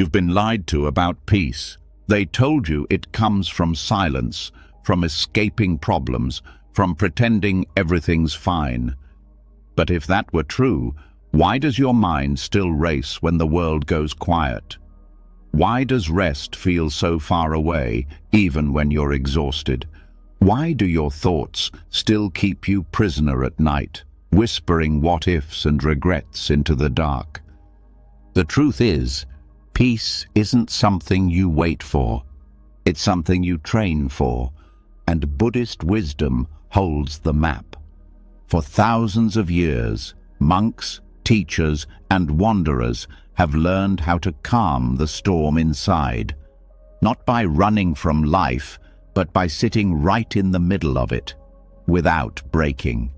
You've been lied to about peace. They told you it comes from silence, from escaping problems, from pretending everything's fine. But if that were true, why does your mind still race when the world goes quiet? Why does rest feel so far away, even when you're exhausted? Why do your thoughts still keep you prisoner at night, whispering what-ifs and regrets into the dark? The truth is, peace isn't something you wait for. It's something you train for, and Buddhist wisdom holds the map. For thousands of years, monks, teachers, and wanderers have learned how to calm the storm inside, not by running from life, but by sitting right in the middle of it, without breaking.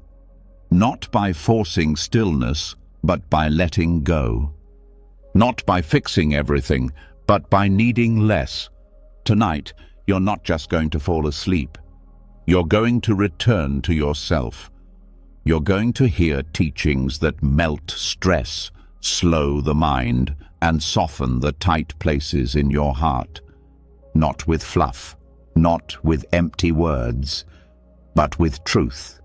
Not by forcing stillness, but by letting go. Not by fixing everything, but by needing less. Tonight, you're not just going to fall asleep. You're going to return to yourself. You're going to hear teachings that melt stress, slow the mind, and soften the tight places in your heart. Not with fluff, not with empty words, but with truth.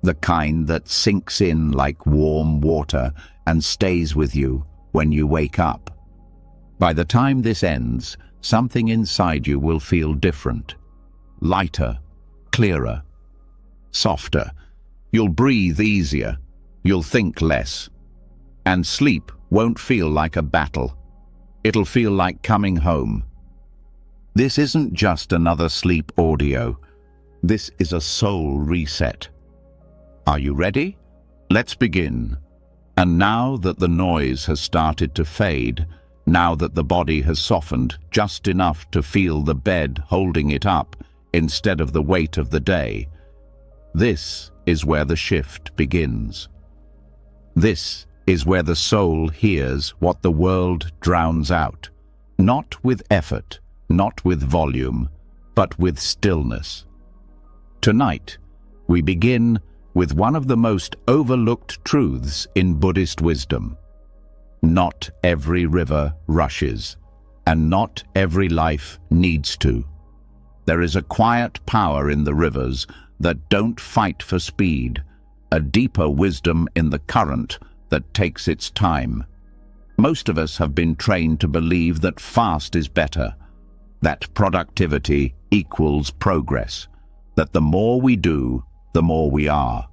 The kind that sinks in like warm water and stays with you when you wake up. By the time this ends, something inside you will feel different. Lighter, clearer, softer. You'll breathe easier. You'll think less. And sleep won't feel like a battle. It'll feel like coming home. This isn't just another sleep audio. This is a soul reset. Are you ready? Let's begin. And now that the noise has started to fade, now that the body has softened just enough to feel the bed holding it up instead of the weight of the day, this is where the shift begins. This is where the soul hears what the world drowns out, not with effort, not with volume, but with stillness. Tonight, we begin with one of the most overlooked truths in Buddhist wisdom. Not every river rushes, and not every life needs to. There is a quiet power in the rivers that don't fight for speed, a deeper wisdom in the current that takes its time. Most of us have been trained to believe that fast is better, that productivity equals progress, that the more we do, the more we are.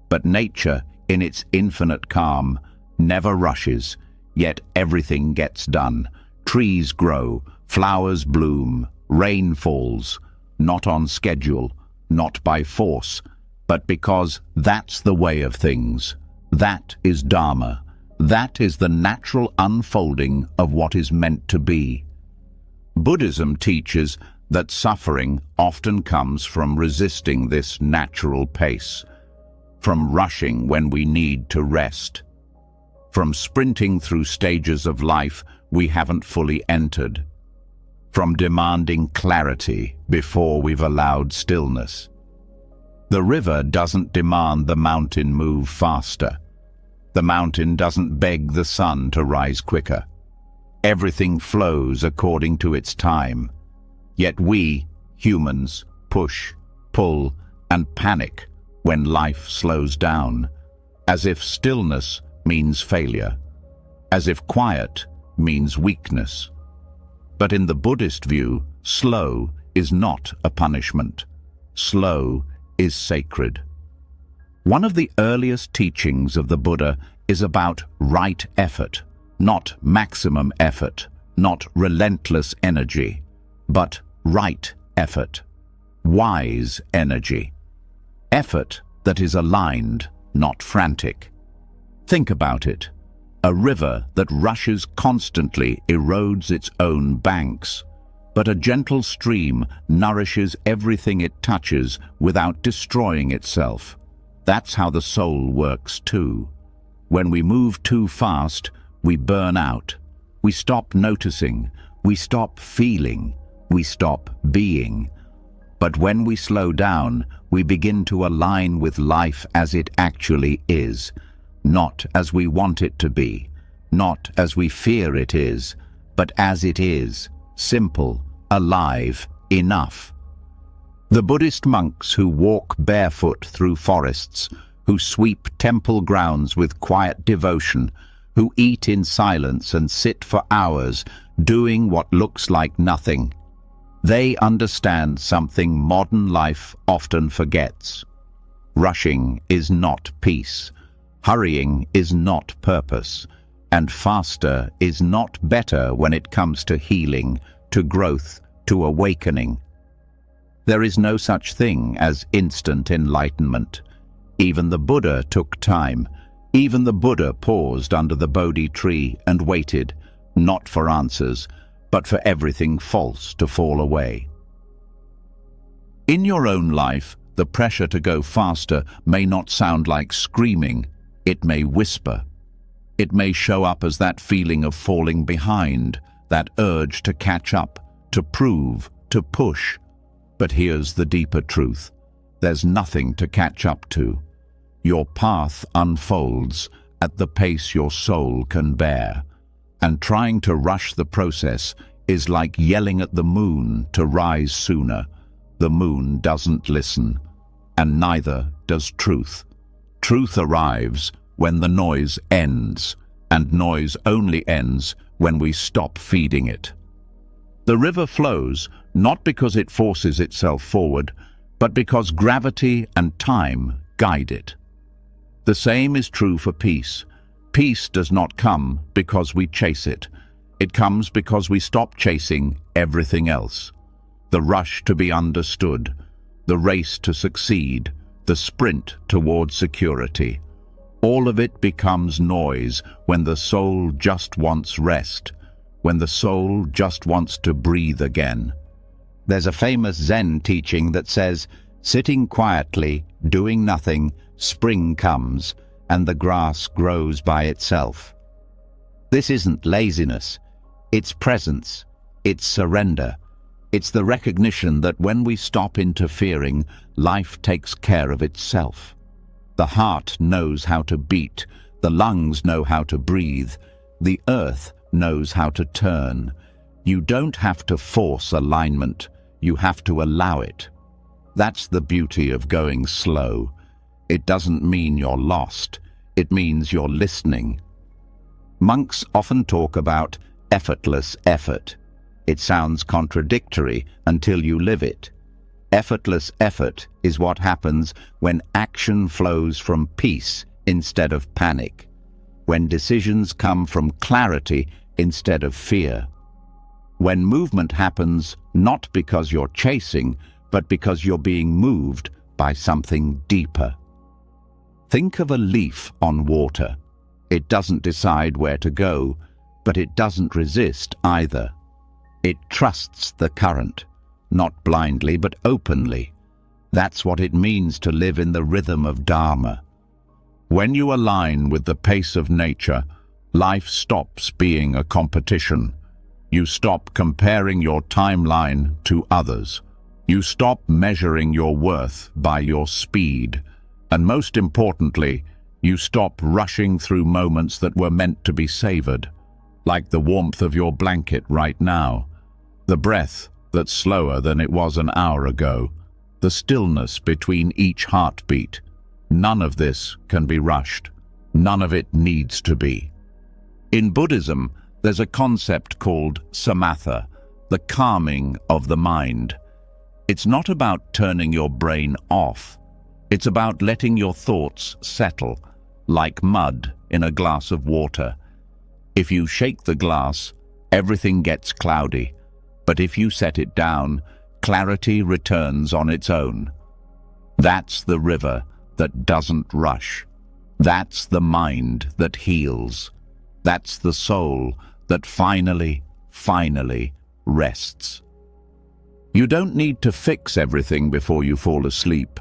But nature, in its infinite calm, never rushes, yet everything gets done. Trees grow, flowers bloom, rain falls, not on schedule, not by force, but because that's the way of things. That is Dharma. That is the natural unfolding of what is meant to be. Buddhism teaches that suffering often comes from resisting this natural pace, from rushing when we need to rest, from sprinting through stages of life we haven't fully entered, from demanding clarity before we've allowed stillness. The river doesn't demand the mountain move faster. The mountain doesn't beg the sun to rise quicker. Everything flows according to its time. Yet we, humans, push, pull, and panic when life slows down, as if stillness means failure, as if quiet means weakness. But in the Buddhist view, slow is not a punishment. Slow is sacred. One of the earliest teachings of the Buddha is about right effort, not maximum effort, not relentless energy, but right effort, wise energy. Effort that is aligned, not frantic. Think about it. A river that rushes constantly erodes its own banks, but a gentle stream nourishes everything it touches without destroying itself. That's how the soul works too. When we move too fast, we burn out. We stop noticing. We stop feeling. We stop being. But when we slow down, we begin to align with life as it actually is, not as we want it to be, not as we fear it is, but as it is, simple, alive, enough. The Buddhist monks who walk barefoot through forests, who sweep temple grounds with quiet devotion, who eat in silence and sit for hours, doing what looks like nothing. They understand something modern life often forgets. Rushing is not peace. Hurrying is not purpose. And faster is not better when it comes to healing, to growth, to awakening. There is no such thing as instant enlightenment. Even the Buddha took time. Even the Buddha paused under the Bodhi tree and waited, not for answers, but for everything false to fall away. In your own life, the pressure to go faster may not sound like screaming. It may whisper. It may show up as that feeling of falling behind, that urge to catch up, to prove, to push. But here's the deeper truth. There's nothing to catch up to. Your path unfolds at the pace your soul can bear, and trying to rush the process is like yelling at the moon to rise sooner. The moon doesn't listen, and neither does truth. Truth arrives when the noise ends, and noise only ends when we stop feeding it. The river flows not because it forces itself forward, but because gravity and time guide it. The same is true for peace. Peace does not come because we chase it. It comes because we stop chasing everything else. The rush to be understood, the race to succeed, the sprint towards security. All of it becomes noise when the soul just wants rest, when the soul just wants to breathe again. There's a famous Zen teaching that says, sitting quietly, doing nothing, spring comes, and the grass grows by itself. This isn't laziness. It's presence. It's surrender. It's the recognition that when we stop interfering, life takes care of itself. The heart knows how to beat. The lungs know how to breathe. The earth knows how to turn. You don't have to force alignment. You have to allow it. That's the beauty of going slow. It doesn't mean you're lost. It means you're listening. Monks often talk about effortless effort. It sounds contradictory until you live it. Effortless effort is what happens when action flows from peace instead of panic, when decisions come from clarity instead of fear, when movement happens not because you're chasing, but because you're being moved by something deeper. Think of a leaf on water. It doesn't decide where to go, but it doesn't resist either. It trusts the current, not blindly but openly. That's what it means to live in the rhythm of Dharma. When you align with the pace of nature, life stops being a competition. You stop comparing your timeline to others. You stop measuring your worth by your speed. And most importantly, you stop rushing through moments that were meant to be savored, like the warmth of your blanket right now, the breath that's slower than it was an hour ago, the stillness between each heartbeat. None of this can be rushed. None of it needs to be. In Buddhism, there's a concept called samatha, the calming of the mind. It's not about turning your brain off. It's about letting your thoughts settle, like mud in a glass of water. If you shake the glass, everything gets cloudy. But if you set it down, clarity returns on its own. That's the river that doesn't rush. That's the mind that heals. That's the soul that finally rests. You don't need to fix everything before you fall asleep.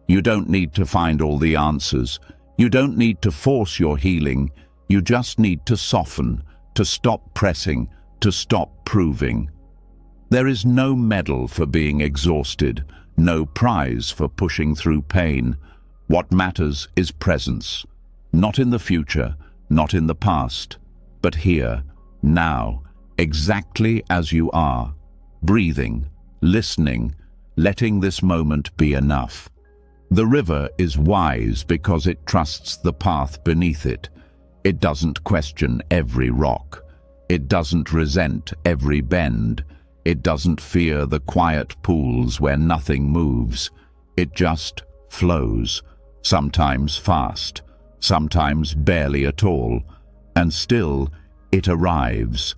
You don't need to find all the answers. You don't need to force your healing. You just need to soften, to stop pressing, to stop proving. There is no medal for being exhausted, no prize for pushing through pain. What matters is presence, not in the future, not in the past, but here, now, exactly as you are, breathing, listening, letting this moment be enough. The river is wise because it trusts the path beneath it. It doesn't question every rock. It doesn't resent every bend. It doesn't fear the quiet pools where nothing moves. It just flows, sometimes fast, sometimes barely at all, and still it arrives.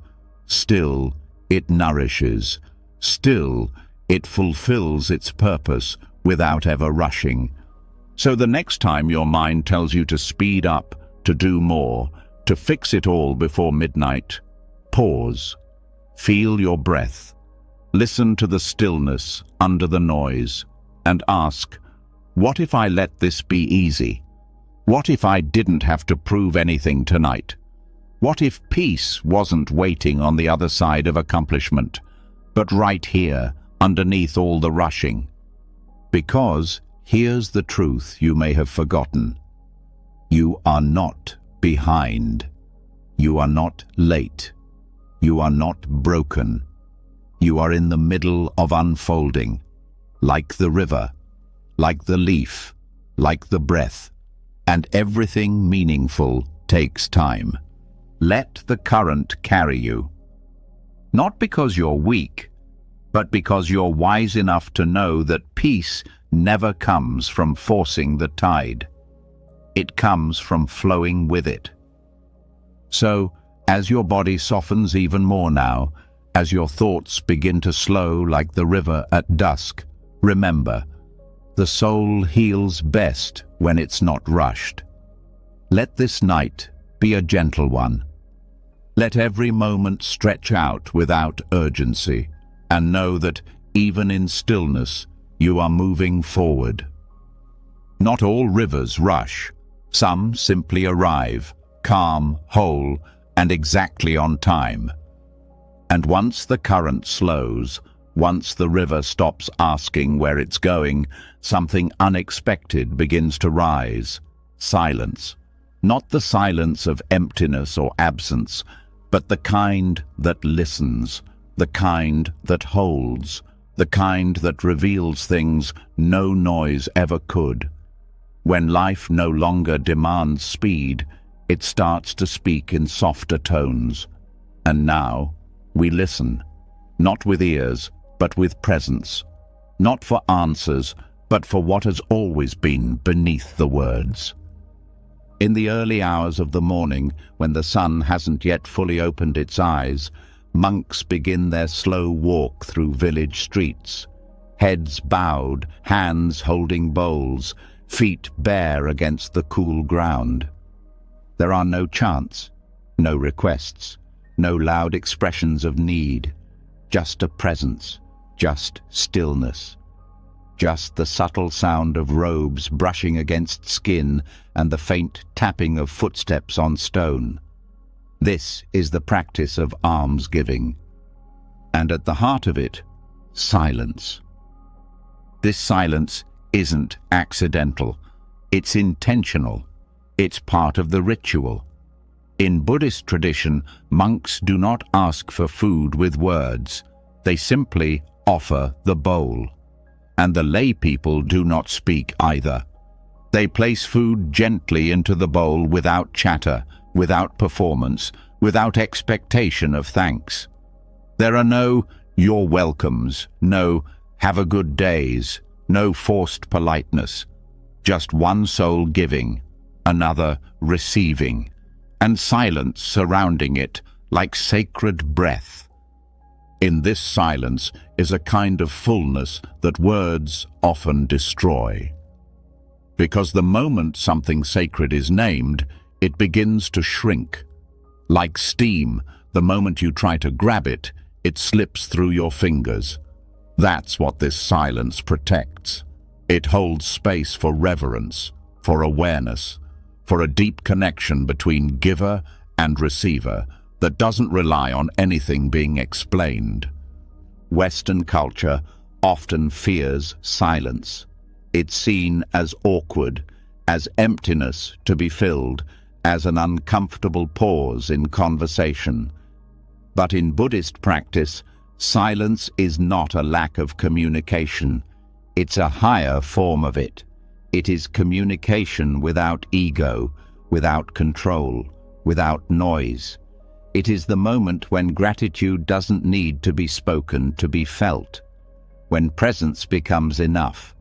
Still it nourishes. Still it fulfills its purpose without ever rushing. So the next time your mind tells you to speed up, to do more, to fix it all before midnight, pause, feel your breath, listen to the stillness under the noise, and ask, what if I let this be easy? What if I didn't have to prove anything tonight? What if peace wasn't waiting on the other side of accomplishment, but right here, underneath all the rushing? Because here's the truth you may have forgotten. You are not behind. You are not late. You are not broken. You are in the middle of unfolding, like the river, like the leaf, like the breath, and everything meaningful takes time. Let the current carry you. Not because you're weak, but because you're wise enough to know that peace never comes from forcing the tide. It comes from flowing with it. So, as your body softens even more now, as your thoughts begin to slow like the river at dusk, remember, the soul heals best when it's not rushed. Let this night be a gentle one. Let every moment stretch out without urgency, and know that even in stillness, you are moving forward. Not all rivers rush. Some simply arrive, calm, whole, and exactly on time. And once the current slows, once the river stops asking where it's going, something unexpected begins to rise. Silence. Not the silence of emptiness or absence, but the kind that listens, the kind that holds, the kind that reveals things no noise ever could. When life no longer demands speed, it starts to speak in softer tones. And now, we listen, not with ears, but with presence. Not for answers, but for what has always been beneath the words. In the early hours of the morning, when the sun hasn't yet fully opened its eyes, monks begin their slow walk through village streets. Heads bowed, hands holding bowls, feet bare against the cool ground. There are no chants, no requests, no loud expressions of need, just a presence, just stillness. Just the subtle sound of robes brushing against skin and the faint tapping of footsteps on stone. This is the practice of almsgiving. And at the heart of it, silence. This silence isn't accidental. It's intentional. It's part of the ritual. In Buddhist tradition, monks do not ask for food with words. They simply offer the bowl. And the lay people do not speak either. They place food gently into the bowl without chatter, without performance, without expectation of thanks. There are no "you're welcomes," no "have a good days," no forced politeness. Just one soul giving, another receiving, and silence surrounding it like sacred breath. In this silence is a kind of fullness that words often destroy. Because the moment something sacred is named, it begins to shrink. Like steam, the moment you try to grab it, it slips through your fingers. That's what this silence protects. It holds space for reverence, for awareness, for a deep connection between giver and receiver that doesn't rely on anything being explained. Western culture often fears silence. It's seen as awkward, as emptiness to be filled, as an uncomfortable pause in conversation. But in Buddhist practice, silence is not a lack of communication. It's a higher form of it. It is communication without ego, without control, without noise. It is the moment when gratitude doesn't need to be spoken to be felt, when presence becomes enough,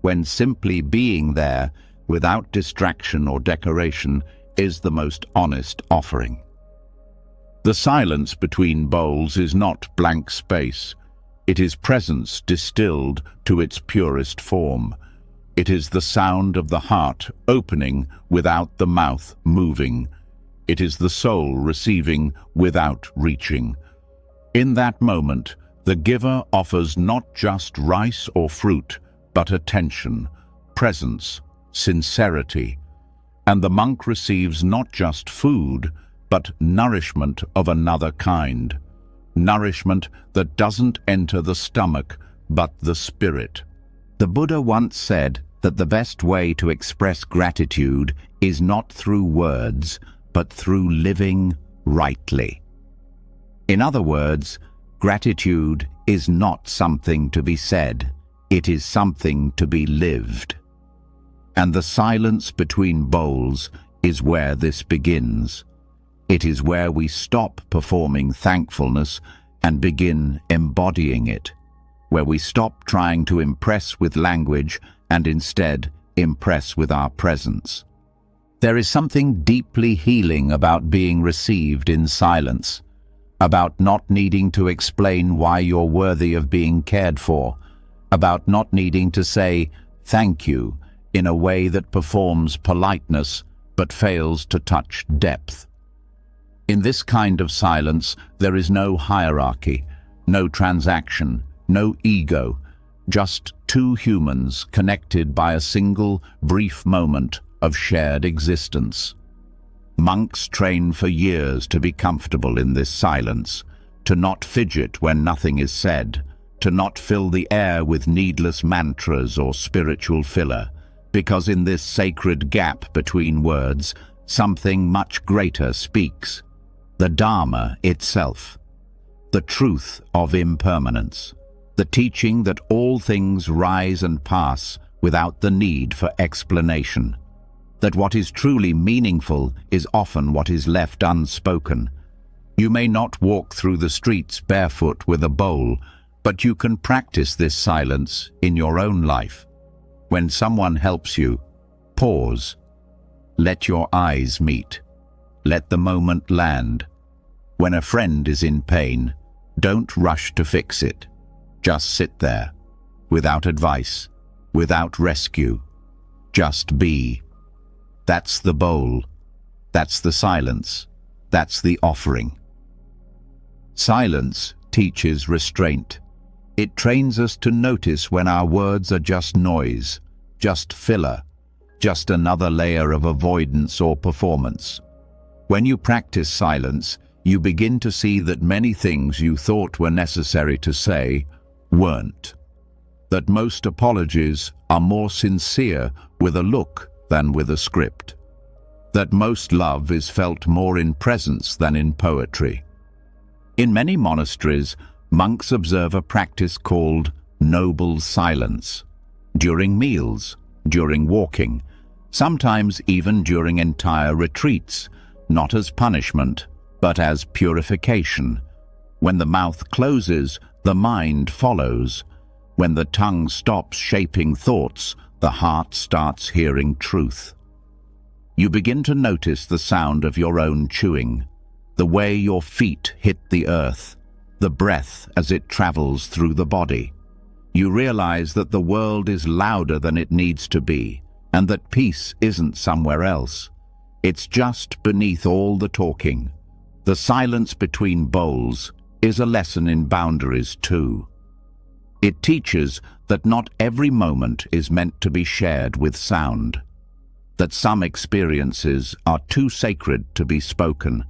when simply being there without distraction or decoration is the most honest offering. The silence between bowls is not blank space. It is presence distilled to its purest form. It is the sound of the heart opening without the mouth moving. It is the soul receiving without reaching. In that moment, the giver offers not just rice or fruit, but attention, presence, sincerity. And the monk receives not just food, but nourishment of another kind. Nourishment that doesn't enter the stomach, but the spirit. The Buddha once said that the best way to express gratitude is not through words, but through living rightly. In other words, gratitude is not something to be said, it is something to be lived. And the silence between bowls is where this begins. It is where we stop performing thankfulness and begin embodying it, where we stop trying to impress with language and instead impress with our presence. There is something deeply healing about being received in silence, about not needing to explain why you're worthy of being cared for, about not needing to say thank you in a way that performs politeness but fails to touch depth. In this kind of silence, there is no hierarchy, no transaction, no ego, just two humans connected by a single, brief moment of shared existence. Monks train for years to be comfortable in this silence, to not fidget when nothing is said, to not fill the air with needless mantras or spiritual filler, because in this sacred gap between words, something much greater speaks. The Dharma itself, the truth of impermanence, the teaching that all things rise and pass without the need for explanation, that what is truly meaningful is often what is left unspoken. You may not walk through the streets barefoot with a bowl, but you can practice this silence in your own life. When someone helps you, pause. Let your eyes meet. Let the moment land. When a friend is in pain, don't rush to fix it. Just sit there, without advice, without rescue. Just be. That's the bowl. That's the silence. That's the offering. Silence teaches restraint. It trains us to notice when our words are just noise, just filler, just another layer of avoidance or performance. When you practice silence, you begin to see that many things you thought were necessary to say weren't. That most apologies are more sincere with a look than with a script. That most love is felt more in presence than in poetry. In many monasteries, monks observe a practice called noble silence. During meals, during walking, sometimes even during entire retreats, not as punishment, but as purification. When the mouth closes, the mind follows. When the tongue stops shaping thoughts, the heart starts hearing truth. You begin to notice the sound of your own chewing, the way your feet hit the earth, the breath as it travels through the body. You realize that the world is louder than it needs to be, and that peace isn't somewhere else. It's just beneath all the talking. The silence between bowls is a lesson in boundaries too. It teaches that not every moment is meant to be shared with sound, that some experiences are too sacred to be spoken,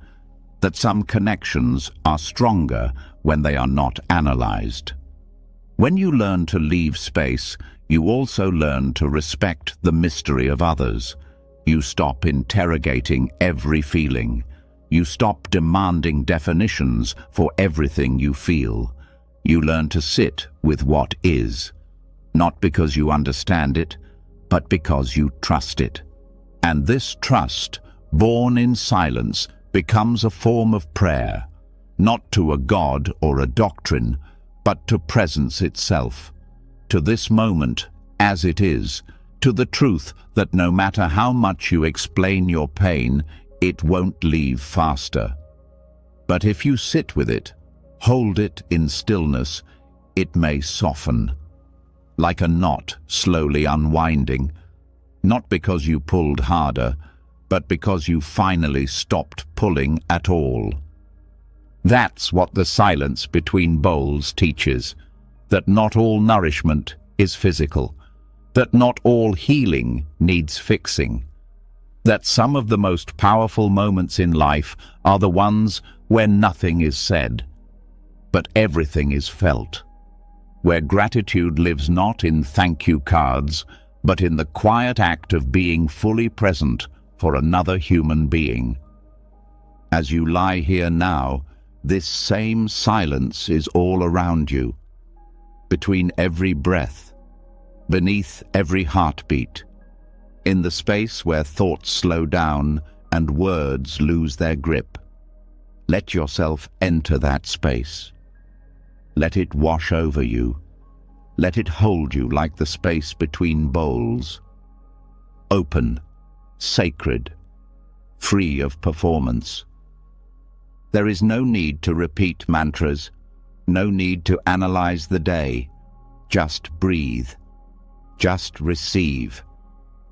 that some connections are stronger when they are not analyzed. When you learn to leave space, you also learn to respect the mystery of others. You stop interrogating every feeling. You stop demanding definitions for everything you feel. You learn to sit with what is, not because you understand it, but because you trust it. And this trust, born in silence, becomes a form of prayer, not to a god or a doctrine, but to presence itself, to this moment as it is, to the truth that no matter how much you explain your pain, it won't leave faster. But if you sit with it, hold it in stillness, it may soften, like a knot slowly unwinding, not because you pulled harder, but because you finally stopped pulling at all. That's what the silence between bowls teaches, that not all nourishment is physical, that not all healing needs fixing, that some of the most powerful moments in life are the ones where nothing is said, but everything is felt, where gratitude lives not in thank you cards, but in the quiet act of being fully present for another human being. As you lie here now, this same silence is all around you, between every breath, beneath every heartbeat, in the space where thoughts slow down and words lose their grip. Let yourself enter that space. Let it wash over you. Let it hold you like the space between bowls. Open, sacred, free of performance. There is no need to repeat mantras, no need to analyze the day. Just breathe. Just receive.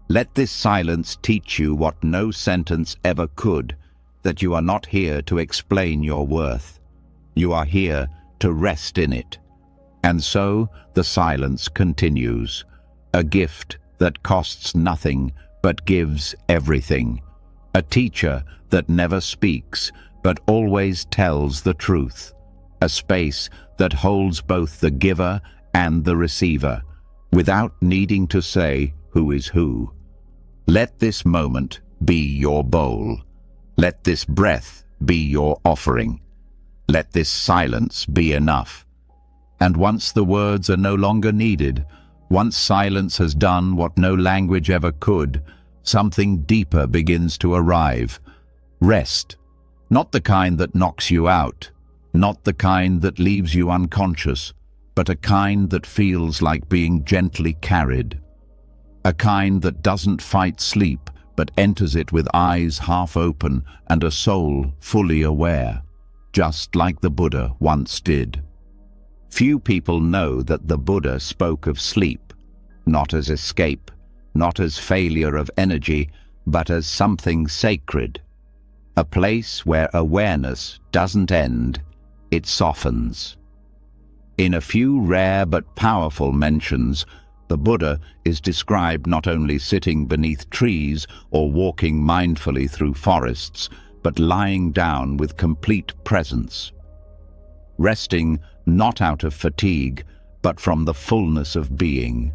Let this silence teach you what no sentence ever could, that you are not here to explain your worth. You are here to rest in it. And so the silence continues, a gift that costs nothing but gives everything, a teacher that never speaks but always tells the truth, a space that holds both the giver and the receiver, without needing to say who is who. Let this moment be your bowl. Let this breath be your offering. Let this silence be enough. And once the words are no longer needed, once silence has done what no language ever could, something deeper begins to arrive. Rest, not the kind that knocks you out, not the kind that leaves you unconscious, but a kind that feels like being gently carried. A kind that doesn't fight sleep, but enters it with eyes half open and a soul fully aware, just like the Buddha once did. Few people know that the Buddha spoke of sleep, not as escape, not as failure of energy, but as something sacred. A place where awareness doesn't end, it softens. In a few rare but powerful mentions, the Buddha is described not only sitting beneath trees or walking mindfully through forests, but lying down with complete presence. Resting not out of fatigue, but from the fullness of being.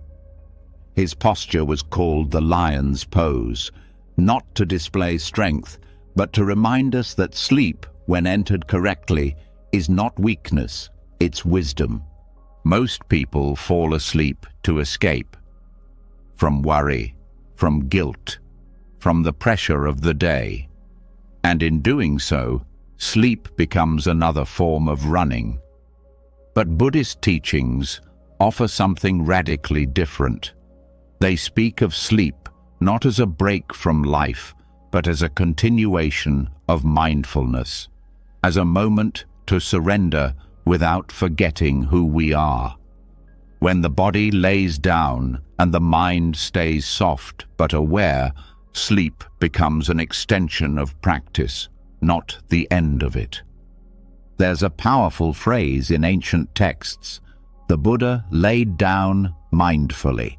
His posture was called the lion's pose, not to display strength, but to remind us that sleep, when entered correctly, is not weakness, it's wisdom. Most people fall asleep to escape from worry, from guilt, from the pressure of the day. And in doing so, sleep becomes another form of running. But Buddhist teachings offer something radically different. They speak of sleep not as a break from life, but as a continuation of mindfulness, as a moment to surrender without forgetting who we are. When the body lays down and the mind stays soft but aware, sleep becomes an extension of practice, not the end of it. There's a powerful phrase in ancient texts: the Buddha laid down mindfully.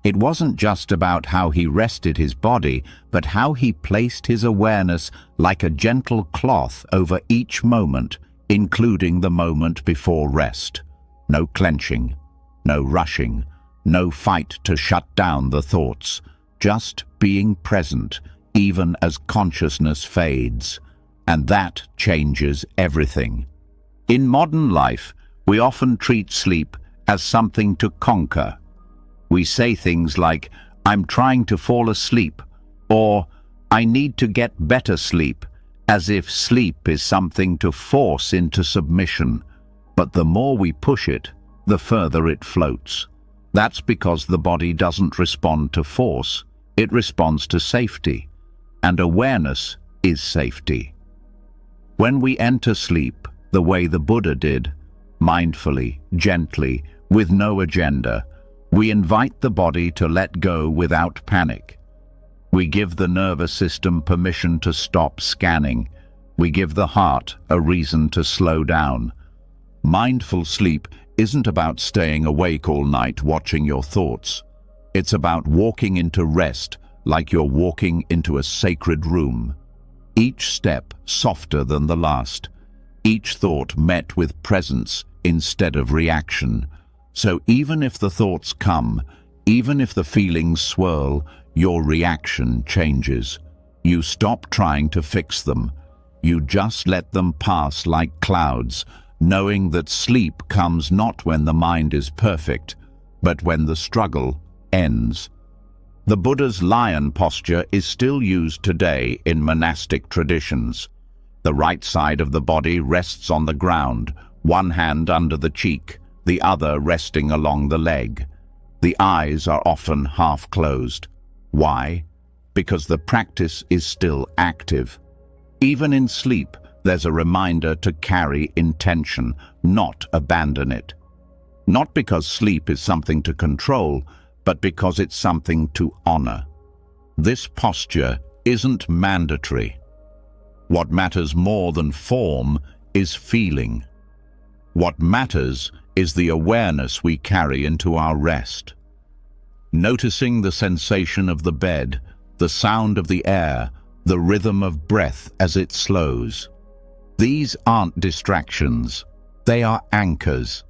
It wasn't just about how he rested his body, but how he placed his awareness like a gentle cloth over each moment, including the moment before rest. No clenching, no rushing, no fight to shut down the thoughts, just being present, even as consciousness fades. and that changes everything. In modern life, we often treat sleep as something to conquer. We say things like, "I'm trying to fall asleep," or "I need to get better sleep," as if sleep is something to force into submission. But the more we push it, the further it floats. That's because the body doesn't respond to force, it responds to safety. And awareness is safety. When we enter sleep, the way the Buddha did, mindfully, gently, with no agenda, we invite the body to let go without panic. We give the nervous system permission to stop scanning. We give the heart a reason to slow down. Mindful sleep isn't about staying awake all night watching your thoughts. It's about walking into rest like you're walking into a sacred room. Each step softer than the last. Each thought met with presence instead of reaction. So even if the thoughts come, even if the feelings swirl, your reaction changes. You stop trying to fix them. You just let them pass like clouds, knowing that sleep comes not when the mind is perfect, but when the struggle ends. The Buddha's lion posture is still used today in monastic traditions. The right side of the body rests on the ground, one hand under the cheek, the other resting along the leg. The eyes are often half closed. Why? Because the practice is still active. Even in sleep, there's a reminder to carry intention, not abandon it. Not because sleep is something to control, but because it's something to honor. This posture isn't mandatory. What matters more than form is feeling. What matters is the awareness we carry into our rest. Noticing the sensation of the bed, the sound of the air, the rhythm of breath as it slows. These aren't distractions, they are anchors.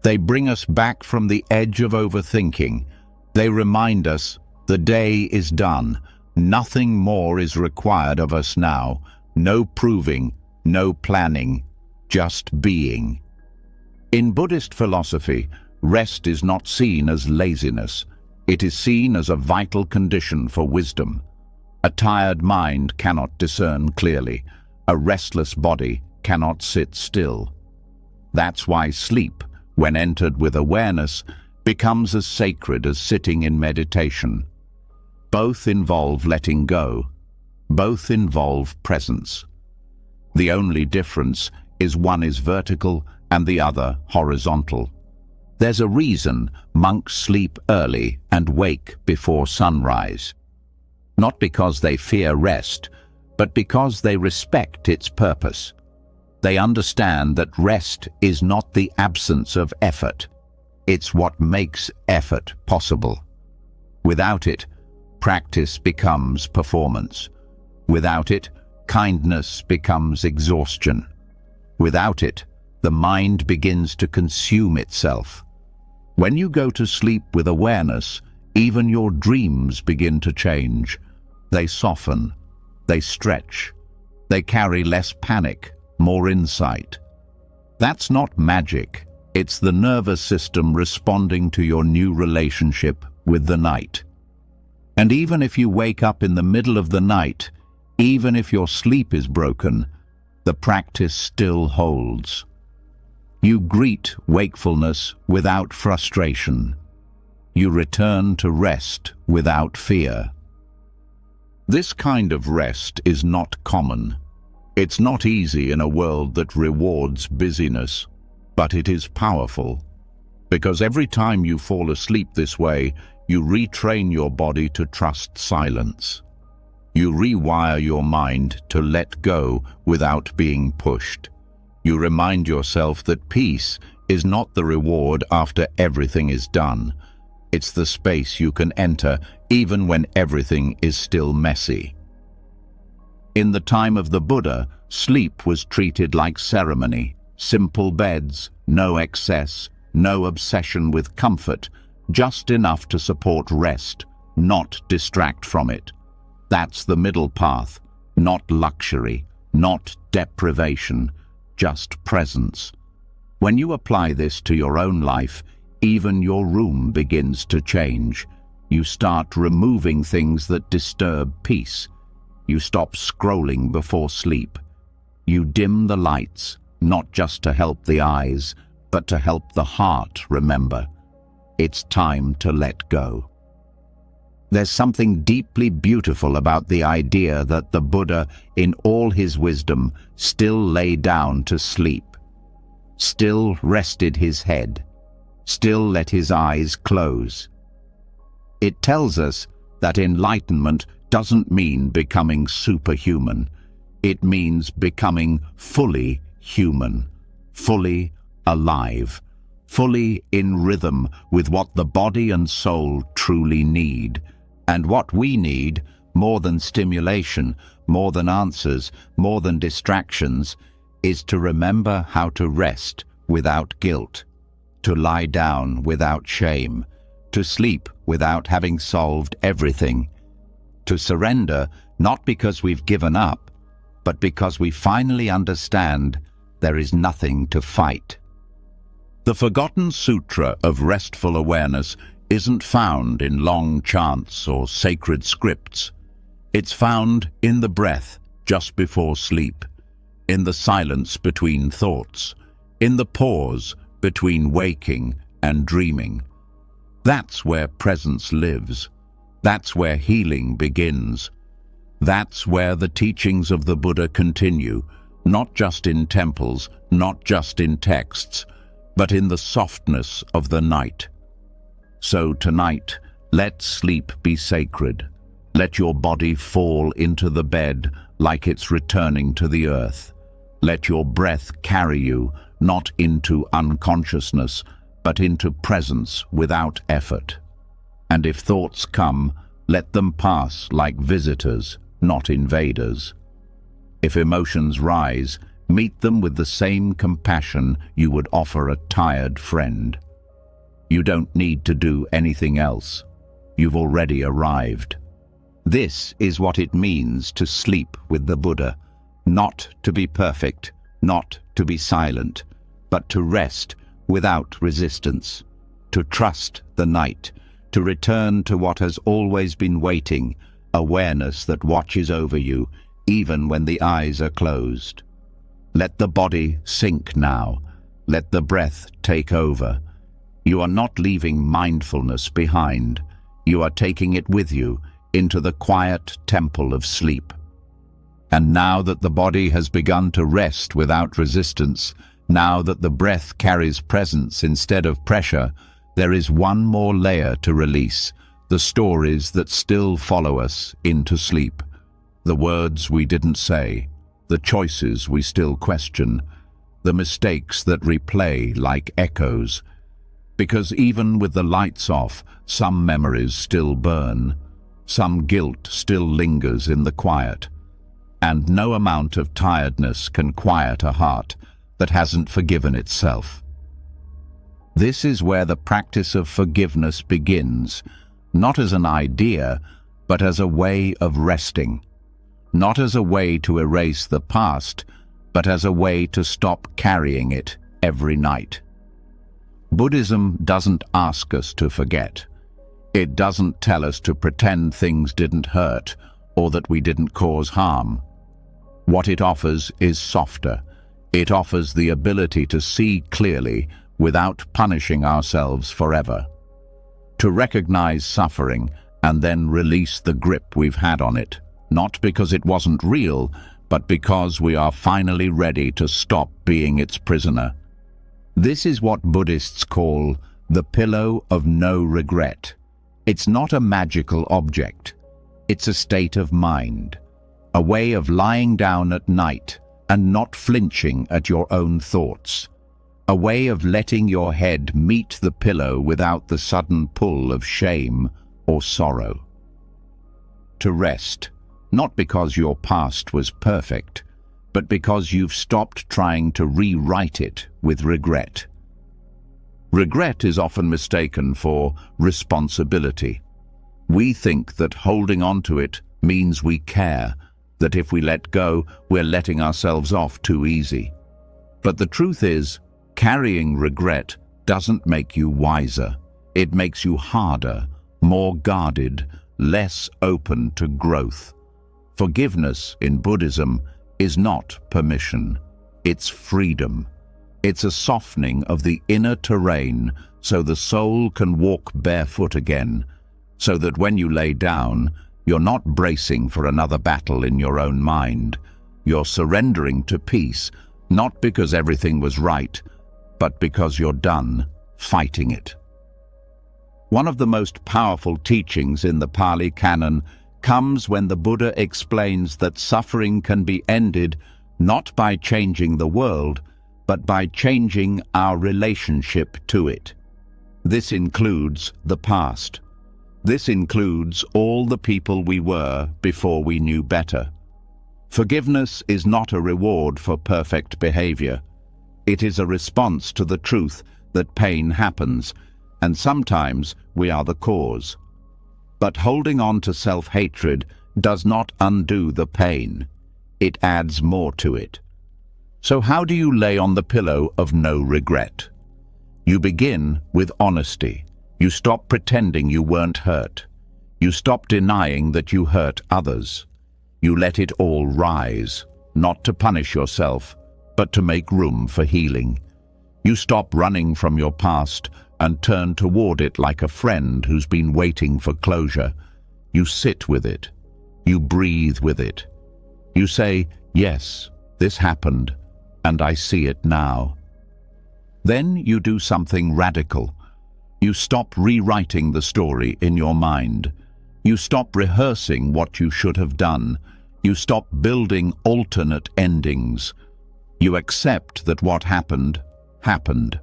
They bring us back from the edge of overthinking. They remind us the day is done. Nothing more is required of us now. No proving, no planning, just being. In Buddhist philosophy, rest is not seen as laziness. It is seen as a vital condition for wisdom. A tired mind cannot discern clearly. A restless body cannot sit still. That's why sleep, when entered with awareness, becomes as sacred as sitting in meditation. Both involve letting go. Both involve presence. The only difference is one is vertical and the other horizontal. There's a reason monks sleep early and wake before sunrise. Not because they fear rest, but because they respect its purpose. They understand that rest is not the absence of effort. It's what makes effort possible. Without it, practice becomes performance. Without it, kindness becomes exhaustion. Without it, the mind begins to consume itself. When you go to sleep with awareness, even your dreams begin to change. They soften, they stretch, they carry less panic, more insight. That's not magic. It's the nervous system responding to your new relationship with the night. And even if you wake up in the middle of the night, even if your sleep is broken, the practice still holds. You greet wakefulness without frustration. You return to rest without fear. This kind of rest is not common. It's not easy in a world that rewards busyness, but it is powerful. Because every time you fall asleep this way, you retrain your body to trust silence. You rewire your mind to let go without being pushed. You remind yourself that peace is not the reward after everything is done. It's the space you can enter even when everything is still messy. In the time of the Buddha, sleep was treated like ceremony. Simple beds, no excess, no obsession with comfort, just enough to support rest, not distract from it. That's the middle path, not luxury, not deprivation, just presence. When you apply this to your own life, even your room begins to change. You start removing things that disturb peace. You stop scrolling before sleep. You dim the lights, not just to help the eyes, but to help the heart remember. It's time to let go. There's something deeply beautiful about the idea that the Buddha, in all his wisdom, still lay down to sleep, still rested his head, still let his eyes close. It tells us that enlightenment doesn't mean becoming superhuman. It means becoming fully human, fully alive, fully in rhythm with what the body and soul truly need. And what we need, more than stimulation, more than answers, more than distractions, is to remember how to rest without guilt, to lie down without shame, to sleep without having solved everything, to surrender not because we've given up, but because we finally understand there is nothing to fight. The forgotten sutra of restful awareness isn't found in long chants or sacred scripts. It's found in the breath just before sleep, in the silence between thoughts, in the pause between waking and dreaming. That's where presence lives. That's where healing begins. That's where the teachings of the Buddha continue, not just in temples, not just in texts, but in the softness of the night. So tonight, let sleep be sacred. Let your body fall into the bed like it's returning to the earth. Let your breath carry you, not into unconsciousness, but into presence without effort. And if thoughts come, let them pass like visitors, not invaders. If emotions rise, meet them with the same compassion you would offer a tired friend. You don't need to do anything else. You've already arrived. This is what it means to sleep with the Buddha, not to be perfect, not to be silent, but to rest without resistance, to trust the night, to return to what has always been waiting, awareness that watches over you, even when the eyes are closed. Let the body sink now. Let the breath take over. You are not leaving mindfulness behind. You are taking it with you into the quiet temple of sleep. And now that the body has begun to rest without resistance, now that the breath carries presence instead of pressure, there is one more layer to release, the stories that still follow us into sleep, the words we didn't say, the choices we still question, the mistakes that replay like echoes. Because even with the lights off, some memories still burn, some guilt still lingers in the quiet, and no amount of tiredness can quiet a heart that hasn't forgiven itself. This is where the practice of forgiveness begins, not as an idea, but as a way of resting, not as a way to erase the past, but as a way to stop carrying it every night. Buddhism doesn't ask us to forget. It doesn't tell us to pretend things didn't hurt or that we didn't cause harm. What it offers is softer. It offers the ability to see clearly without punishing ourselves forever. To recognize suffering and then release the grip we've had on it, not because it wasn't real, but because we are finally ready to stop being its prisoner. This is what Buddhists call the pillow of no regret. It's not a magical object. It's a state of mind, a way of lying down at night and not flinching at your own thoughts, a way of letting your head meet the pillow without the sudden pull of shame or sorrow. To rest, not because your past was perfect, but because you've stopped trying to rewrite it with regret. Regret is often mistaken for responsibility. We think that holding on to it means we care, that if we let go, we're letting ourselves off too easy. But the truth is, carrying regret doesn't make you wiser. It makes you harder, more guarded, less open to growth. Forgiveness in Buddhism is not permission. It's freedom. It's a softening of the inner terrain so the soul can walk barefoot again, so that when you lay down, you're not bracing for another battle in your own mind. You're surrendering to peace, not because everything was right, but because you're done fighting it. One of the most powerful teachings in the Pali Canon comes when the Buddha explains that suffering can be ended not by changing the world, but by changing our relationship to it. This includes the past. This includes all the people we were before we knew better. Forgiveness is not a reward for perfect behavior. It is a response to the truth that pain happens, and sometimes we are the cause. But holding on to self-hatred does not undo the pain. It adds more to it. So how do you lay on the pillow of no regret? You begin with honesty. You stop pretending you weren't hurt. You stop denying that you hurt others. You let it all rise, not to punish yourself, but to make room for healing. You stop running from your past and turn toward it like a friend who's been waiting for closure. You sit with it. You breathe with it. You say, yes, this happened, and I see it now. Then you do something radical. You stop rewriting the story in your mind. You stop rehearsing what you should have done. You stop building alternate endings. You accept that what happened, happened,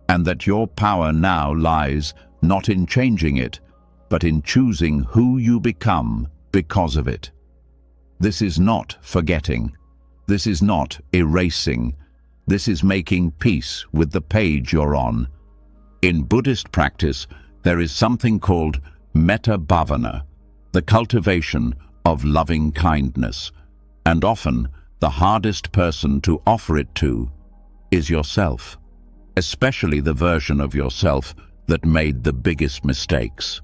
and that your power now lies not in changing it, but in choosing who you become because of it. This is not forgetting. This is not erasing. This is making peace with the page you're on. In Buddhist practice, there is something called metta bhavana, the cultivation of loving kindness, and often the hardest person to offer it to is yourself, especially the version of yourself that made the biggest mistakes.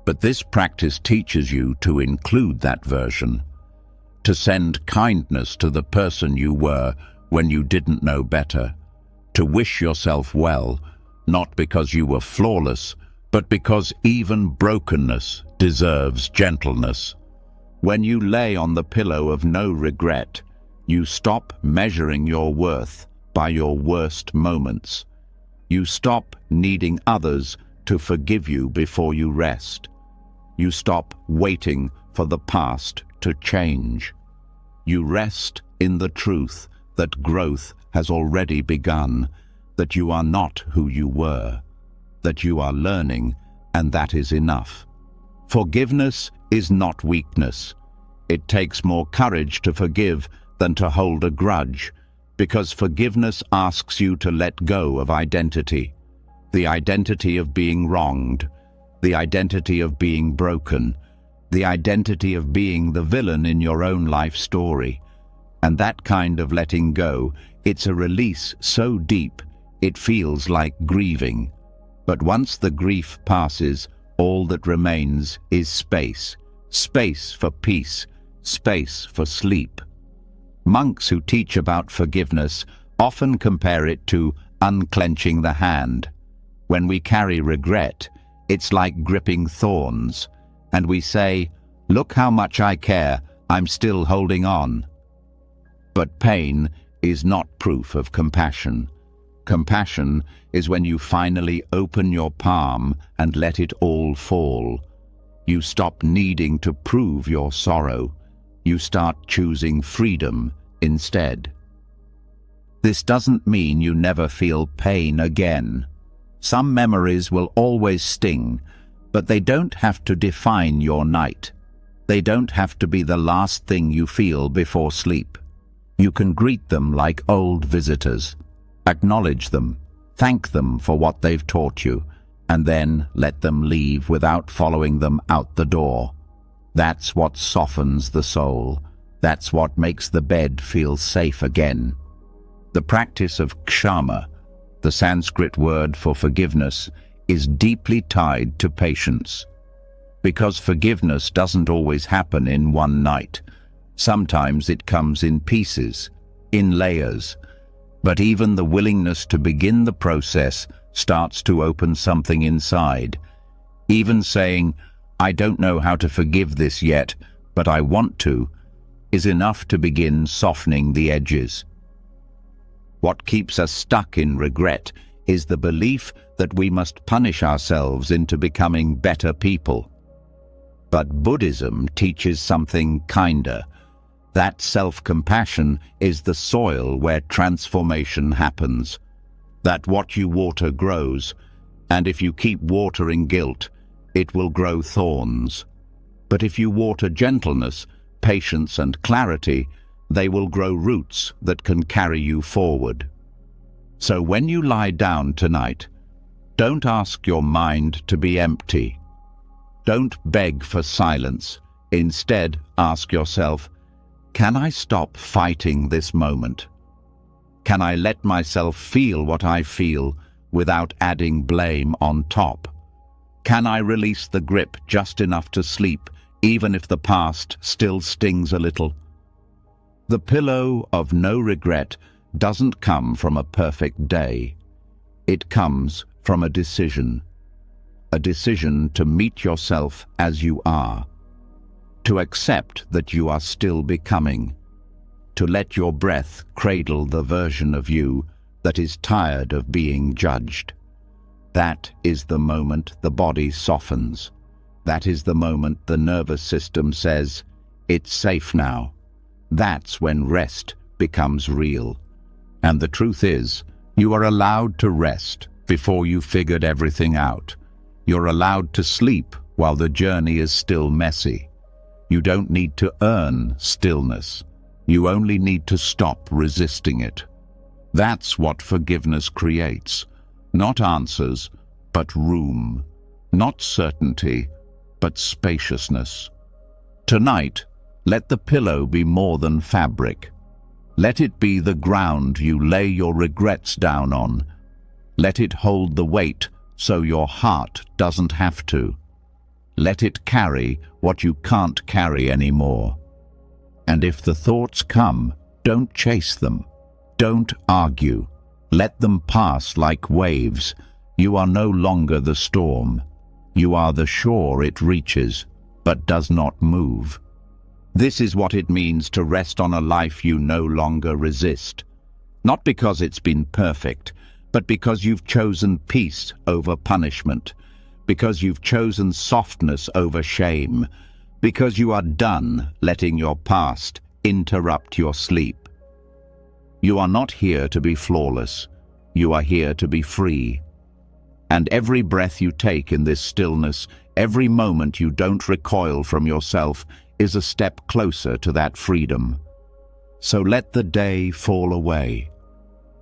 But this practice teaches you to include that version, to send kindness to the person you were when you didn't know better, to wish yourself well, not because you were flawless, but because even brokenness deserves gentleness. When you lay on the pillow of no regret, you stop measuring your worth by your worst moments. You stop needing others to forgive you before you rest. You stop waiting for the past to change. You rest in the truth that growth has already begun, that you are not who you were, that you are learning, and that is enough. Forgiveness is not weakness. It takes more courage to forgive than to hold a grudge, because forgiveness asks you to let go of identity, the identity of being wronged, the identity of being broken, the identity of being the villain in your own life story. And that kind of letting go, it's a release so deep, it feels like grieving. But once the grief passes, all that remains is space. Space for peace, space for sleep. Monks who teach about forgiveness often compare it to unclenching the hand. When we carry regret, it's like gripping thorns, and we say, "Look how much I care, I'm still holding on." But pain is not proof of compassion. Compassion is when you finally open your palm and let it all fall. You stop needing to prove your sorrow. You start choosing freedom instead. This doesn't mean you never feel pain again. Some memories will always sting, but they don't have to define your night. They don't have to be the last thing you feel before sleep. You can greet them like old visitors, acknowledge them, thank them for what they've taught you, and then let them leave without following them out the door. That's what softens the soul. That's what makes the bed feel safe again. The practice of kshama, the Sanskrit word for forgiveness, is deeply tied to patience. Because forgiveness doesn't always happen in one night. Sometimes it comes in pieces, in layers. But even the willingness to begin the process starts to open something inside. Even saying, "I don't know how to forgive this yet, but I want to," is enough to begin softening the edges. What keeps us stuck in regret is the belief that we must punish ourselves into becoming better people. But Buddhism teaches something kinder. That self-compassion is the soil where transformation happens. That what you water grows, and if you keep watering guilt, it will grow thorns. But if you water gentleness, patience and clarity, they will grow roots that can carry you forward. So when you lie down tonight, don't ask your mind to be empty. Don't beg for silence. Instead, ask yourself, can I stop fighting this moment? Can I let myself feel what I feel without adding blame on top? Can I release the grip just enough to sleep, even if the past still stings a little? The pillow of no regret doesn't come from a perfect day. It comes from a decision to meet yourself as you are, to accept that you are still becoming, to let your breath cradle the version of you that is tired of being judged. That is the moment the body softens. That is the moment the nervous system says, "It's safe now." That's when rest becomes real. And the truth is, you are allowed to rest before you figured everything out. You're allowed to sleep while the journey is still messy. You don't need to earn stillness. You only need to stop resisting it. That's what forgiveness creates. Not answers, but room. Not certainty, but spaciousness. Tonight, let the pillow be more than fabric. Let it be the ground you lay your regrets down on. Let it hold the weight so your heart doesn't have to. Let it carry what you can't carry anymore. And if the thoughts come, don't chase them. Don't argue. Let them pass like waves. You are no longer the storm. You are the shore it reaches, but does not move. This is what it means to rest on a life you no longer resist. Not because it's been perfect, but because you've chosen peace over punishment, because you've chosen softness over shame, because you are done letting your past interrupt your sleep. You are not here to be flawless. You are here to be free. And every breath you take in this stillness, every moment you don't recoil from yourself, is a step closer to that freedom. So let the day fall away.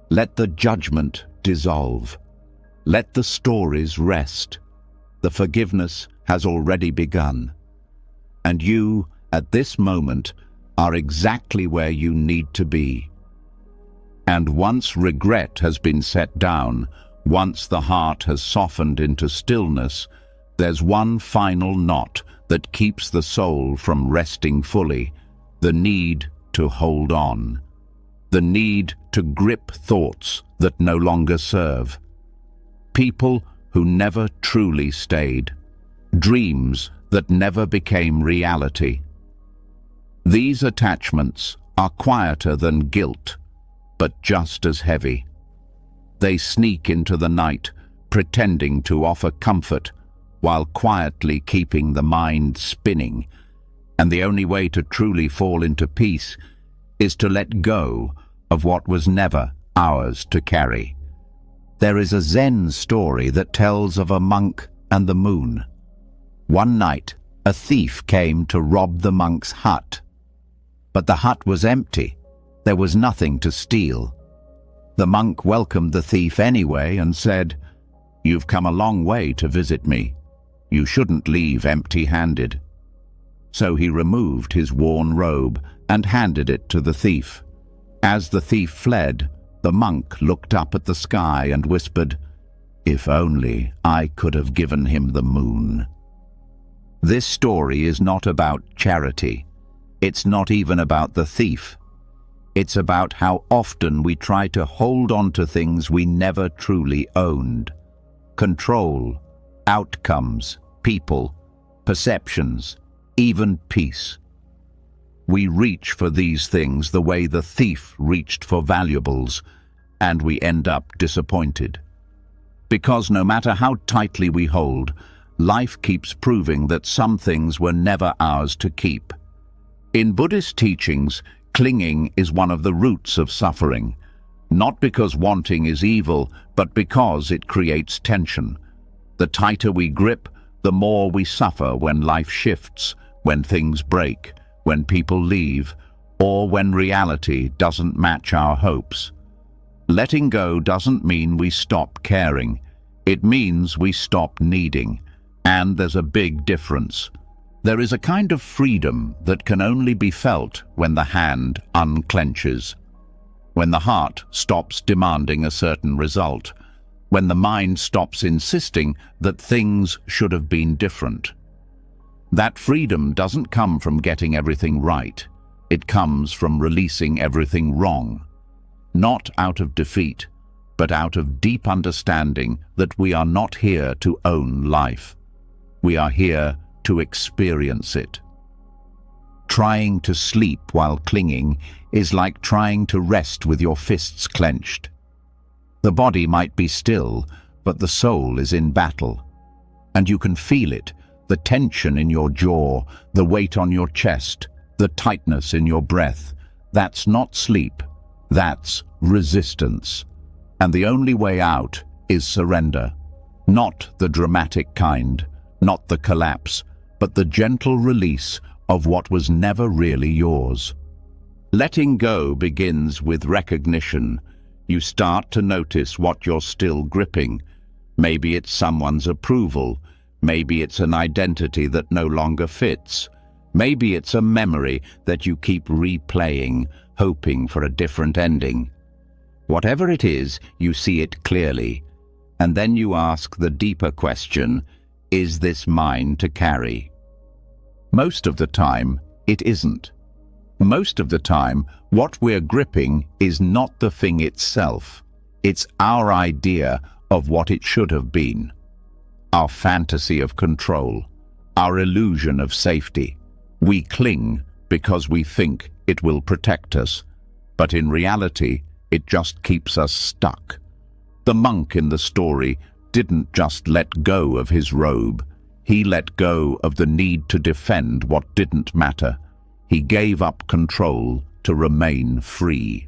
Let the judgment dissolve. Let the stories rest. The forgiveness has already begun. And you, at this moment, are exactly where you need to be. And once regret has been set down, once the heart has softened into stillness, there's one final knot that keeps the soul from resting fully, the need to hold on, the need to grip thoughts that no longer serve, people who never truly stayed, dreams that never became reality. These attachments are quieter than guilt, but just as heavy. They sneak into the night, pretending to offer comfort, while quietly keeping the mind spinning. And the only way to truly fall into peace is to let go of what was never ours to carry. There is a Zen story that tells of a monk and the moon. One night, a thief came to rob the monk's hut. But the hut was empty. There was nothing to steal. The monk welcomed the thief anyway and said, "You've come a long way to visit me. You shouldn't leave empty-handed." So he removed his worn robe and handed it to the thief. As the thief fled, the monk looked up at the sky and whispered, "If only I could have given him the moon." This story is not about charity. It's not even about the thief. It's about how often we try to hold on to things we never truly owned. Control, outcomes, people, perceptions, even peace. We reach for these things the way the thief reached for valuables, and we end up disappointed. Because no matter how tightly we hold, life keeps proving that some things were never ours to keep. In Buddhist teachings, clinging is one of the roots of suffering, not because wanting is evil, but because it creates tension. The tighter we grip, the more we suffer when life shifts, when things break, when people leave, or when reality doesn't match our hopes. Letting go doesn't mean we stop caring. It means we stop needing. And there's a big difference. There is a kind of freedom that can only be felt when the hand unclenches, when the heart stops demanding a certain result, when the mind stops insisting that things should have been different. That freedom doesn't come from getting everything right. It comes from releasing everything wrong. Not out of defeat, but out of deep understanding that we are not here to own life. We are here to experience it. Trying to sleep while clinging is like trying to rest with your fists clenched. The body might be still, but the soul is in battle. And you can feel it, the tension in your jaw, the weight on your chest, the tightness in your breath. That's not sleep, that's resistance. And the only way out is surrender. Not the dramatic kind, not the collapse, but the gentle release of what was never really yours. Letting go begins with recognition. You start to notice what you're still gripping. Maybe it's someone's approval. Maybe it's an identity that no longer fits. Maybe it's a memory that you keep replaying, hoping for a different ending. Whatever it is, you see it clearly. And then you ask the deeper question, is this mine to carry? Most of the time, it isn't. Most of the time, what we're gripping is not the thing itself. It's our idea of what it should have been. Our fantasy of control, our illusion of safety. We cling because we think it will protect us, but in reality, it just keeps us stuck. The monk in the story didn't just let go of his robe. He let go of the need to defend what didn't matter. He gave up control to remain free.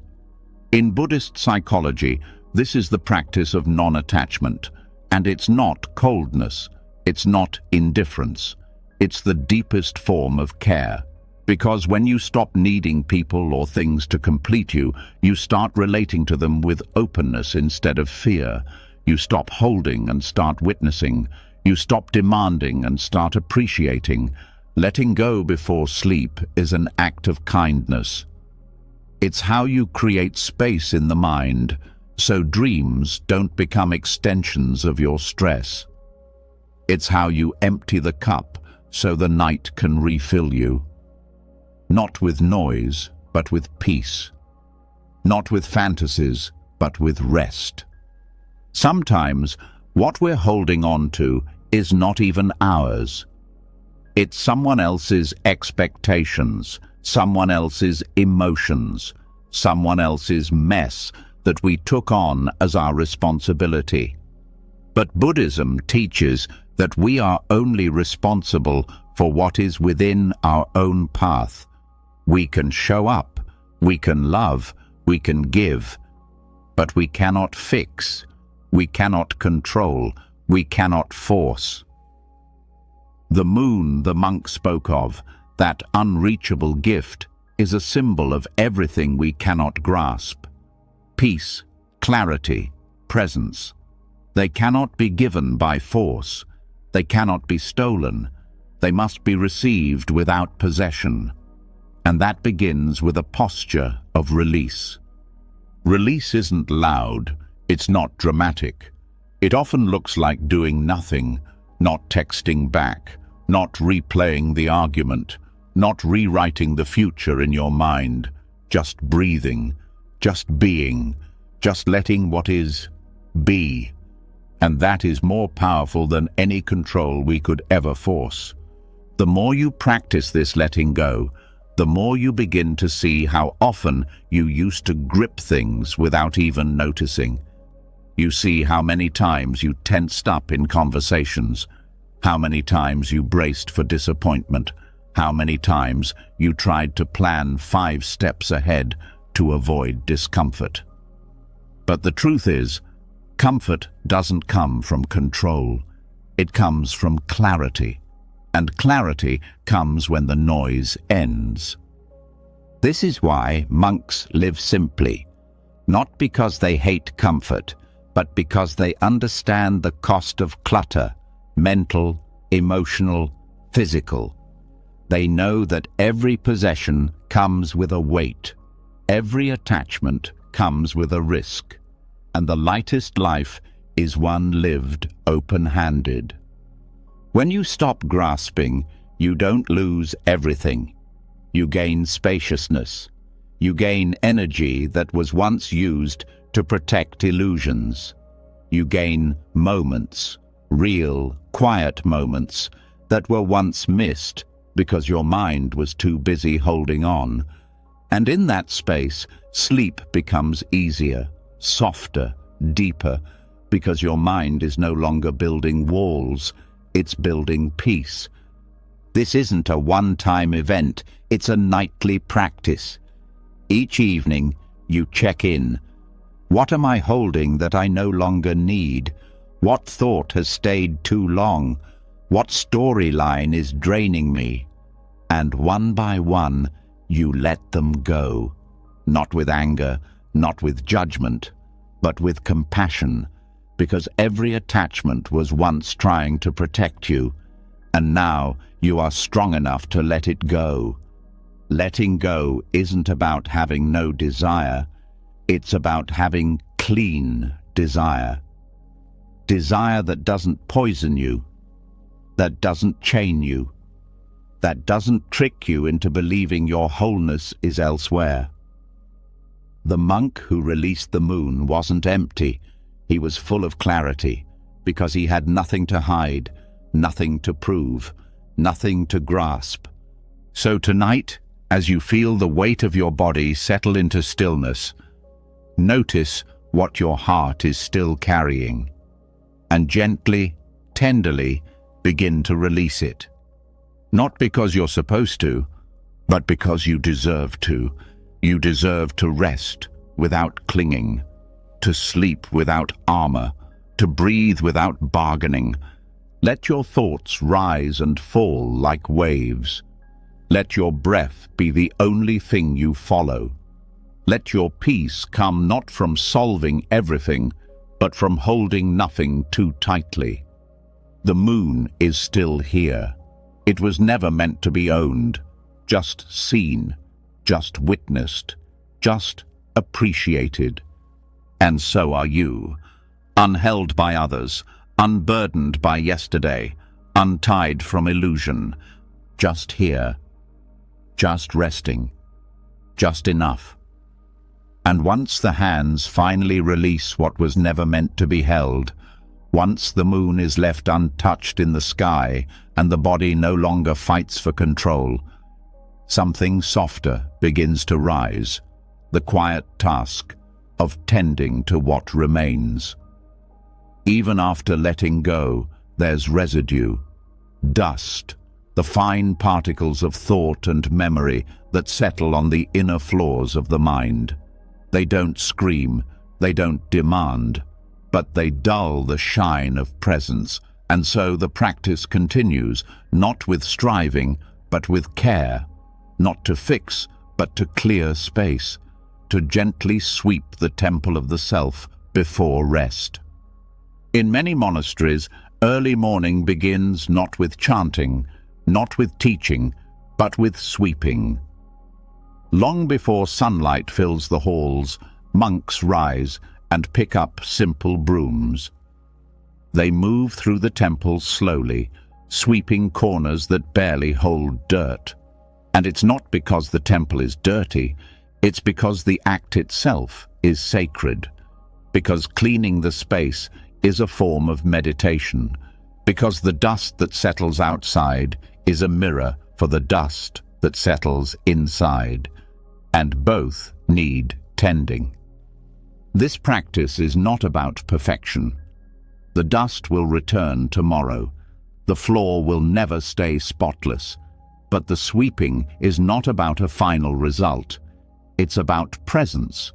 In Buddhist psychology, this is the practice of non-attachment, and it's not coldness, it's not indifference. It's the deepest form of care. Because when you stop needing people or things to complete you, you start relating to them with openness instead of fear. You stop holding and start witnessing. You stop demanding and start appreciating. Letting go before sleep is an act of kindness. It's how you create space in the mind, so dreams don't become extensions of your stress. It's how you empty the cup, so the night can refill you. Not with noise, but with peace. Not with fantasies, but with rest. Sometimes, what we're holding on to is not even ours. It's someone else's expectations, someone else's emotions, someone else's mess that we took on as our responsibility. But Buddhism teaches that we are only responsible for what is within our own path. We can show up, we can love, we can give, but we cannot fix, we cannot control, we cannot force. The moon the monk spoke of, that unreachable gift, is a symbol of everything we cannot grasp. Peace, clarity, presence. They cannot be given by force. They cannot be stolen. They must be received without possession. And that begins with a posture of release. Release isn't loud, it's not dramatic. It often looks like doing nothing, not texting back, not replaying the argument, not rewriting the future in your mind, just breathing, just being, just letting what is be. And that is more powerful than any control we could ever force. The more you practice this letting go, the more you begin to see how often you used to grip things without even noticing. You see how many times you tensed up in conversations, how many times you braced for disappointment, how many times you tried to plan 5 steps ahead to avoid discomfort. But the truth is, comfort doesn't come from control. It comes from clarity. And clarity comes when the noise ends. This is why monks live simply, not because they hate comfort, but because they understand the cost of clutter, mental, emotional, physical. They know that every possession comes with a weight, every attachment comes with a risk, and the lightest life is one lived open-handed. When you stop grasping, you don't lose everything. You gain spaciousness. You gain energy that was once used to protect illusions. You gain moments, real, quiet moments that were once missed because your mind was too busy holding on. And in that space, sleep becomes easier, softer, deeper, because your mind is no longer building walls. It's building peace. This isn't a one-time event, it's a nightly practice. Each evening, you check in. What am I holding that I no longer need? What thought has stayed too long? What storyline is draining me? And one by one, you let them go. Not with anger, not with judgment, but with compassion. Because every attachment was once trying to protect you, and now you are strong enough to let it go. Letting go isn't about having no desire, it's about having clean desire. Desire that doesn't poison you, that doesn't chain you, that doesn't trick you into believing your wholeness is elsewhere. The monk who released the moon wasn't empty. He was full of clarity, because he had nothing to hide, nothing to prove, nothing to grasp. So tonight, as you feel the weight of your body settle into stillness, notice what your heart is still carrying, and gently, tenderly, begin to release it. Not because you're supposed to, but because you deserve to. You deserve to rest without clinging, to sleep without armor, to breathe without bargaining. Let your thoughts rise and fall like waves. Let your breath be the only thing you follow. Let your peace come not from solving everything, but from holding nothing too tightly. The moon is still here. It was never meant to be owned, just seen, just witnessed, just appreciated. And so are you, unheld by others, unburdened by yesterday, untied from illusion, just here, just resting, just enough. And once the hands finally release what was never meant to be held, once the moon is left untouched in the sky and the body no longer fights for control, something softer begins to rise, the quiet task of tending to what remains. Even after letting go, there's residue, dust, the fine particles of thought and memory that settle on the inner floors of the mind. They don't scream, they don't demand, but they dull the shine of presence, and so the practice continues, not with striving, but with care, not to fix, but to clear space, to gently sweep the temple of the self before rest. In many monasteries, early morning begins not with chanting, not with teaching, but with sweeping. Long before sunlight fills the halls, monks rise and pick up simple brooms. They move through the temple slowly, sweeping corners that barely hold dirt. And it's not because the temple is dirty, it's because the act itself is sacred, because cleaning the space is a form of meditation, because the dust that settles outside is a mirror for the dust that settles inside, and both need tending. This practice is not about perfection. The dust will return tomorrow. The floor will never stay spotless. But the sweeping is not about a final result. It's about presence,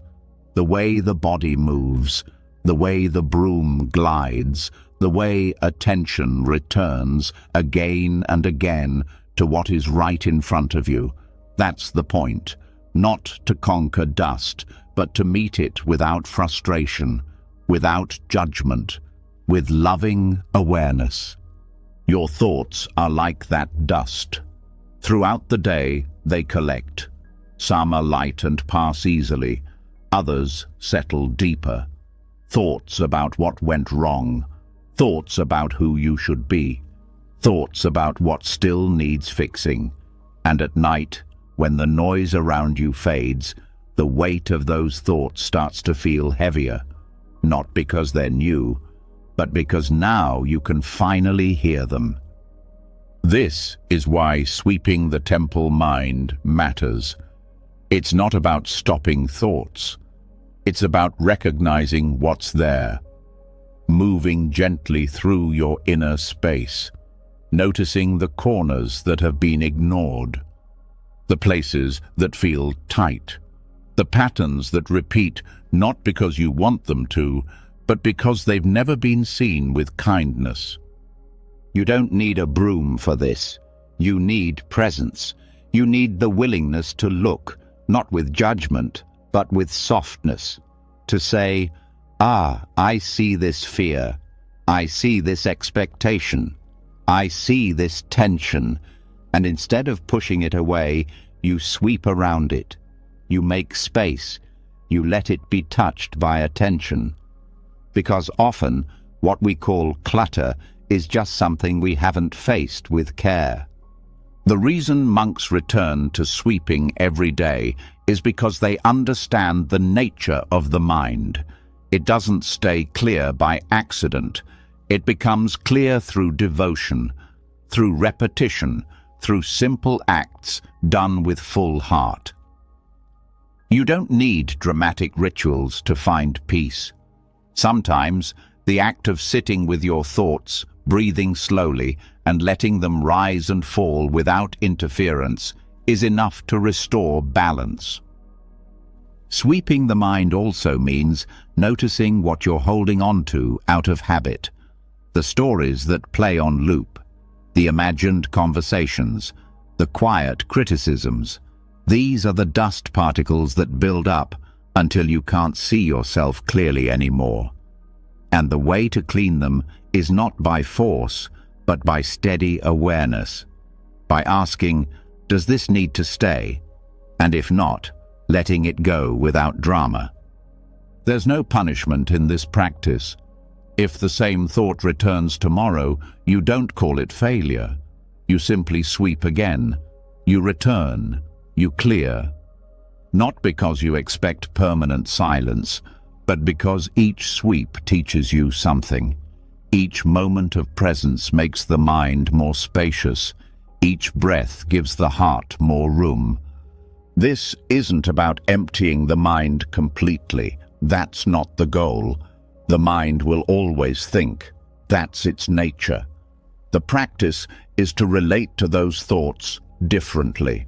the way the body moves, the way the broom glides, the way attention returns again and again to what is right in front of you. That's the point. Not to conquer dust, but to meet it without frustration, without judgment, with loving awareness. Your thoughts are like that dust. Throughout the day, they collect. Some are light and pass easily. Others settle deeper. Thoughts about what went wrong. Thoughts about who you should be. Thoughts about what still needs fixing. And at night, when the noise around you fades, the weight of those thoughts starts to feel heavier. Not because they're new, but because now you can finally hear them. This is why sweeping the temple mind matters. It's not about stopping thoughts. It's about recognizing what's there, moving gently through your inner space, noticing the corners that have been ignored, the places that feel tight, the patterns that repeat not because you want them to, but because they've never been seen with kindness. You don't need a broom for this. You need presence. You need the willingness to look, not with judgment, but with softness. To say, I see this fear. I see this expectation. I see this tension. And instead of pushing it away, you sweep around it. You make space. You let it be touched by attention. Because often, what we call clutter is just something we haven't faced with care. The reason monks return to sweeping every day is because they understand the nature of the mind. It doesn't stay clear by accident. It becomes clear through devotion, through repetition, through simple acts done with full heart. You don't need dramatic rituals to find peace. Sometimes, the act of sitting with your thoughts, breathing slowly, and letting them rise and fall without interference is enough to restore balance. Sweeping the mind also means noticing what you're holding on to out of habit, the stories that play on loop, the imagined conversations, the quiet criticisms. These are the dust particles that build up until you can't see yourself clearly anymore. And the way to clean them is not by force, but by steady awareness, by asking, does this need to stay? And if not, letting it go without drama. There's no punishment in this practice. If the same thought returns tomorrow, you don't call it failure. You simply sweep again. You return. You clear. Not because you expect permanent silence, but because each sweep teaches you something. Each moment of presence makes the mind more spacious. Each breath gives the heart more room. This isn't about emptying the mind completely. That's not the goal. The mind will always think. That's its nature. The practice is to relate to those thoughts differently,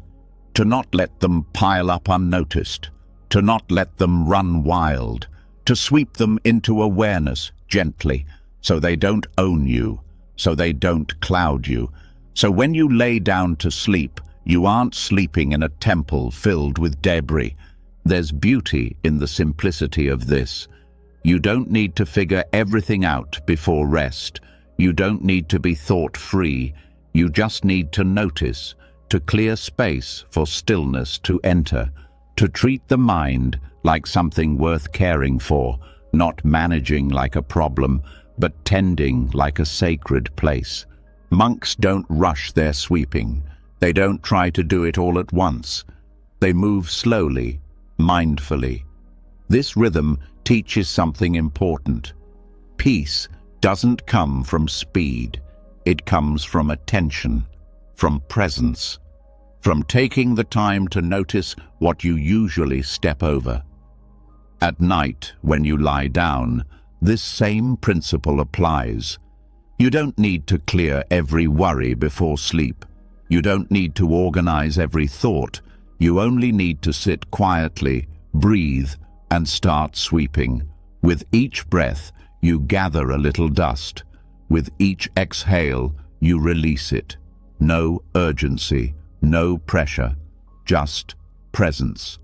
to not let them pile up unnoticed, to not let them run wild, to sweep them into awareness gently, so they don't own you, so they don't cloud you. So when you lay down to sleep, you aren't sleeping in a temple filled with debris. There's beauty in the simplicity of this. You don't need to figure everything out before rest. You don't need to be thought-free. You just need to notice, to clear space for stillness to enter, to treat the mind like something worth caring for, not managing like a problem, but tending like a sacred place. Monks don't rush their sweeping. They don't try to do it all at once. They move slowly, mindfully. This rhythm teaches something important. Peace doesn't come from speed. It comes from attention, from presence, from taking the time to notice what you usually step over. At night, when you lie down, this same principle applies. You don't need to clear every worry before sleep. You don't need to organize every thought. You only need to sit quietly, breathe, and start sweeping. With each breath, you gather a little dust. With each exhale, you release it. No urgency, no pressure, just presence.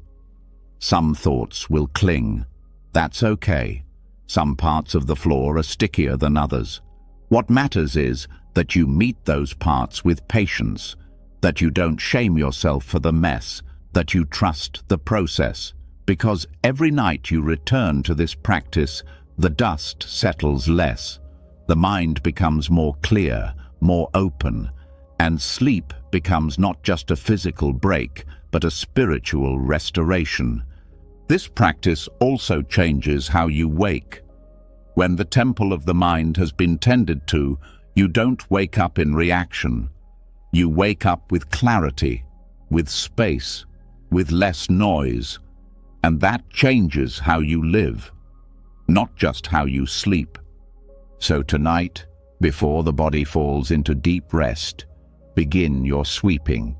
Some thoughts will cling. That's okay. Some parts of the floor are stickier than others. What matters is that you meet those parts with patience, that you don't shame yourself for the mess, that you trust the process. Because every night you return to this practice, the dust settles less. The mind becomes more clear, more open, and sleep becomes not just a physical break, but a spiritual restoration. This practice also changes how you wake. When the temple of the mind has been tended to, you don't wake up in reaction. You wake up with clarity, with space, with less noise, and that changes how you live, not just how you sleep. So tonight, before the body falls into deep rest, begin your sweeping,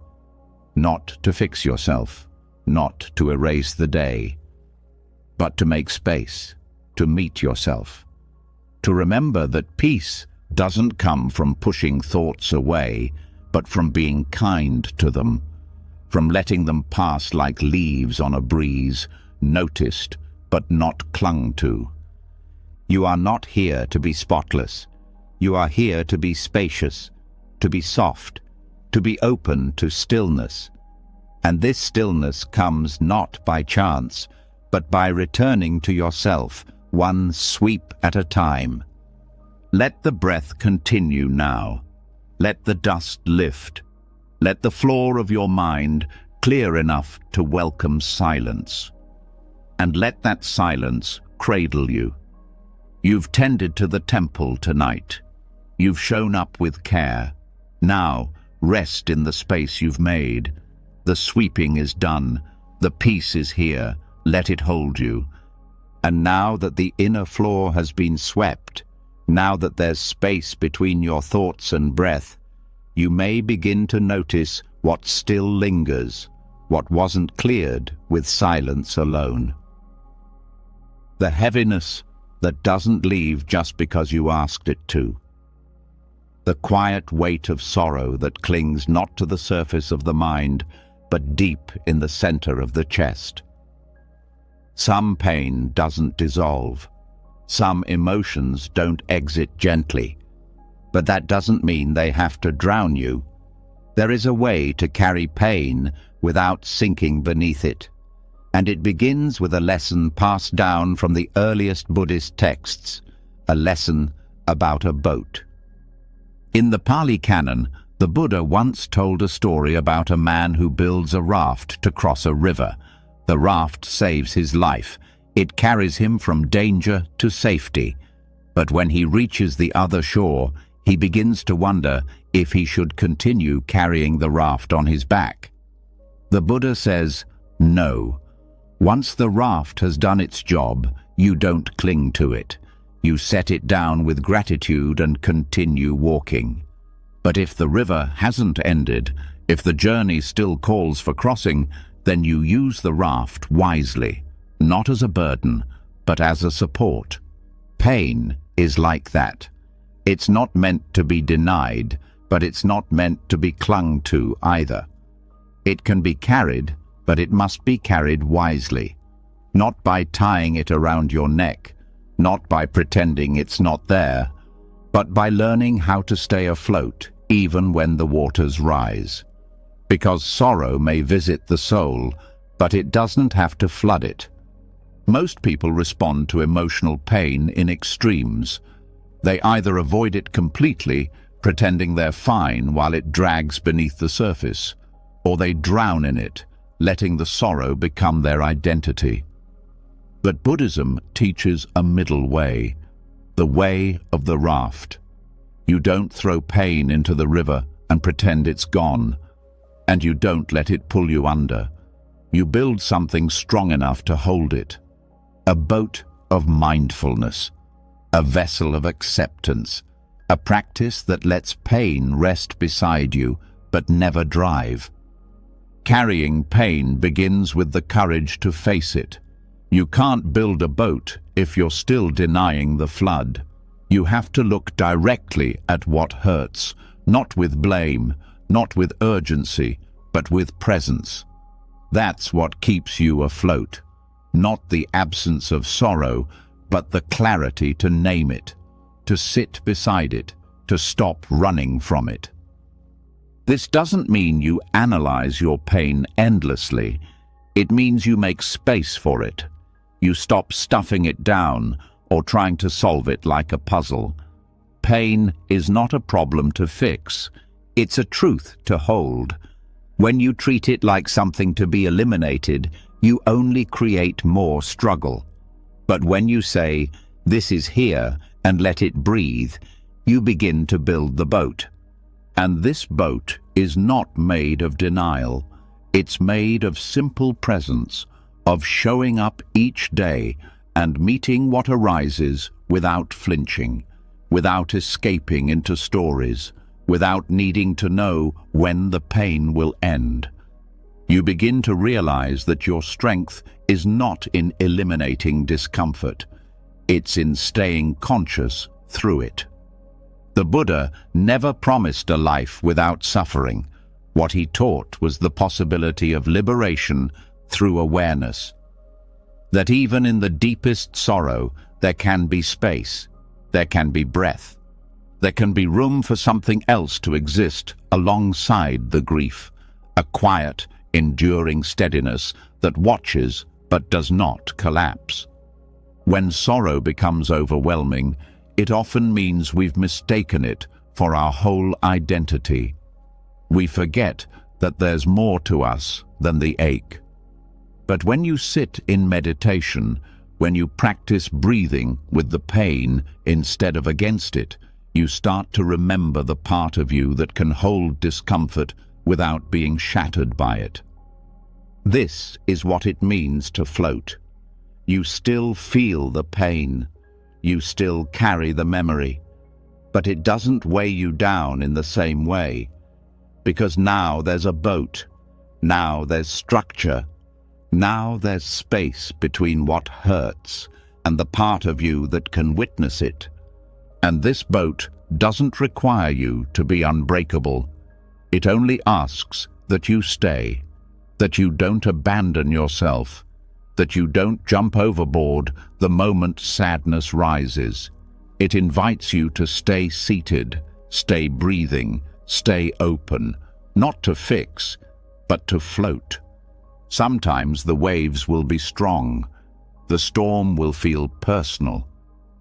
not to fix yourself, not to erase the day, but to make space, to meet yourself, to remember that peace doesn't come from pushing thoughts away, but from being kind to them, from letting them pass like leaves on a breeze, noticed but not clung to. You are not here to be spotless. You are here to be spacious, to be soft, to be open to stillness. And this stillness comes not by chance, but by returning to yourself, one sweep at a time. Let the breath continue now. Let the dust lift. Let the floor of your mind clear enough to welcome silence. And let that silence cradle you. You've tended to the temple tonight. You've shown up with care. Now, rest in the space you've made. The sweeping is done. The peace is here. Let it hold you. And now that the inner floor has been swept, now that there's space between your thoughts and breath, you may begin to notice what still lingers, what wasn't cleared with silence alone. The heaviness that doesn't leave just because you asked it to. The quiet weight of sorrow that clings not to the surface of the mind, but deep in the center of the chest. Some pain doesn't dissolve. Some emotions don't exit gently. But that doesn't mean they have to drown you. There is a way to carry pain without sinking beneath it. And it begins with a lesson passed down from the earliest Buddhist texts, a lesson about a boat. In the Pali Canon, the Buddha once told a story about a man who builds a raft to cross a river. The raft saves his life. It carries him from danger to safety. But when he reaches the other shore, he begins to wonder if he should continue carrying the raft on his back. The Buddha says, no. Once the raft has done its job, you don't cling to it. You set it down with gratitude and continue walking. But if the river hasn't ended, if the journey still calls for crossing, then you use the raft wisely, not as a burden, but as a support. Pain is like that. It's not meant to be denied, but it's not meant to be clung to either. It can be carried, but it must be carried wisely, not by tying it around your neck, not by pretending it's not there, but by learning how to stay afloat, even when the waters rise. Because sorrow may visit the soul, but it doesn't have to flood it. Most people respond to emotional pain in extremes. They either avoid it completely, pretending they're fine while it drags beneath the surface, or they drown in it, letting the sorrow become their identity. But Buddhism teaches a middle way, the way of the raft. You don't throw pain into the river and pretend it's gone, and you don't let it pull you under. You build something strong enough to hold it. A boat of mindfulness, a vessel of acceptance, a practice that lets pain rest beside you but never drive. Carrying pain begins with the courage to face it. You can't build a boat if you're still denying the flood. You have to look directly at what hurts, not with blame, not with urgency, but with presence. That's what keeps you afloat. Not the absence of sorrow, but the clarity to name it, to sit beside it, to stop running from it. This doesn't mean you analyze your pain endlessly. It means you make space for it. You stop stuffing it down or trying to solve it like a puzzle. Pain is not a problem to fix. It's a truth to hold. When you treat it like something to be eliminated, you only create more struggle. But when you say, "This is here," and let it breathe, you begin to build the boat. And this boat is not made of denial. It's made of simple presence, of showing up each day and meeting what arises without flinching, without escaping into stories, without needing to know when the pain will end. You begin to realize that your strength is not in eliminating discomfort. It's in staying conscious through it. The Buddha never promised a life without suffering. What he taught was the possibility of liberation through awareness. That even in the deepest sorrow, there can be space, there can be breath, there can be room for something else to exist alongside the grief, a quiet, enduring steadiness that watches but does not collapse. When sorrow becomes overwhelming, it often means we've mistaken it for our whole identity. We forget that there's more to us than the ache. But when you sit in meditation, when you practice breathing with the pain instead of against it, you start to remember the part of you that can hold discomfort without being shattered by it. This is what it means to float. You still feel the pain. You still carry the memory. But it doesn't weigh you down in the same way. Because now there's a boat. Now there's structure. Now there's space between what hurts and the part of you that can witness it. And this boat doesn't require you to be unbreakable. It only asks that you stay, that you don't abandon yourself, that you don't jump overboard the moment sadness rises. It invites you to stay seated, stay breathing, stay open, not to fix, but to float. Sometimes the waves will be strong, the storm will feel personal,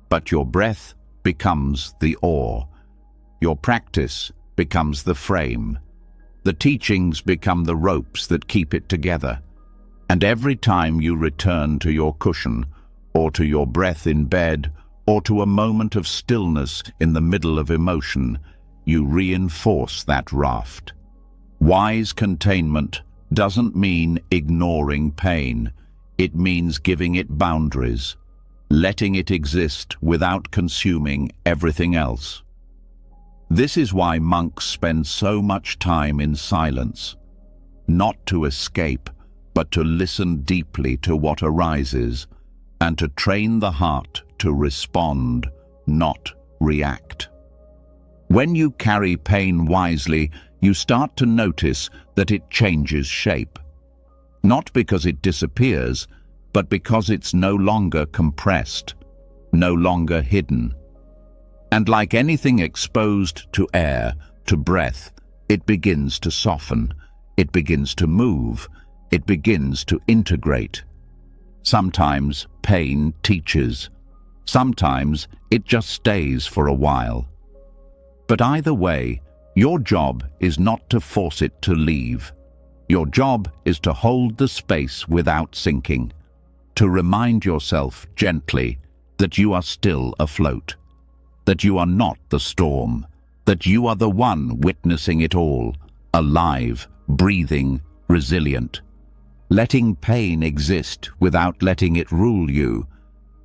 but your breath becomes the oar. Your practice becomes the frame. The teachings become the ropes that keep it together. And every time you return to your cushion, or to your breath in bed, or to a moment of stillness in the middle of emotion, you reinforce that raft. Wise containment doesn't mean ignoring pain. It means giving it boundaries, letting it exist without consuming everything else. This is why monks spend so much time in silence, not to escape, but to listen deeply to what arises, and to train the heart to respond, not react. When you carry pain wisely, you start to notice that it changes shape. Not because it disappears, but because it's no longer compressed, no longer hidden. And like anything exposed to air, to breath, it begins to soften, it begins to move, it begins to integrate. Sometimes pain teaches, sometimes it just stays for a while. But either way, your job is not to force it to leave. Your job is to hold the space without sinking, to remind yourself gently that you are still afloat, that you are not the storm, that you are the one witnessing it all, alive, breathing, resilient. Letting pain exist without letting it rule you,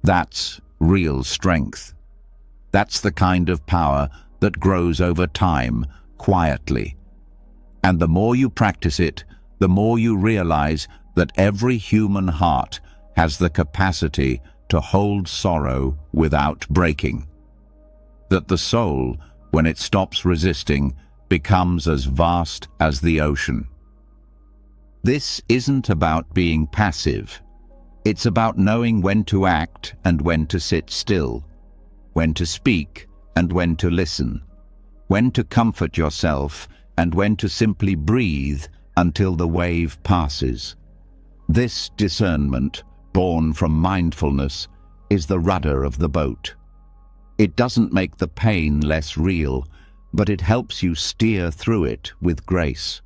that's real strength. That's the kind of power that grows over time, quietly. And the more you practice it, the more you realize that every human heart has the capacity to hold sorrow without breaking. That the soul, when it stops resisting, becomes as vast as the ocean. This isn't about being passive. It's about knowing when to act and when to sit still, when to speak and when to listen, when to comfort yourself and when to simply breathe until the wave passes. This discernment, born from mindfulness, is the rudder of the boat. It doesn't make the pain less real, but it helps you steer through it with grace.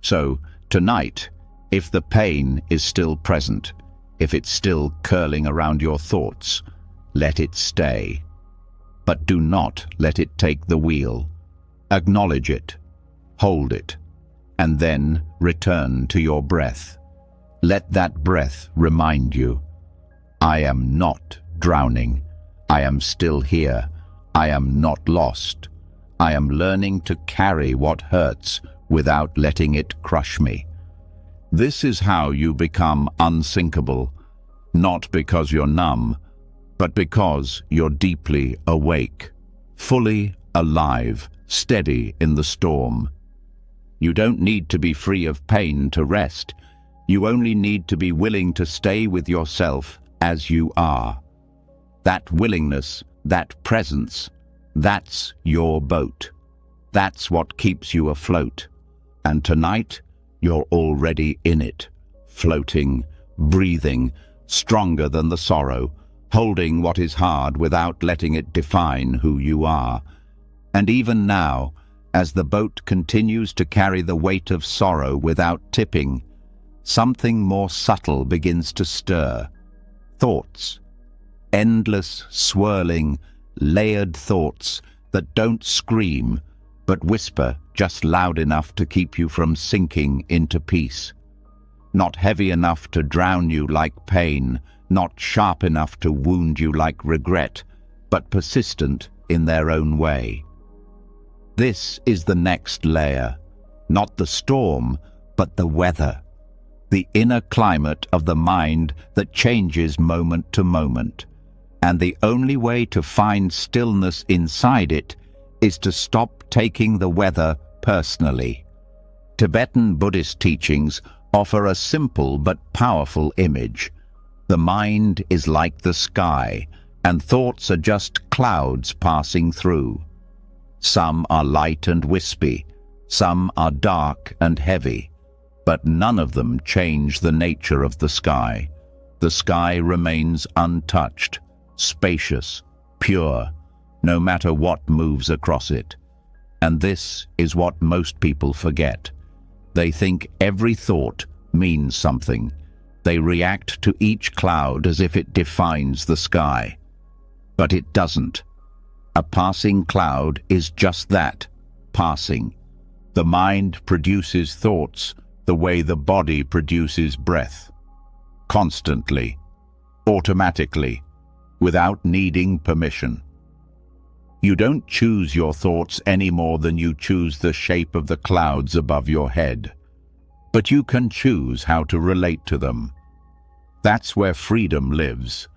So, tonight, if the pain is still present, if it's still curling around your thoughts, let it stay. But do not let it take the wheel. Acknowledge it, hold it, and then return to your breath. Let that breath remind you, I am not drowning. I am still here. I am not lost. I am learning to carry what hurts without letting it crush me. This is how you become unsinkable, not because you're numb, but because you're deeply awake, fully alive, steady in the storm. You don't need to be free of pain to rest. You only need to be willing to stay with yourself as you are. That willingness, that presence, that's your boat. That's what keeps you afloat. And tonight, you're already in it, floating, breathing, stronger than the sorrow, holding what is hard without letting it define who you are. And even now, as the boat continues to carry the weight of sorrow without tipping, something more subtle begins to stir. Thoughts. Endless, swirling, layered thoughts that don't scream, but whisper just loud enough to keep you from sinking into peace. Not heavy enough to drown you like pain, not sharp enough to wound you like regret, but persistent in their own way. This is the next layer, not the storm, but the weather, the inner climate of the mind that changes moment to moment. And the only way to find stillness inside it is to stop taking the weather personally. Tibetan Buddhist teachings offer a simple but powerful image. The mind is like the sky, and thoughts are just clouds passing through. Some are light and wispy, some are dark and heavy, but none of them change the nature of the sky. The sky remains untouched, spacious, pure, no matter what moves across it. And this is what most people forget. They think every thought means something. They react to each cloud as if it defines the sky. But it doesn't. A passing cloud is just that, passing. The mind produces thoughts the way the body produces breath. Constantly, automatically, without needing permission. You don't choose your thoughts any more than you choose the shape of the clouds above your head. But you can choose how to relate to them. That's where freedom lives,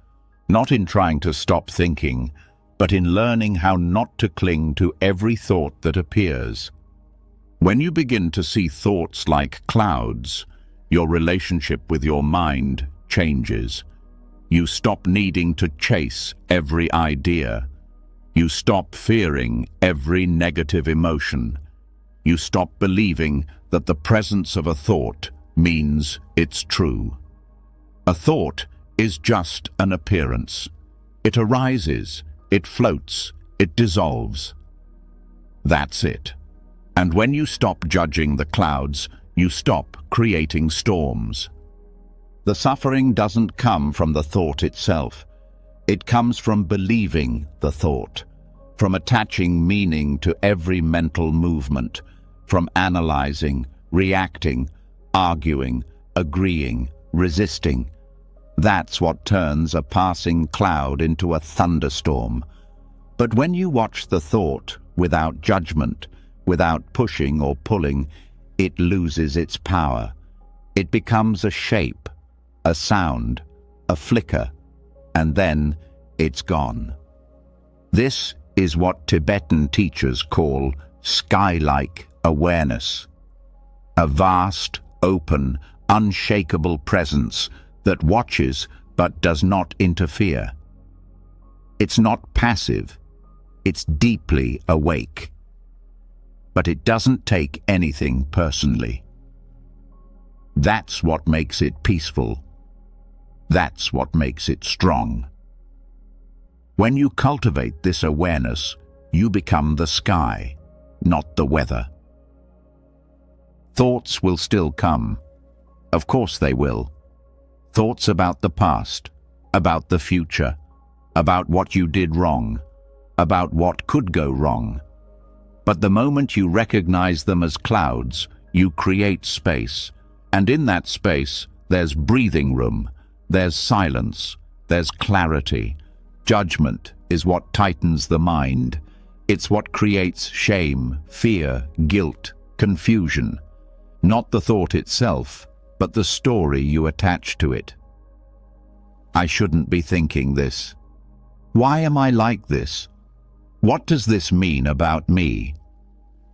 not in trying to stop thinking, but in learning how not to cling to every thought that appears. When you begin to see thoughts like clouds, your relationship with your mind changes. You stop needing to chase every idea. You stop fearing every negative emotion. You stop believing that the presence of a thought means it's true. A thought is just an appearance. It arises, it floats, it dissolves. That's it. And when you stop judging the clouds, you stop creating storms. The suffering doesn't come from the thought itself. It comes from believing the thought, from attaching meaning to every mental movement, from analyzing, reacting, arguing, agreeing, resisting. That's what turns a passing cloud into a thunderstorm. But when you watch the thought without judgment, without pushing or pulling, it loses its power. It becomes a shape, a sound, a flicker, and then it's gone. This is what Tibetan teachers call sky-like awareness. A vast, open, unshakable presence that watches but does not interfere. It's not passive, it's deeply awake. But it doesn't take anything personally. That's what makes it peaceful. That's what makes it strong. When you cultivate this awareness, you become the sky, not the weather. Thoughts will still come. Of course they will. Thoughts about the past, about the future, about what you did wrong, about what could go wrong. But the moment you recognize them as clouds, you create space. And in that space, there's breathing room, there's silence, there's clarity. Judgment is what tightens the mind. It's what creates shame, fear, guilt, confusion. Not the thought itself, but the story you attach to it. I shouldn't be thinking this. Why am I like this? What does this mean about me?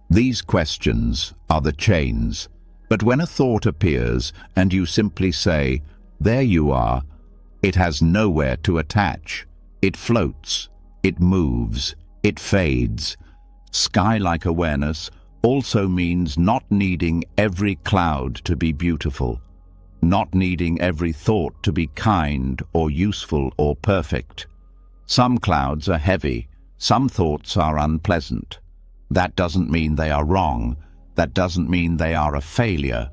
These questions are the chains. But when a thought appears and you simply say, "There you are," it has nowhere to attach. It floats, it moves, it fades. Sky-like awareness also means not needing every cloud to be beautiful, not needing every thought to be kind or useful or perfect. Some clouds are heavy, some thoughts are unpleasant. That doesn't mean they are wrong. That doesn't mean they are a failure.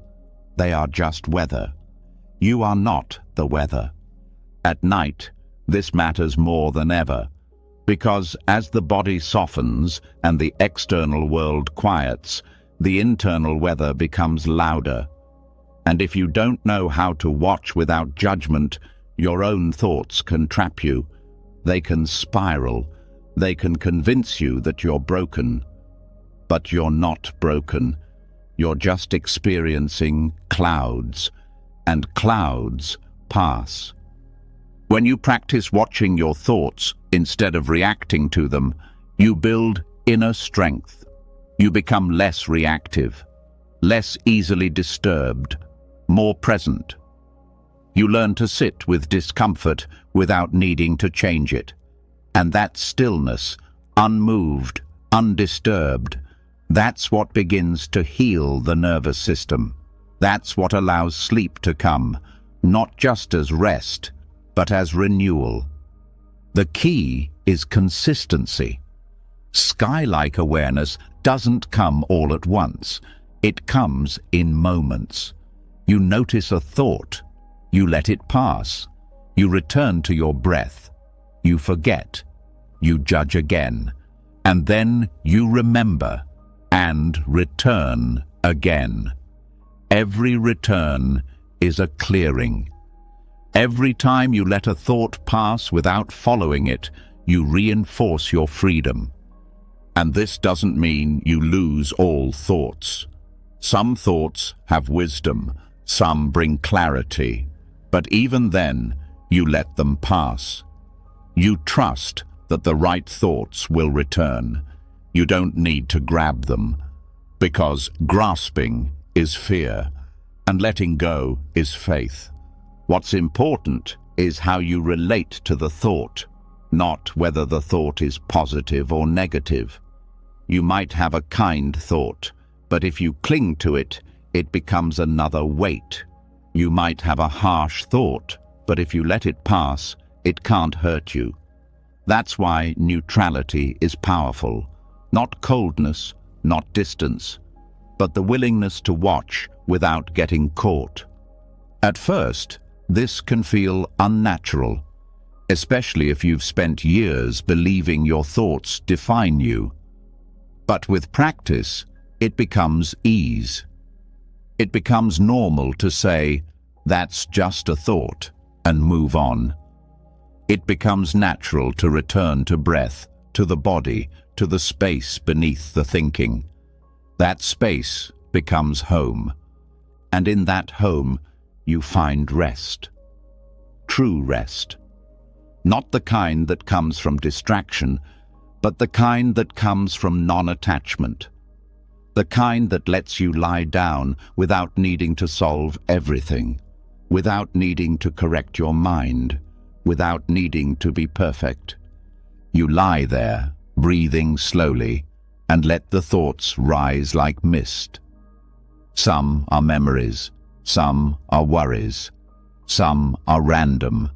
They are just weather. You are not the weather. At night, this matters more than ever, because as the body softens and the external world quiets, the internal weather becomes louder. And if you don't know how to watch without judgment, your own thoughts can trap you. They can spiral. They can convince you that you're broken. But you're not broken. You're just experiencing clouds, and clouds pass. When you practice watching your thoughts instead of reacting to them, you build inner strength. You become less reactive, less easily disturbed, more present. You learn to sit with discomfort without needing to change it. And that stillness, unmoved, undisturbed, that's what begins to heal the nervous system. That's what allows sleep to come, not just as rest, but as renewal. The key is consistency. Sky-like awareness doesn't come all at once. It comes in moments. You notice a thought. You let it pass. You return to your breath. You forget. You judge again. And then you remember and return again. Every return is a clearing. Every time you let a thought pass without following it, you reinforce your freedom. And this doesn't mean you lose all thoughts. Some thoughts have wisdom, some bring clarity, but even then, you let them pass. You trust that the right thoughts will return. You don't need to grab them, because grasping is fear, and letting go is faith. What's important is how you relate to the thought, not whether the thought is positive or negative. You might have a kind thought, but if you cling to it, it becomes another weight. You might have a harsh thought, but if you let it pass, it can't hurt you. That's why neutrality is powerful. Not coldness, not distance, but the willingness to watch without getting caught. At first, this can feel unnatural, especially if you've spent years believing your thoughts define you. But with practice, it becomes ease. It becomes normal to say, "That's just a thought," and move on. It becomes natural to return to breath, to the body, to the space beneath the thinking. That space becomes home, and in that home you find rest. True rest. Not the kind that comes from distraction, but the kind that comes from non-attachment. The kind that lets you lie down without needing to solve everything, without needing to correct your mind, without needing to be perfect. You lie there, breathing slowly, and let the thoughts rise like mist. Some are memories, some are worries, some are random.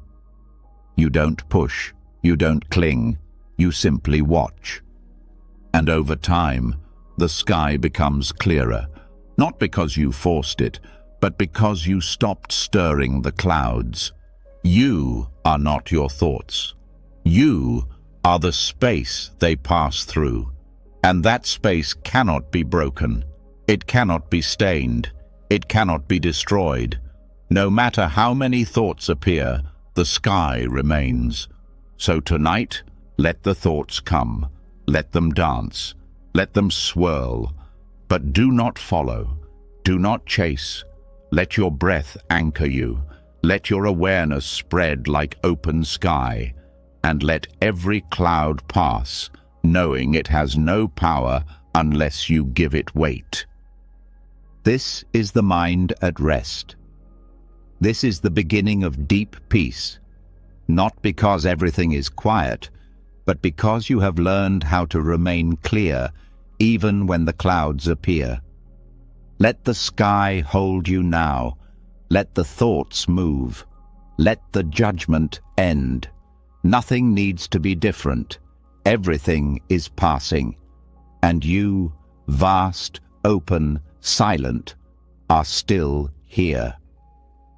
You don't push, you don't cling, you simply watch. And over time, the sky becomes clearer, not because you forced it, but because you stopped stirring the clouds. You are not your thoughts. You are the space they pass through. And that space cannot be broken. It cannot be stained. It cannot be destroyed. No matter how many thoughts appear, the sky remains. So tonight, let the thoughts come. Let them dance. Let them swirl. But do not follow. Do not chase. Let your breath anchor you. Let your awareness spread like open sky. And let every cloud pass, knowing it has no power unless you give it weight. This is the mind at rest. This is the beginning of deep peace, not because everything is quiet, but because you have learned how to remain clear even when the clouds appear. Let the sky hold you now. Let the thoughts move. Let the judgment end. Nothing needs to be different. Everything is passing. And you, vast, open, silent, are still here.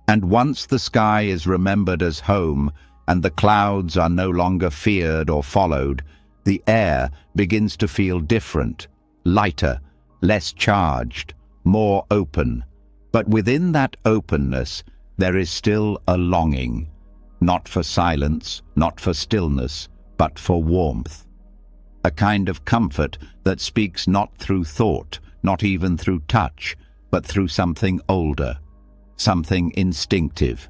And once the sky is remembered as home and the clouds are no longer feared or followed, the air begins to feel different, lighter, less charged, more open. But within that openness, there is still a longing, not for silence, not for stillness, but for warmth. A kind of comfort that speaks not through thought, not even through touch, but through something older, something instinctive,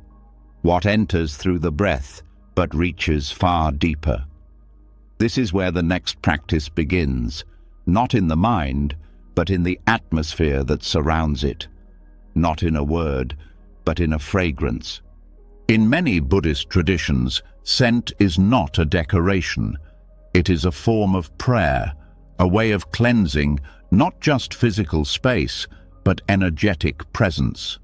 what enters through the breath but reaches far deeper. This is where the next practice begins, not in the mind, but in the atmosphere that surrounds it, not in a word, but in a fragrance. In many Buddhist traditions, scent is not a decoration. It is a form of prayer, a way of cleansing not just physical space, but energetic presence.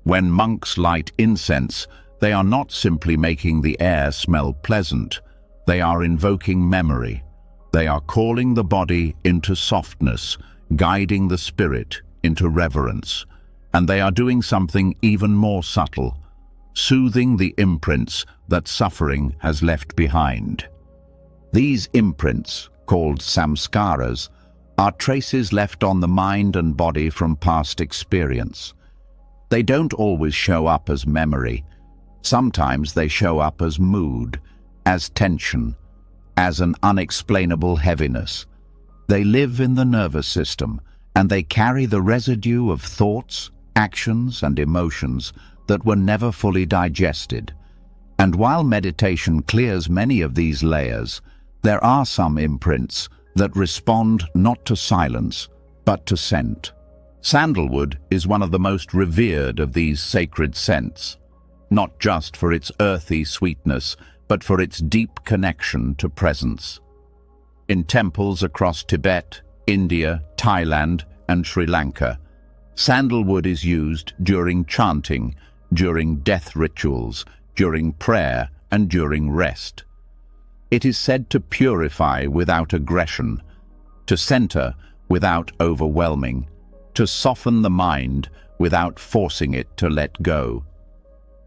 When monks light incense, they are not simply making the air smell pleasant. They are invoking memory. They are calling the body into softness, guiding the spirit into reverence. And they are doing something even more subtle, soothing the imprints that suffering has left behind. These imprints, called samskaras, are traces left on the mind and body from past experience. They don't always show up as memory. Sometimes they show up as mood, as tension, as an unexplainable heaviness. They live in the nervous system, and they carry the residue of thoughts, actions, and emotions that were never fully digested. And while meditation clears many of these layers, there are some imprints that respond not to silence, but to scent. Sandalwood is one of the most revered of these sacred scents, not just for its earthy sweetness, but for its deep connection to presence. In temples across Tibet, India, Thailand, and Sri Lanka, sandalwood is used during chanting, during death rituals, during prayer, and during rest. It is said to purify without aggression, to center without overwhelming, to soften the mind without forcing it to let go.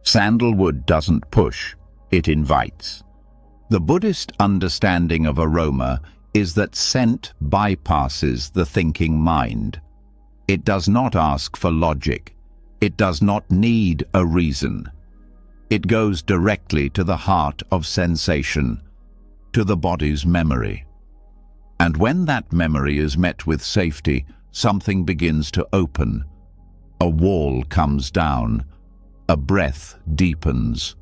Sandalwood doesn't push, it invites. The Buddhist understanding of aroma is that scent bypasses the thinking mind. It does not ask for logic. It does not need a reason. It goes directly to the heart of sensation, to the body's memory. And when that memory is met with safety, something begins to open. A wall comes down. A breath deepens.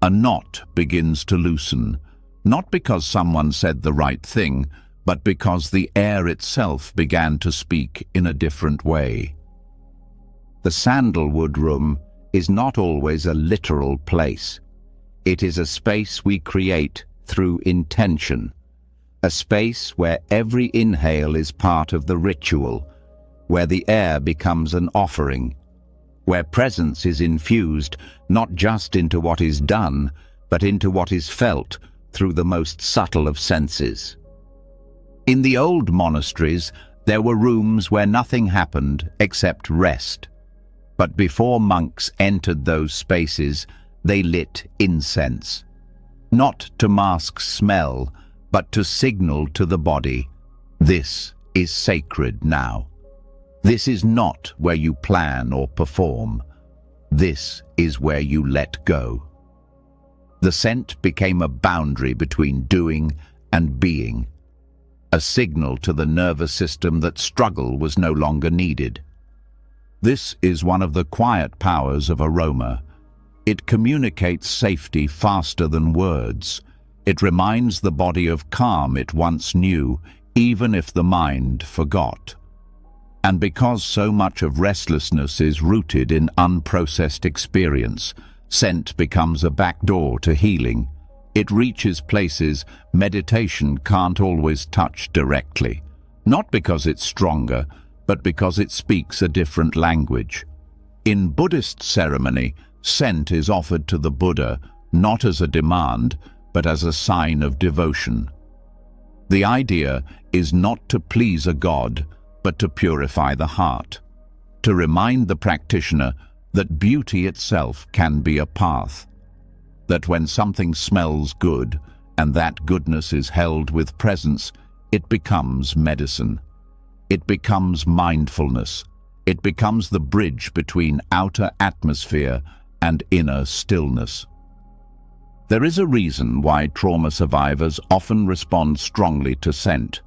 A knot begins to loosen, not because someone said the right thing, but because the air itself began to speak in a different way. The sandalwood room is not always a literal place. It is a space we create through intention, a space where every inhale is part of the ritual, where the air becomes an offering, where presence is infused not just into what is done, but into what is felt through the most subtle of senses. In the old monasteries, there were rooms where nothing happened except rest. But before monks entered those spaces, they lit incense, not to mask smell, but to signal to the body, this is sacred now. This is not where you plan or perform. This is where you let go. The scent became a boundary between doing and being, a signal to the nervous system that struggle was no longer needed. This is one of the quiet powers of aroma. It communicates safety faster than words. It reminds the body of calm it once knew, even if the mind forgot. And because so much of restlessness is rooted in unprocessed experience, scent becomes a backdoor to healing. It reaches places meditation can't always touch directly, not because it's stronger, but because it speaks a different language. In Buddhist ceremony, scent is offered to the Buddha not as a demand, but as a sign of devotion. The idea is not to please a god, but to purify the heart, to remind the practitioner that beauty itself can be a path, that when something smells good and that goodness is held with presence, it becomes medicine. It becomes mindfulness. It becomes the bridge between outer atmosphere and inner stillness. There is a reason why trauma survivors often respond strongly to scent.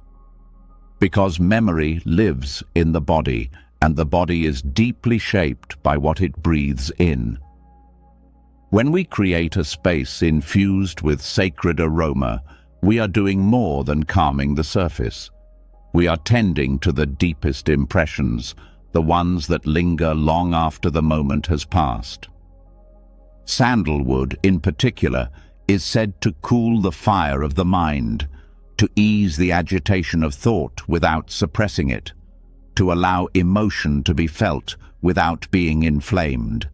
Because memory lives in the body, and the body is deeply shaped by what it breathes in. When we create a space infused with sacred aroma, we are doing more than calming the surface. We are tending to the deepest impressions, the ones that linger long after the moment has passed. Sandalwood, in particular, is said to cool the fire of the mind, to ease the agitation of thought without suppressing it, to allow emotion to be felt without being inflamed.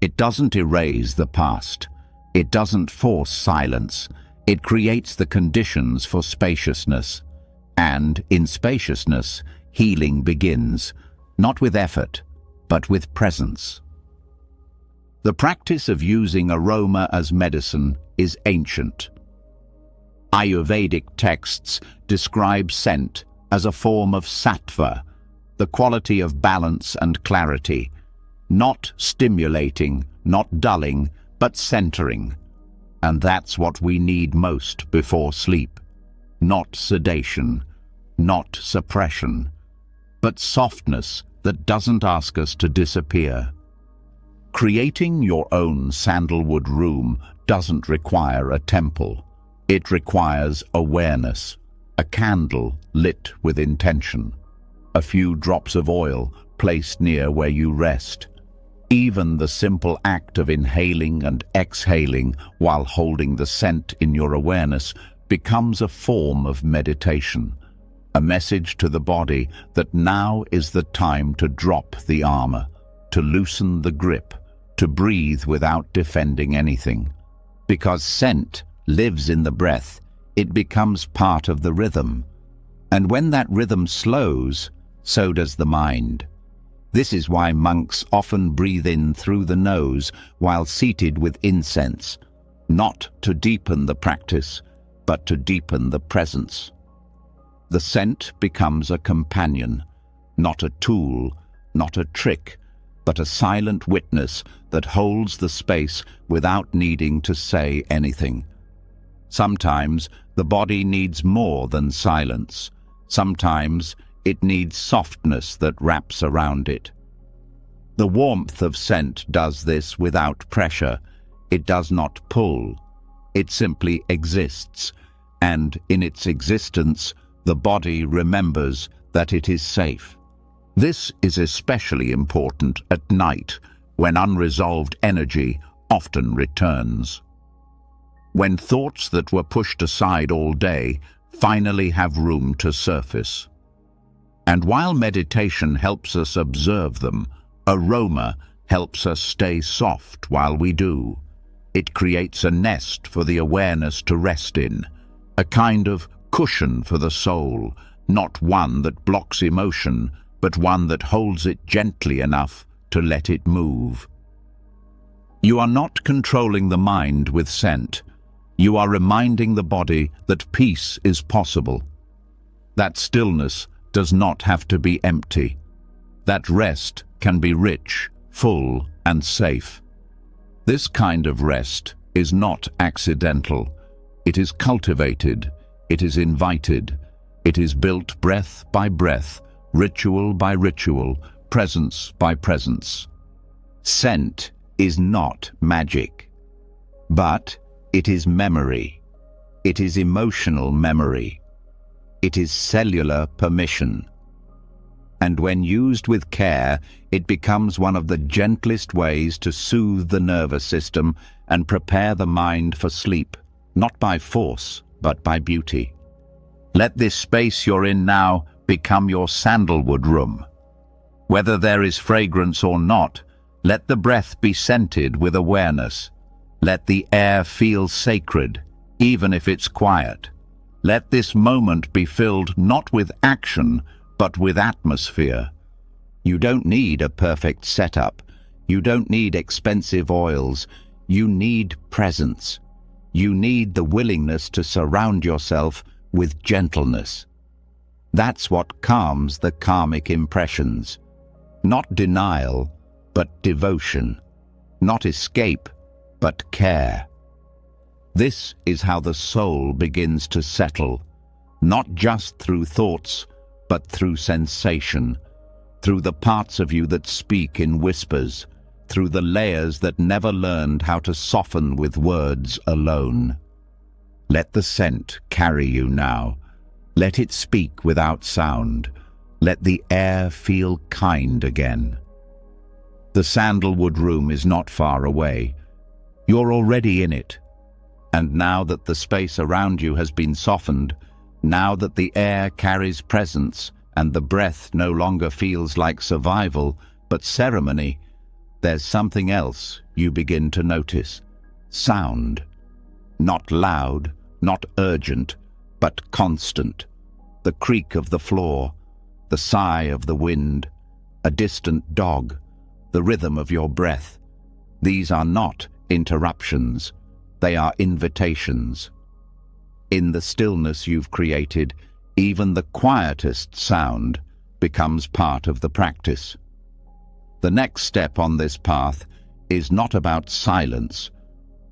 It doesn't erase the past. It doesn't force silence. It creates the conditions for spaciousness. And in spaciousness, healing begins, not with effort, but with presence. The practice of using aroma as medicine is ancient. Ayurvedic texts describe scent as a form of sattva, the quality of balance and clarity, not stimulating, not dulling, but centering. And that's what we need most before sleep. Not sedation, not suppression, but softness that doesn't ask us to disappear. Creating your own sandalwood room doesn't require a temple. It requires awareness, a candle lit with intention, a few drops of oil placed near where you rest, Even the simple act of inhaling and exhaling while holding the scent in your awareness becomes a form of meditation, a message to the body that now is the time to drop the armor, to loosen the grip, to breathe without defending anything. Because scent lives in the breath, it becomes part of the rhythm. And when that rhythm slows, so does the mind. This is why monks often breathe in through the nose while seated with incense, not to deepen the practice, but to deepen the presence. The scent becomes a companion, not a tool, not a trick, but a silent witness that holds the space without needing to say anything. Sometimes the body needs more than silence. Sometimes it needs softness that wraps around it. The warmth of scent does this without pressure. It does not pull. It simply exists, and in its existence, the body remembers that it is safe. This is especially important at night, when unresolved energy often returns. When thoughts that were pushed aside all day finally have room to surface. And while meditation helps us observe them, aroma helps us stay soft while we do. It creates a nest for the awareness to rest in, a kind of cushion for the soul, not one that blocks emotion, but one that holds it gently enough to let it move. You are not controlling the mind with scent. You are reminding the body that peace is possible. That stillness does not have to be empty. That rest can be rich, full, and safe. This kind of rest is not accidental. It is cultivated. It is invited. It is built breath by breath, ritual by ritual, presence by presence. Scent is not magic, but it is memory. It is emotional memory. It is cellular permission. And when used with care, it becomes one of the gentlest ways to soothe the nervous system and prepare the mind for sleep, not by force, but by beauty. Let this space you're in now become your sandalwood room. Whether there is fragrance or not, let the breath be scented with awareness. Let the air feel sacred, even if it's quiet. Let this moment be filled not with action, but with atmosphere. You don't need a perfect setup. You don't need expensive oils. You need presence. You need the willingness to surround yourself with gentleness. That's what calms the karmic impressions. Not denial, but devotion. Not escape, but care. This is how the soul begins to settle, not just through thoughts, but through sensation, through the parts of you that speak in whispers, through the layers that never learned how to soften with words alone. Let the scent carry you now. Let it speak without sound. Let the air feel kind again. The sandalwood room is not far away. You're already in it. And now that the space around you has been softened, now that the air carries presence and the breath no longer feels like survival but ceremony, there's something else you begin to notice. Sound. Not loud, not urgent, but constant. The creak of the floor, the sigh of the wind, a distant dog, the rhythm of your breath. These are not interruptions. They are invitations. In the stillness you've created, even the quietest sound becomes part of the practice. The next step on this path is not about silence,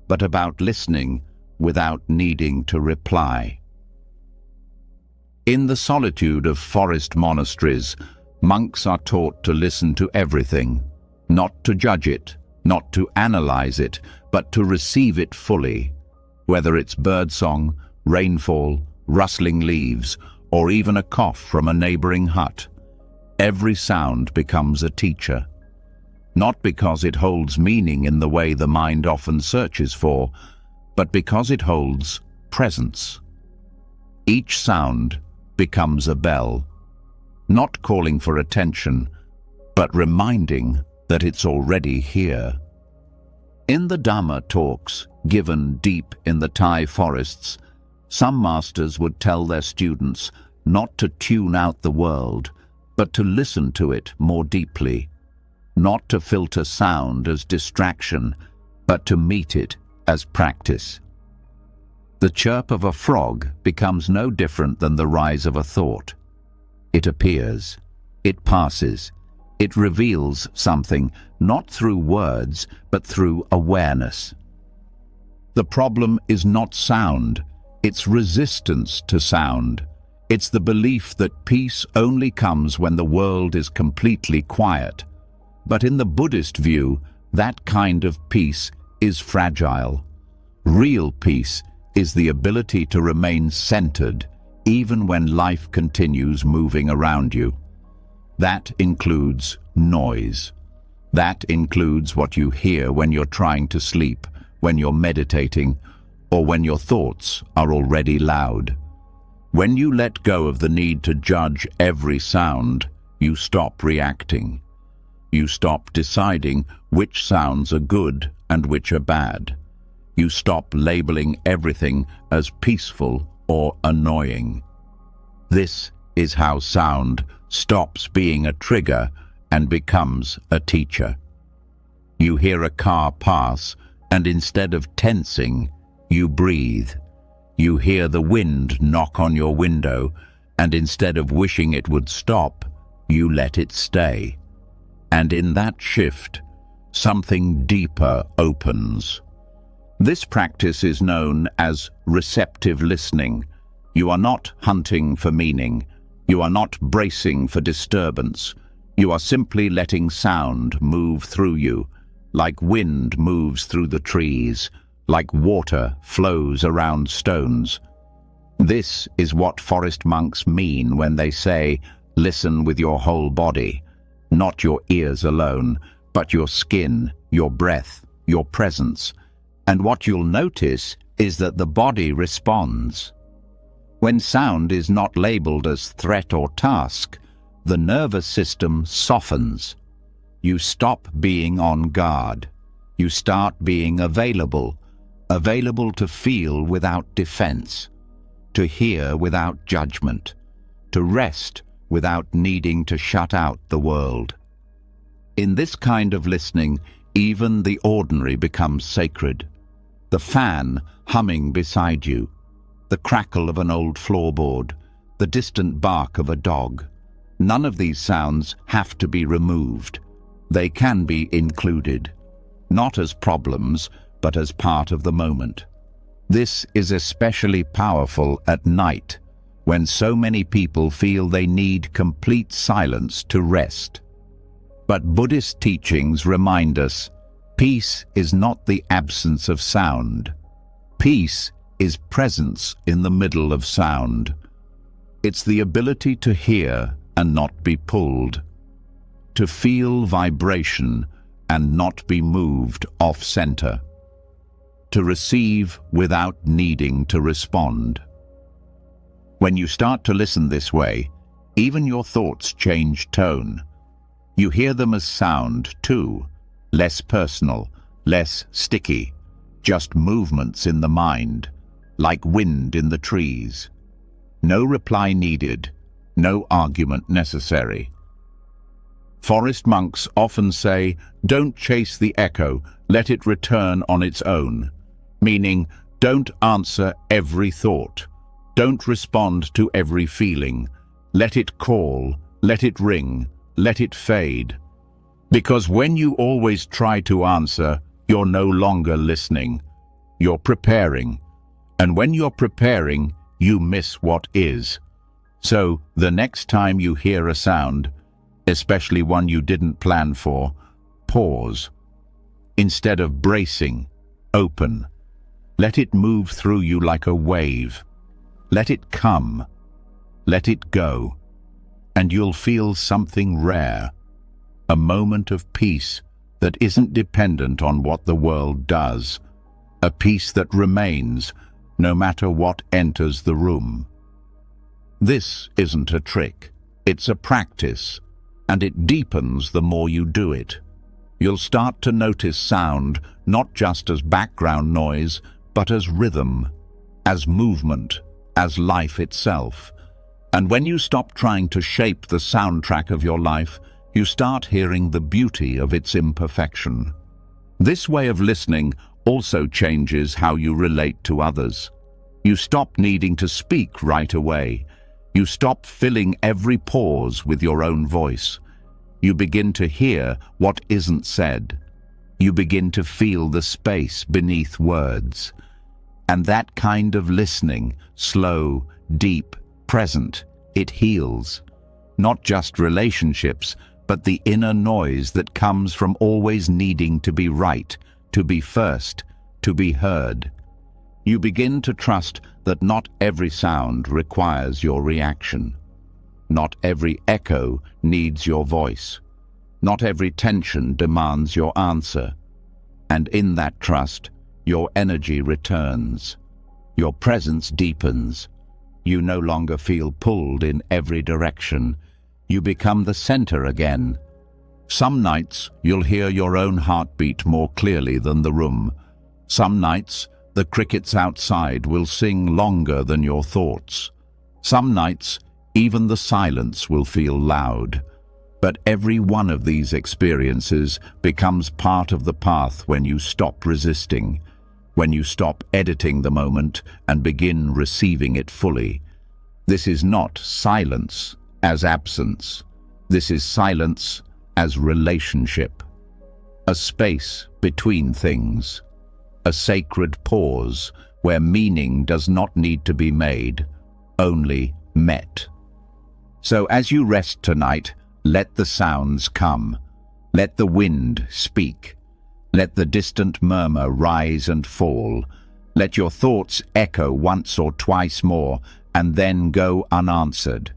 but about listening without needing to reply. In the solitude of forest monasteries, monks are taught to listen to everything, not to judge it, not to analyze it, but to receive it fully, whether it's birdsong, rainfall, rustling leaves, or even a cough from a neighboring hut. Every sound becomes a teacher. not because it holds meaning in the way the mind often searches for, but because it holds presence. Each sound becomes a bell, not calling for attention, but reminding that it's already here. In the Dhamma talks given deep in the Thai forests, some masters would tell their students not to tune out the world, but to listen to it more deeply, not to filter sound as distraction, but to meet it as practice. The chirp of a frog becomes no different than the rise of a thought. It appears, it passes, it reveals something, not through words, but through awareness. The problem is not sound, it's resistance to sound. It's the belief that peace only comes when the world is completely quiet. But in the Buddhist view, that kind of peace is fragile. Real peace is the ability to remain centered even when life continues moving around you. That includes noise. That includes what you hear when you're trying to sleep, when you're meditating, or when your thoughts are already loud. When you let go of the need to judge every sound, you stop reacting. You stop deciding which sounds are good and which are bad. You stop labeling everything as peaceful or annoying. This is how sound stops being a trigger and becomes a teacher. You hear a car pass, and instead of tensing, you breathe. You hear the wind knock on your window, and instead of wishing it would stop, you let it stay. And in that shift, something deeper opens. This practice is known as receptive listening. You are not hunting for meaning. You are not bracing for disturbance. You are simply letting sound move through you, like wind moves through the trees, like water flows around stones. This is what forest monks mean when they say, listen with your whole body, not your ears alone, but your skin, your breath, your presence. And what you'll notice is that the body responds. When sound is not labeled as threat or task, the nervous system softens. You stop being on guard. You start being available to feel without defense, to hear without judgment, to rest without needing to shut out the world. In this kind of listening, even the ordinary becomes sacred. The fan humming beside you, the crackle of an old floorboard, the distant bark of a dog. None of these sounds have to be removed. They can be included, not as problems, but as part of the moment. This is especially powerful at night, when so many people feel they need complete silence to rest. But Buddhist teachings remind us, peace is not the absence of sound. Peace is presence in the middle of sound. It's the ability to hear and not be pulled, to feel vibration and not be moved off-center, to receive without needing to respond. When you start to listen this way, even your thoughts change tone. You hear them as sound, too, less personal, less sticky, just movements in the mind, like wind in the trees. No reply needed, no argument necessary. Forest monks often say, don't chase the echo, let it return on its own, meaning don't answer every thought, don't respond to every feeling, let it call, let it ring, let it fade. Because when you always try to answer, you're no longer listening, you're preparing. And when you're preparing, you miss what is. So the next time you hear a sound, especially one you didn't plan for, pause. Instead of bracing, open. Let it move through you like a wave. Let it come. Let it go. And you'll feel something rare, a moment of peace that isn't dependent on what the world does, a peace that remains no matter what enters the room. This isn't a trick, it's a practice, and it deepens the more you do it. You'll start to notice sound not just as background noise, but as rhythm, as movement, as life itself. And when you stop trying to shape the soundtrack of your life, you start hearing the beauty of its imperfection. This way of listening also changes how you relate to others. You stop needing to speak right away. You stop filling every pause with your own voice. You begin to hear what isn't said. You begin to feel the space beneath words. And that kind of listening, slow, deep, present, it heals. Not just relationships, but the inner noise that comes from always needing to be right, to be first, to be heard. You begin to trust that not every sound requires your reaction. Not every echo needs your voice. Not every tension demands your answer. And in that trust, your energy returns. Your presence deepens. You no longer feel pulled in every direction. You become the center again. Some nights, you'll hear your own heartbeat more clearly than the room. Some nights, the crickets outside will sing longer than your thoughts. Some nights, even the silence will feel loud. But every one of these experiences becomes part of the path when you stop resisting, when you stop editing the moment and begin receiving it fully. This is not silence as absence. This is silence as relationship. A space between things. A sacred pause where meaning does not need to be made, only met. So as you rest tonight, let the sounds come. Let the wind speak. Let the distant murmur rise and fall. Let your thoughts echo once or twice more and then go unanswered.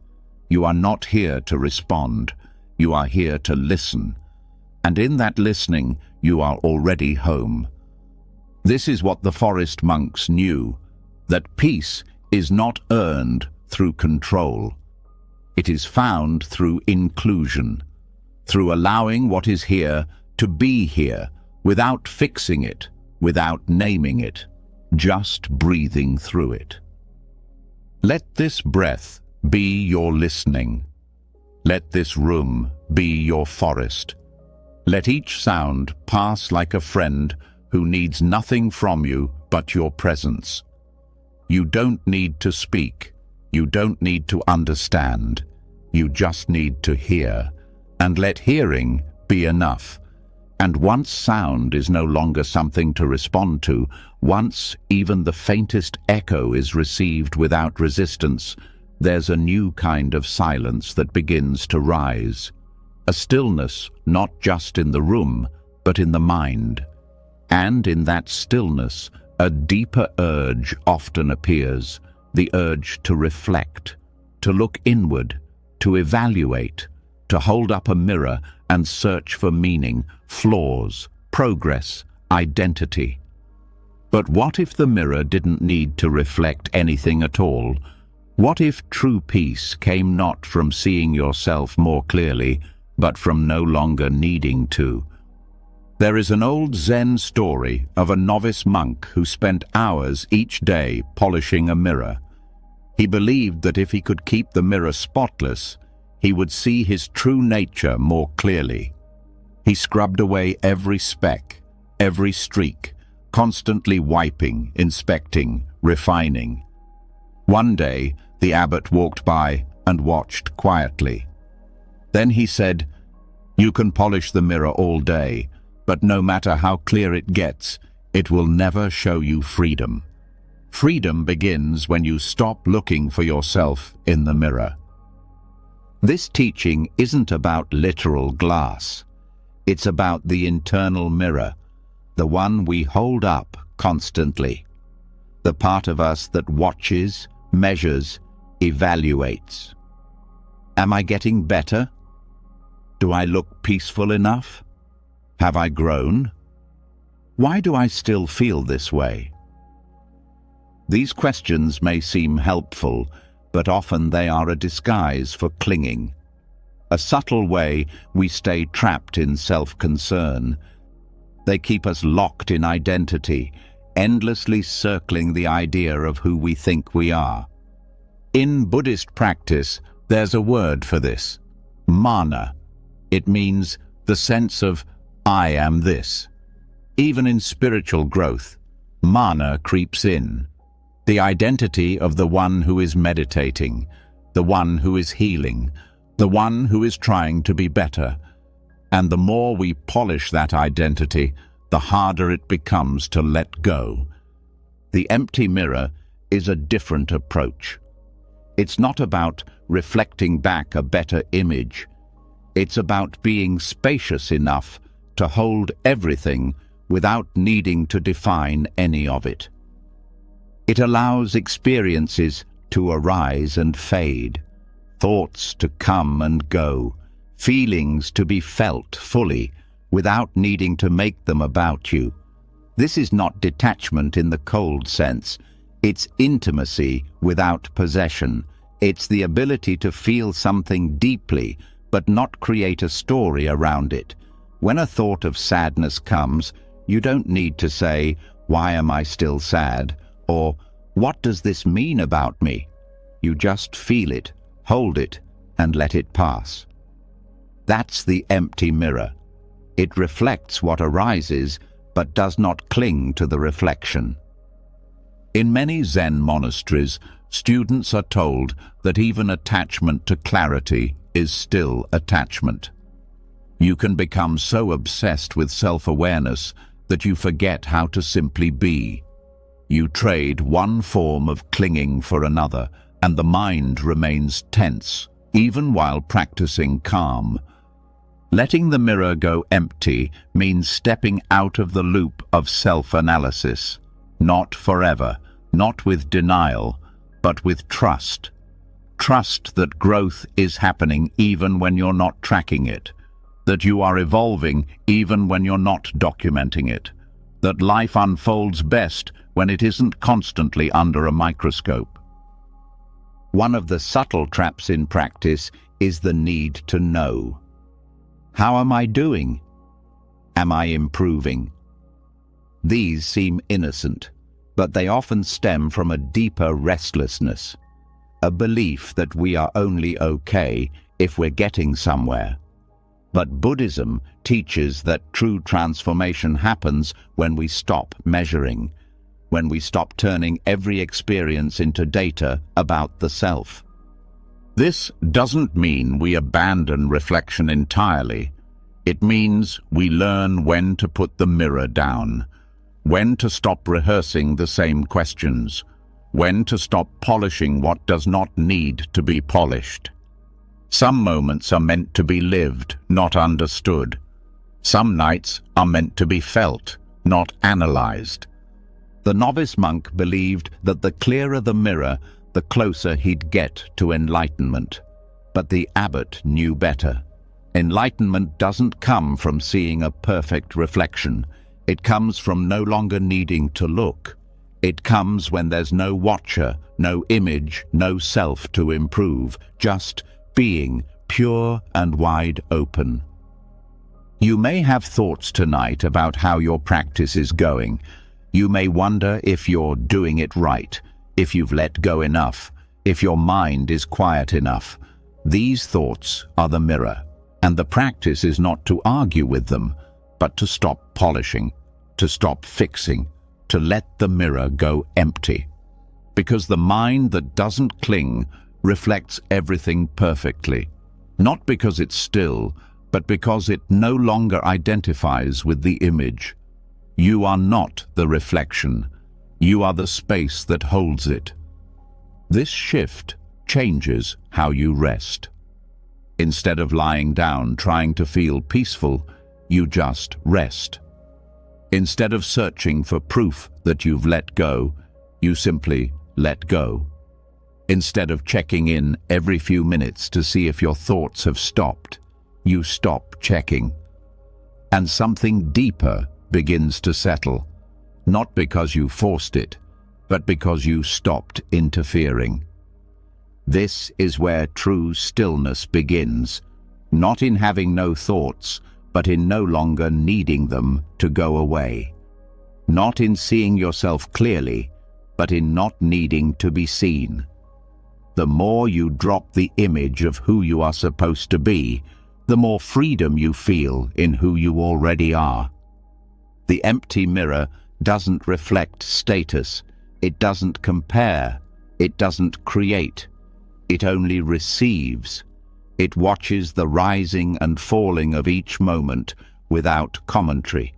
You are not here to respond. You are here to listen. And in that listening, you are already home. This is what the forest monks knew, that peace is not earned through control. It is found through inclusion, through allowing what is here to be here, without fixing it, without naming it, just breathing through it. Let this breath be your listening. Let this room be your forest. Let each sound pass like a friend who needs nothing from you but your presence. You don't need to speak. You don't need to understand. You just need to hear. And let hearing be enough. And once sound is no longer something to respond to, once even the faintest echo is received without resistance, there's a new kind of silence that begins to rise. A stillness not just in the room, but in the mind. And in that stillness, a deeper urge often appears, the urge to reflect, to look inward, to evaluate, to hold up a mirror and search for meaning, flaws, progress, identity. But what if the mirror didn't need to reflect anything at all? What if true peace came not from seeing yourself more clearly, but from no longer needing to? There is an old Zen story of a novice monk who spent hours each day polishing a mirror. He believed that if he could keep the mirror spotless, he would see his true nature more clearly. He scrubbed away every speck, every streak, constantly wiping, inspecting, refining. One day, the abbot walked by and watched quietly. Then he said, "You can polish the mirror all day, but no matter how clear it gets, it will never show you freedom. Freedom begins when you stop looking for yourself in the mirror." This teaching isn't about literal glass. It's about the internal mirror, the one we hold up constantly. The part of us that watches, measures, evaluates. Am I getting better? Do I look peaceful enough? Have I grown? Why do I still feel this way? These questions may seem helpful, but often they are a disguise for clinging. A subtle way we stay trapped in self-concern. They keep us locked in identity, endlessly circling the idea of who we think we are. In Buddhist practice, there's a word for this: mana. It means the sense of I am this. Even in spiritual growth, mana creeps in. The identity of the one who is meditating, the one who is healing, the one who is trying to be better. And the more we polish that identity, the harder it becomes to let go. The empty mirror is a different approach. It's not about reflecting back a better image. It's about being spacious enough to hold everything without needing to define any of it. It allows experiences to arise and fade, thoughts to come and go, feelings to be felt fully without needing to make them about you. This is not detachment in the cold sense. It's intimacy without possession. It's the ability to feel something deeply, but not create a story around it. When a thought of sadness comes, you don't need to say, "Why am I still sad?" or "What does this mean about me?" You just feel it, hold it, and let it pass. That's the empty mirror. It reflects what arises, but does not cling to the reflection. In many Zen monasteries, students are told that even attachment to clarity is still attachment. You can become so obsessed with self-awareness that you forget how to simply be. You trade one form of clinging for another, and the mind remains tense, even while practicing calm. Letting the mirror go empty means stepping out of the loop of self-analysis. Not forever, not with denial, but with trust. Trust that growth is happening even when you're not tracking it, that you are evolving even when you're not documenting it, that life unfolds best when it isn't constantly under a microscope. One of the subtle traps in practice is the need to know. How am I doing? Am I improving? These seem innocent, but they often stem from a deeper restlessness, a belief that we are only okay if we're getting somewhere. But Buddhism teaches that true transformation happens when we stop measuring, when we stop turning every experience into data about the self. This doesn't mean we abandon reflection entirely. It means we learn when to put the mirror down, when to stop rehearsing the same questions, when to stop polishing what does not need to be polished. Some moments are meant to be lived, not understood. Some nights are meant to be felt, not analyzed. The novice monk believed that the clearer the mirror, the closer he'd get to enlightenment. But the abbot knew better. Enlightenment doesn't come from seeing a perfect reflection. It comes from no longer needing to look. It comes when there's no watcher, no image, no self to improve, just being pure and wide open. You may have thoughts tonight about how your practice is going. You may wonder if you're doing it right, if you've let go enough, if your mind is quiet enough. These thoughts are the mirror, and the practice is not to argue with them, but to stop polishing, to stop fixing, to let the mirror go empty. Because the mind that doesn't cling reflects everything perfectly, not because it's still, but because it no longer identifies with the image. You are not the reflection. You are the space that holds it. This shift changes how you rest. Instead of lying down trying to feel peaceful, you just rest. Instead of searching for proof that you've let go, you simply let go. Instead of checking in every few minutes to see if your thoughts have stopped, you stop checking. and something deeper begins to settle, not because you forced it, but because you stopped interfering. This is where true stillness begins, not in having no thoughts, but in no longer needing them to go away. Not in seeing yourself clearly, but in not needing to be seen. The more you drop the image of who you are supposed to be, the more freedom you feel in who you already are. The empty mirror doesn't reflect status, it doesn't compare, it doesn't create, it only receives. It watches the rising and falling of each moment without commentary.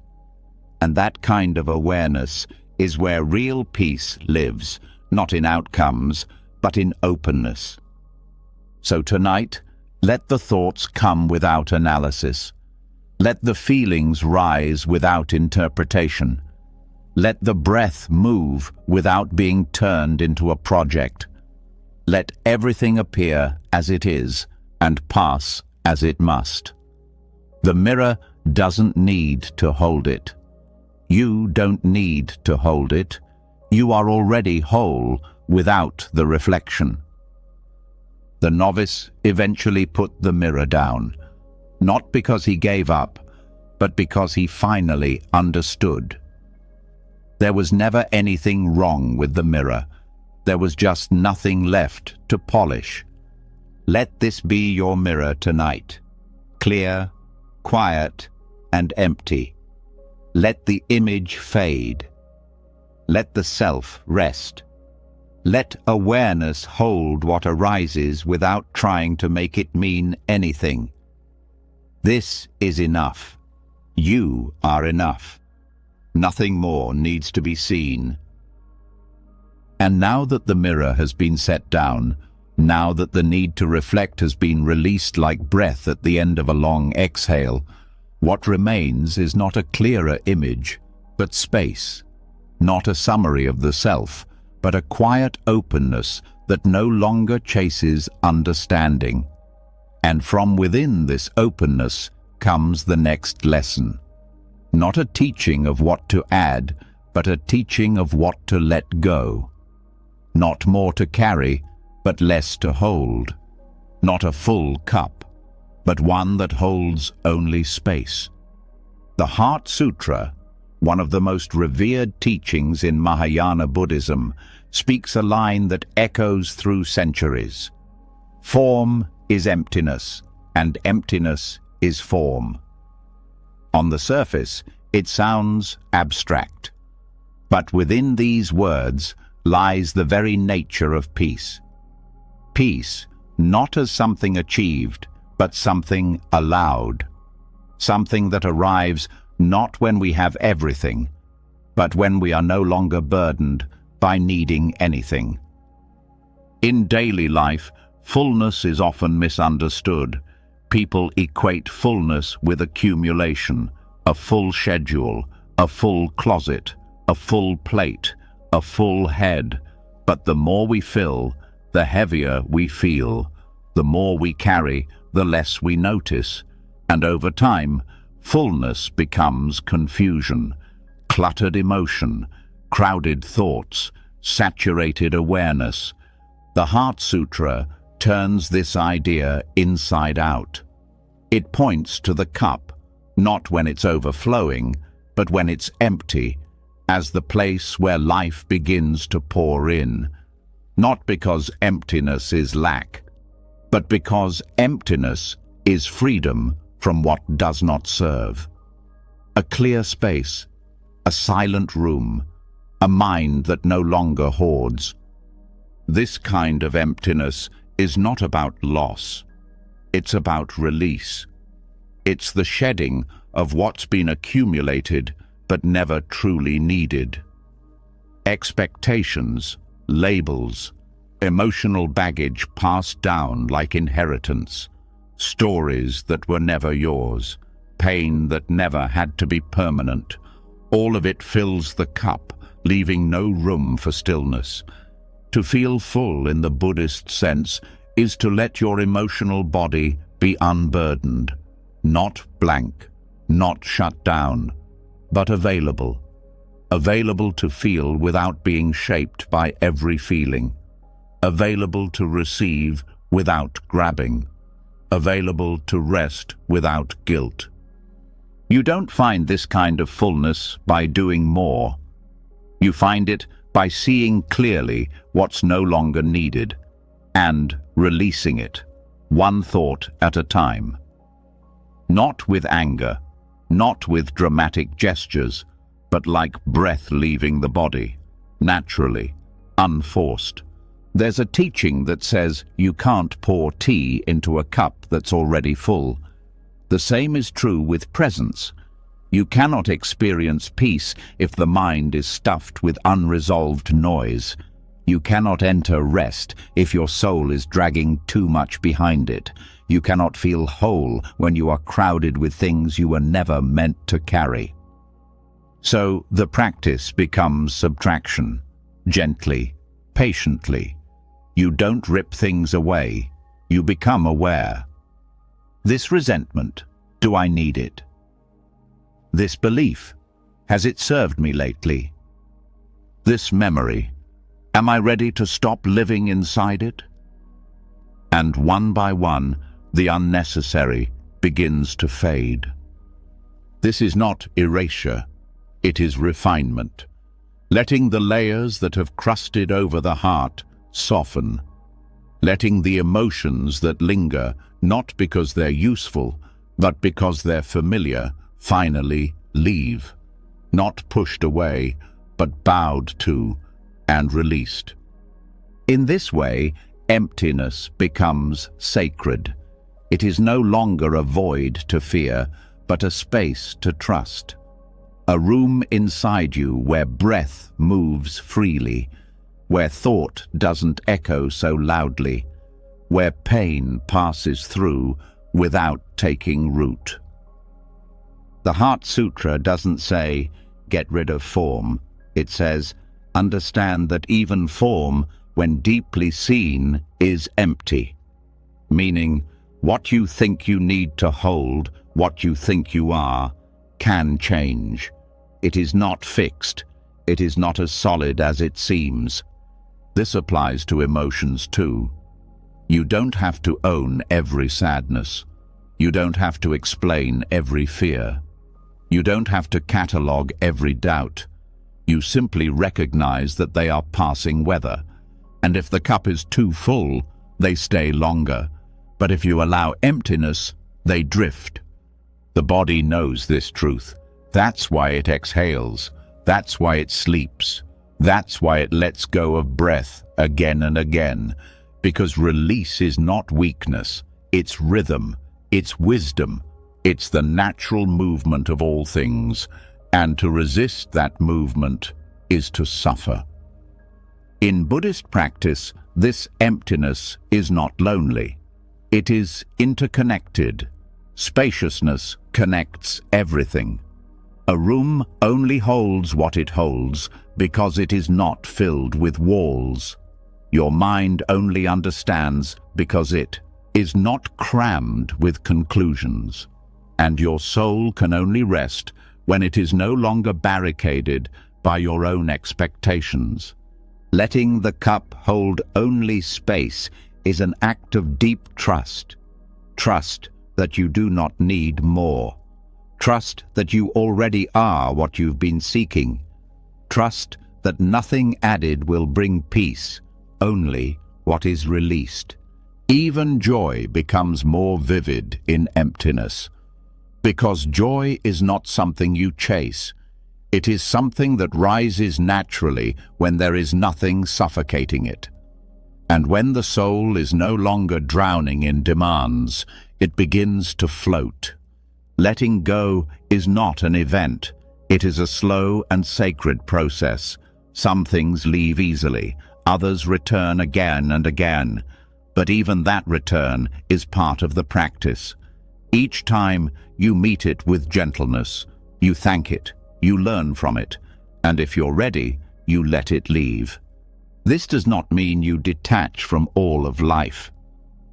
And that kind of awareness is where real peace lives, not in outcomes, but in openness. So tonight, let the thoughts come without analysis. Let the feelings rise without interpretation. Let the breath move without being turned into a project. Let everything appear as it is and pass as it must. The mirror doesn't need to hold it. You don't need to hold it. You are already whole without the reflection. The novice eventually put the mirror down, not because he gave up, but because he finally understood. There was never anything wrong with the mirror. There was just nothing left to polish. Let this be your mirror tonight, clear, quiet, and empty. Let the image fade. Let the self rest. Let awareness hold what arises without trying to make it mean anything. This is enough. You are enough. Nothing more needs to be seen. And now that the mirror has been set down, now that the need to reflect has been released like breath at the end of a long exhale, what remains is not a clearer image, but space. Not a summary of the self, but a quiet openness that no longer chases understanding. And from within this openness comes the next lesson. Not a teaching of what to add, but a teaching of what to let go. Not more to carry, but less to hold. Not a full cup, but one that holds only space. The Heart Sutra, one of the most revered teachings in Mahayana Buddhism, speaks a line that echoes through centuries. Form is emptiness, and emptiness is form. On the surface, it sounds abstract. But within these words lies the very nature of peace. Peace, not as something achieved, but something allowed. Something that arrives not when we have everything, but when we are no longer burdened by needing anything. In daily life, fullness is often misunderstood. People equate fullness with accumulation, a full schedule, a full closet, a full plate, a full head. But the more we fill, the heavier we feel. The more we carry, the less we notice. And over time, fullness becomes confusion, cluttered emotion, crowded thoughts, saturated awareness. The Heart Sutra turns this idea inside out. It points to the cup, not when it's overflowing, but when it's empty, as the place where life begins to pour in. Not because emptiness is lack, but because emptiness is freedom from what does not serve. A clear space, a silent room, a mind that no longer hoards. This kind of emptiness is not about loss. It's about release. It's the shedding of what's been accumulated but never truly needed. Expectations, labels, emotional baggage passed down like inheritance, stories that were never yours, pain that never had to be permanent. All of it fills the cup, leaving no room for stillness. To feel full in the Buddhist sense is to let your emotional body be unburdened, not blank, not shut down, but available. Available to feel without being shaped by every feeling. Available to receive without grabbing. Available to rest without guilt. You don't find this kind of fullness by doing more. You find it by seeing clearly what's no longer needed and releasing it, one thought at a time. Not with anger, not with dramatic gestures, but like breath leaving the body, naturally, unforced. There's a teaching that says you can't pour tea into a cup that's already full. The same is true with presence. You cannot experience peace if the mind is stuffed with unresolved noise. You cannot enter rest if your soul is dragging too much behind it. You cannot feel whole when you are crowded with things you were never meant to carry. So the practice becomes subtraction, gently, patiently. You don't rip things away, you become aware. This resentment, do I need it? This belief, has it served me lately? This memory, am I ready to stop living inside it? And one by one, the unnecessary begins to fade. This is not erasure, it is refinement, letting the layers that have crusted over the heart soften, letting the emotions that linger, not because they're useful, but because they're familiar, finally leave, not pushed away, but bowed to and released. In this way, emptiness becomes sacred. It is no longer a void to fear, but a space to trust. A room inside you where breath moves freely, where thought doesn't echo so loudly, where pain passes through without taking root. The Heart Sutra doesn't say, get rid of form. It says, understand that even form, when deeply seen, is empty. Meaning, what you think you need to hold, what you think you are, can change. It is not fixed. It is not as solid as it seems. This applies to emotions too. You don't have to own every sadness. You don't have to explain every fear. You don't have to catalogue every doubt. You simply recognize that they are passing weather. And if the cup is too full, they stay longer. But if you allow emptiness, they drift. The body knows this truth. That's why it exhales. That's why it sleeps. That's why it lets go of breath again and again. Because release is not weakness. It's rhythm. It's wisdom. It's the natural movement of all things. And to resist that movement is to suffer. In Buddhist practice, this emptiness is not lonely. It is interconnected. Spaciousness connects everything. A room only holds what it holds because it is not filled with walls. Your mind only understands because it is not crammed with conclusions. And your soul can only rest when it is no longer barricaded by your own expectations. Letting the cup hold only space is an act of deep trust. Trust that you do not need more. Trust that you already are what you've been seeking. Trust that nothing added will bring peace, only what is released. Even joy becomes more vivid in emptiness. Because joy is not something you chase. It is something that rises naturally when there is nothing suffocating it. And when the soul is no longer drowning in demands, it begins to float. Letting go is not an event. It is a slow and sacred process. Some things leave easily, others return again and again. But even that return is part of the practice. Each time you meet it with gentleness, you thank it, you learn from it, and if you're ready, you let it leave. This does not mean you detach from all of life.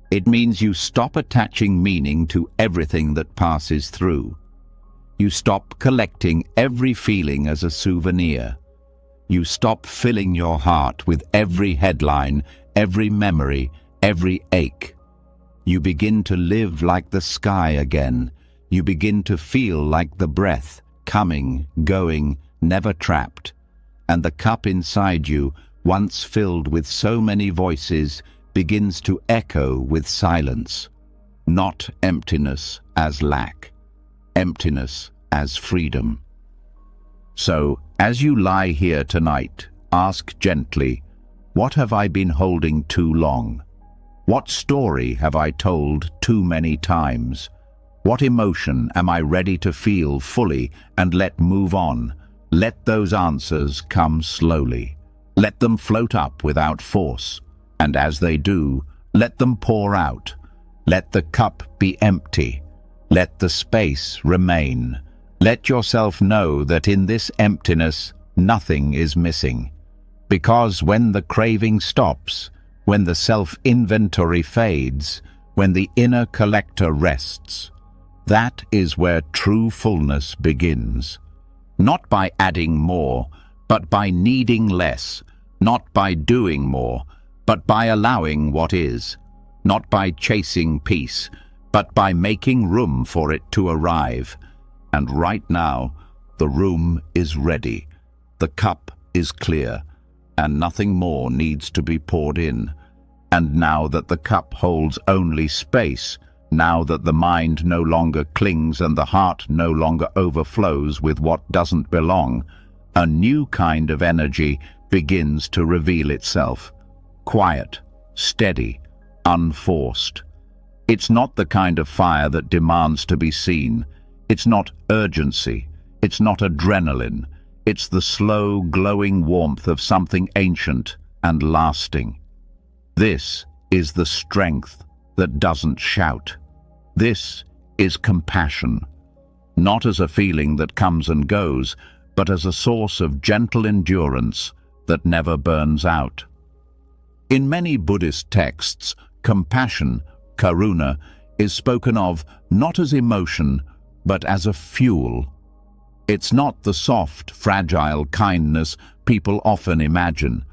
It means you stop attaching meaning to everything that passes through. You stop collecting every feeling as a souvenir. You stop filling your heart with every headline, every memory, every ache. You begin to live like the sky again. You begin to feel like the breath, coming, going, never trapped. And the cup inside you, once filled with so many voices, begins to echo with silence. Not emptiness as lack, emptiness as freedom. So, as you lie here tonight, ask gently, what have I been holding too long? What story have I told too many times? What emotion am I ready to feel fully and let move on? Let those answers come slowly. Let them float up without force. And as they do, let them pour out. Let the cup be empty. Let the space remain. Let yourself know that in this emptiness, nothing is missing. Because when the craving stops, when the self-inventory fades, when the inner collector rests, that is where true fullness begins. Not by adding more, but by needing less. Not by doing more, but by allowing what is. Not by chasing peace, but by making room for it to arrive. And right now, the room is ready. The cup is clear, and nothing more needs to be poured in. And now that the cup holds only space, now that the mind no longer clings and the heart no longer overflows with what doesn't belong, a new kind of energy begins to reveal itself. Quiet, steady, unforced. It's not the kind of fire that demands to be seen. It's not urgency. It's not adrenaline. It's the slow, glowing warmth of something ancient and lasting. This is the strength that doesn't shout. This is compassion, not as a feeling that comes and goes, but as a source of gentle endurance that never burns out. In many Buddhist texts, compassion, karuna, is spoken of not as emotion, but as a fuel. It's not the soft, fragile kindness people often imagine.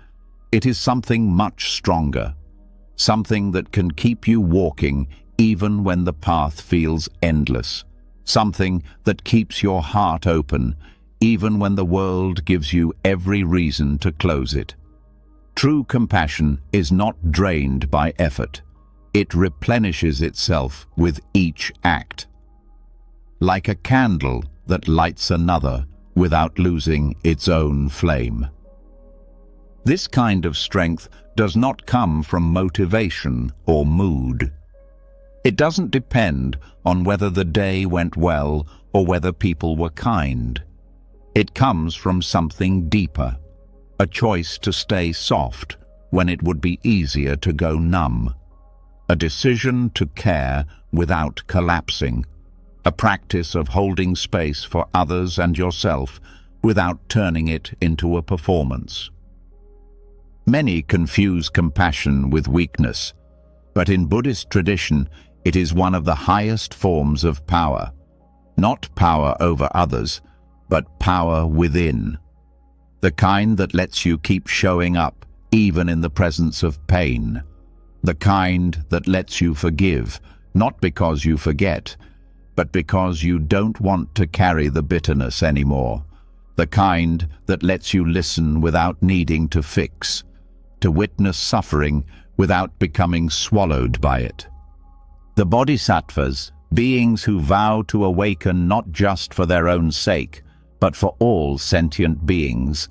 It is something much stronger, something that can keep you walking even when the path feels endless, something that keeps your heart open even when the world gives you every reason to close it. True compassion is not drained by effort. It replenishes itself with each act. Like a candle that lights another without losing its own flame. This kind of strength does not come from motivation or mood. It doesn't depend on whether the day went well or whether people were kind. It comes from something deeper, a choice to stay soft when it would be easier to go numb, a decision to care without collapsing, a practice of holding space for others and yourself without turning it into a performance. Many confuse compassion with weakness, but in Buddhist tradition, it is one of the highest forms of power. Not power over others, but power within. The kind that lets you keep showing up, even in the presence of pain. The kind that lets you forgive, not because you forget, but because you don't want to carry the bitterness anymore. The kind that lets you listen without needing to fix, to witness suffering without becoming swallowed by it. The bodhisattvas, beings who vow to awaken not just for their own sake, but for all sentient beings,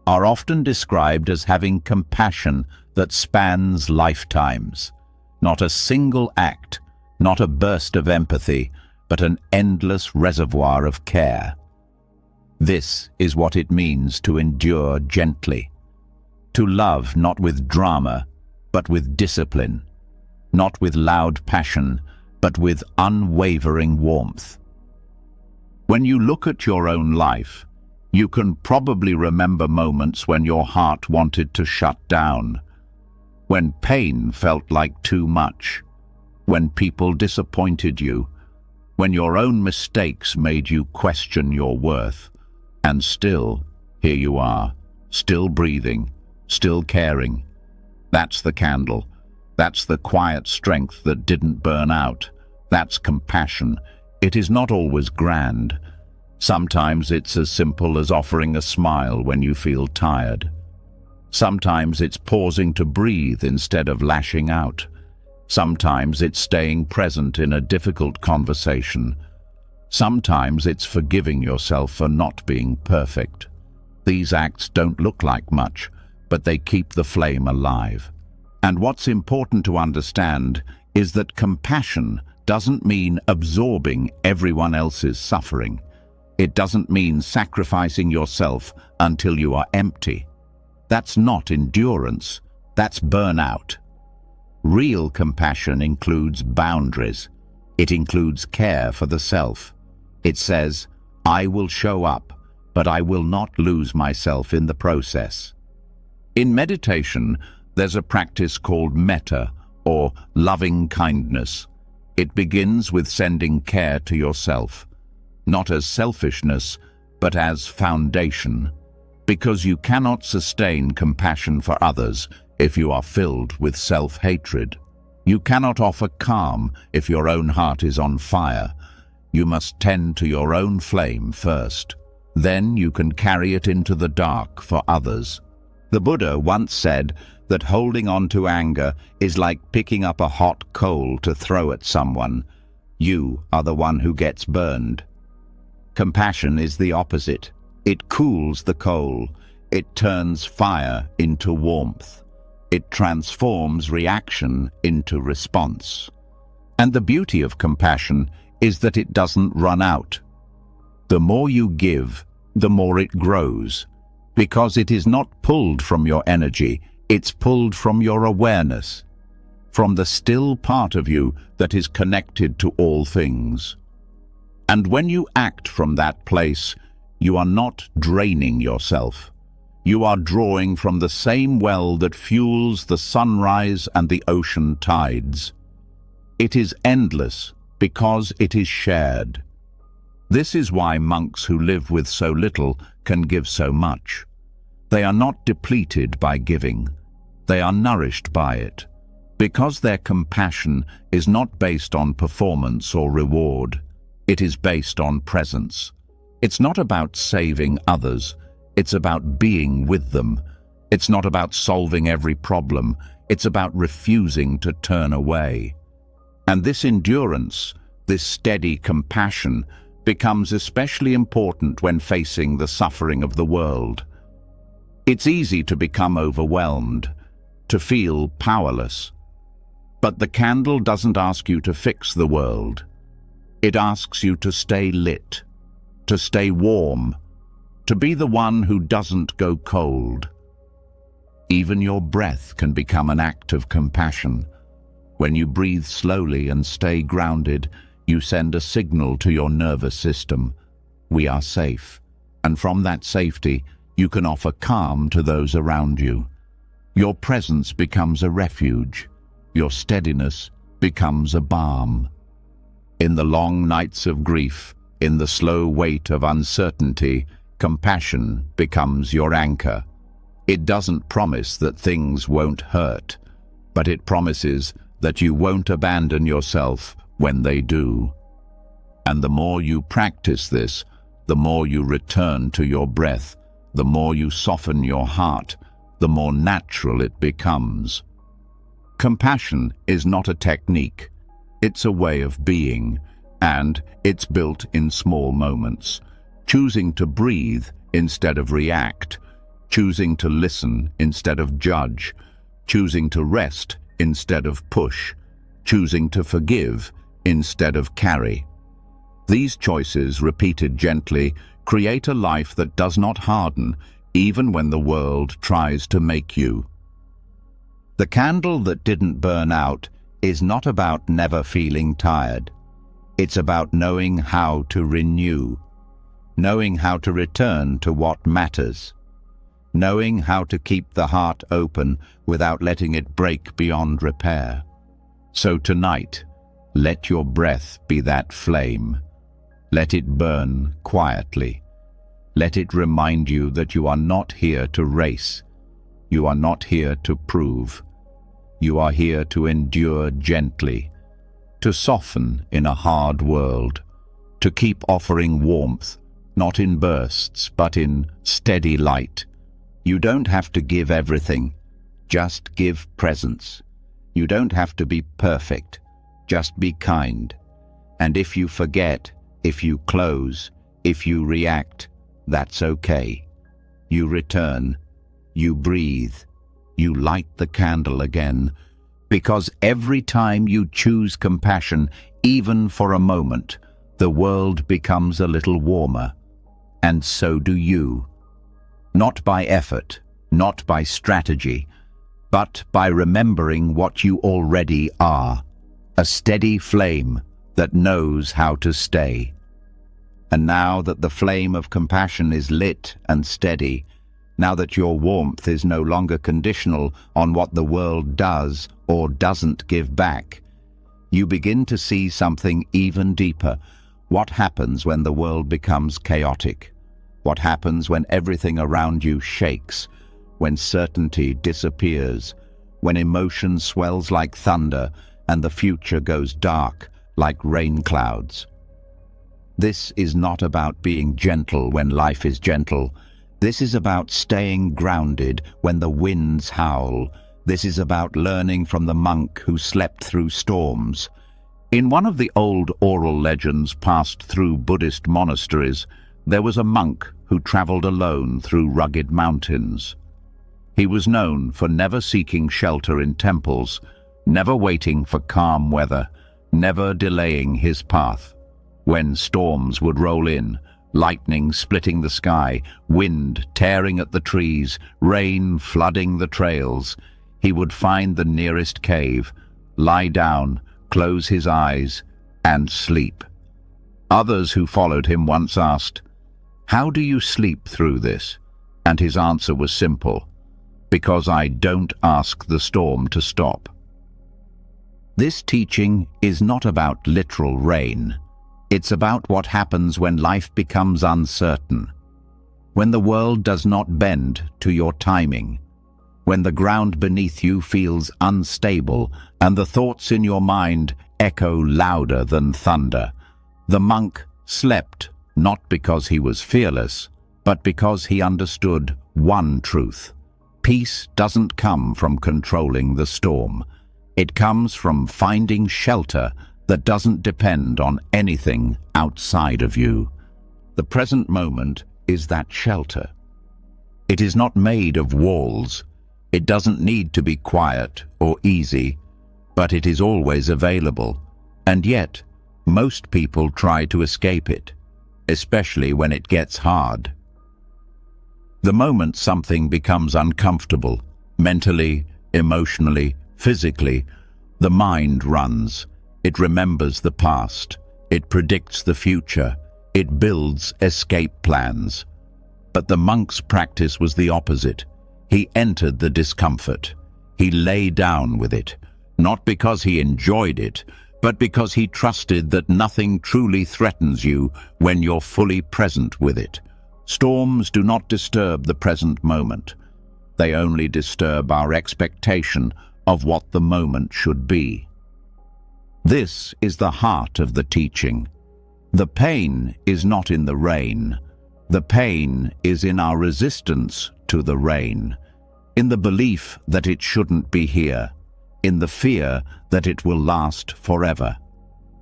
are often described as having compassion that spans lifetimes. Not a single act, not a burst of empathy, but an endless reservoir of care. This is what it means to endure gently. To love not with drama, but with discipline. Not with loud passion, but with unwavering warmth. When you look at your own life, you can probably remember moments when your heart wanted to shut down, when pain felt like too much, when people disappointed you, when your own mistakes made you question your worth. And still, here you are, still breathing, still caring. That's the candle. That's the quiet strength that didn't burn out. That's compassion. It is not always grand. Sometimes it's as simple as offering a smile when you feel tired. Sometimes it's pausing to breathe instead of lashing out. Sometimes it's staying present in a difficult conversation. Sometimes it's forgiving yourself for not being perfect. These acts don't look like much, but they keep the flame alive. And what's important to understand is that compassion doesn't mean absorbing everyone else's suffering. It doesn't mean sacrificing yourself until you are empty. That's not endurance, that's burnout. Real compassion includes boundaries. It includes care for the self. It says, I will show up, but I will not lose myself in the process. In meditation, there's a practice called metta, or loving kindness. It begins with sending care to yourself, not as selfishness, but as foundation, because you cannot sustain compassion for others if you are filled with self-hatred. You cannot offer calm if your own heart is on fire. You must tend to your own flame first. Then you can carry it into the dark for others. The Buddha once said that holding on to anger is like picking up a hot coal to throw at someone. You are the one who gets burned. Compassion is the opposite. It cools the coal. It turns fire into warmth. It transforms reaction into response. And the beauty of compassion is that it doesn't run out. The more you give, the more it grows, because it is not pulled from your energy, it's pulled from your awareness, from the still part of you that is connected to all things. And when you act from that place, you are not draining yourself. You are drawing from the same well that fuels the sunrise and the ocean tides. It is endless because it is shared. This is why monks who live with so little can give so much. They are not depleted by giving. They are nourished by it, because their compassion is not based on performance or reward. It is based on presence. It's not about saving others. It's about being with them. It's not about solving every problem. It's about refusing to turn away. And this endurance, this steady compassion, becomes especially important when facing the suffering of the world. It's easy to become overwhelmed, to feel powerless. But the candle doesn't ask you to fix the world. It asks you to stay lit, to stay warm, to be the one who doesn't go cold. Even your breath can become an act of compassion. When you breathe slowly and stay grounded, you send a signal to your nervous system. We are safe. And from that safety, you can offer calm to those around you. Your presence becomes a refuge. Your steadiness becomes a balm. In the long nights of grief, in the slow weight of uncertainty, compassion becomes your anchor. It doesn't promise that things won't hurt, but it promises that you won't abandon yourself when they do. And the more you practice this, the more you return to your breath, the more you soften your heart, the more natural it becomes. Compassion is not a technique. It's a way of being, and it's built in small moments. Choosing to breathe instead of react, choosing to listen instead of judge, choosing to rest instead of push, choosing to forgive instead of carry. These choices, repeated gently, create a life that does not harden, even when the world tries to make you. The candle that didn't burn out is not about never feeling tired. It's about knowing how to renew, knowing how to return to what matters, knowing how to keep the heart open without letting it break beyond repair. So tonight, Let your breath be that flame. Let it burn quietly. Let it remind you that you are not here to race. You are not here to prove. You are here to endure gently, to soften in a hard world, to keep offering warmth, not in bursts, but in steady light. You don't have to give everything, just give presence. You don't have to be perfect, just be kind. And if you forget, if you close, if you react, that's okay. You return, you breathe, you light the candle again, because every time you choose compassion, even for a moment, the world becomes a little warmer. And so do you. Not by effort, not by strategy, but by remembering what you already are, a steady flame that knows how to stay. And now that the flame of compassion is lit and steady, now that your warmth is no longer conditional on what the world does or doesn't give back, you begin to see something even deeper. What happens when the world becomes chaotic? What happens when everything around you shakes, when certainty disappears, when emotion swells like thunder and the future goes dark like rain clouds? This is not about being gentle when life is gentle. This is about staying grounded when the winds howl. This is about learning from the monk who slept through storms. In one of the old oral legends passed through Buddhist monasteries, there was a monk who traveled alone through rugged mountains. He was known for never seeking shelter in temples, never waiting for calm weather, never delaying his path. When storms would roll in, lightning splitting the sky, wind tearing at the trees, rain flooding the trails, he would find the nearest cave, lie down, close his eyes, and sleep. Others who followed him once asked, "How do you sleep through this?" And his answer was simple: "Because I don't ask the storm to stop." This teaching is not about literal rain. It's about what happens when life becomes uncertain, when the world does not bend to your timing, when the ground beneath you feels unstable and the thoughts in your mind echo louder than thunder. The monk slept not because he was fearless, but because he understood one truth. Peace doesn't come from controlling the storm. It comes from finding shelter that doesn't depend on anything outside of you. The present moment is that shelter. It is not made of walls. It doesn't need to be quiet or easy, but it is always available. And yet, most people try to escape it, especially when it gets hard. The moment something becomes uncomfortable, mentally, emotionally, physically, the mind runs. It remembers the past. It predicts the future. It builds escape plans. But the monk's practice was the opposite. He entered the discomfort. He lay down with it, not because he enjoyed it, but because he trusted that nothing truly threatens you when you're fully present with it. Storms do not disturb the present moment. They only disturb our expectation of what the moment should be. This is the heart of the teaching. The pain is not in the rain. The pain is in our resistance to the rain, in the belief that it shouldn't be here, in the fear that it will last forever,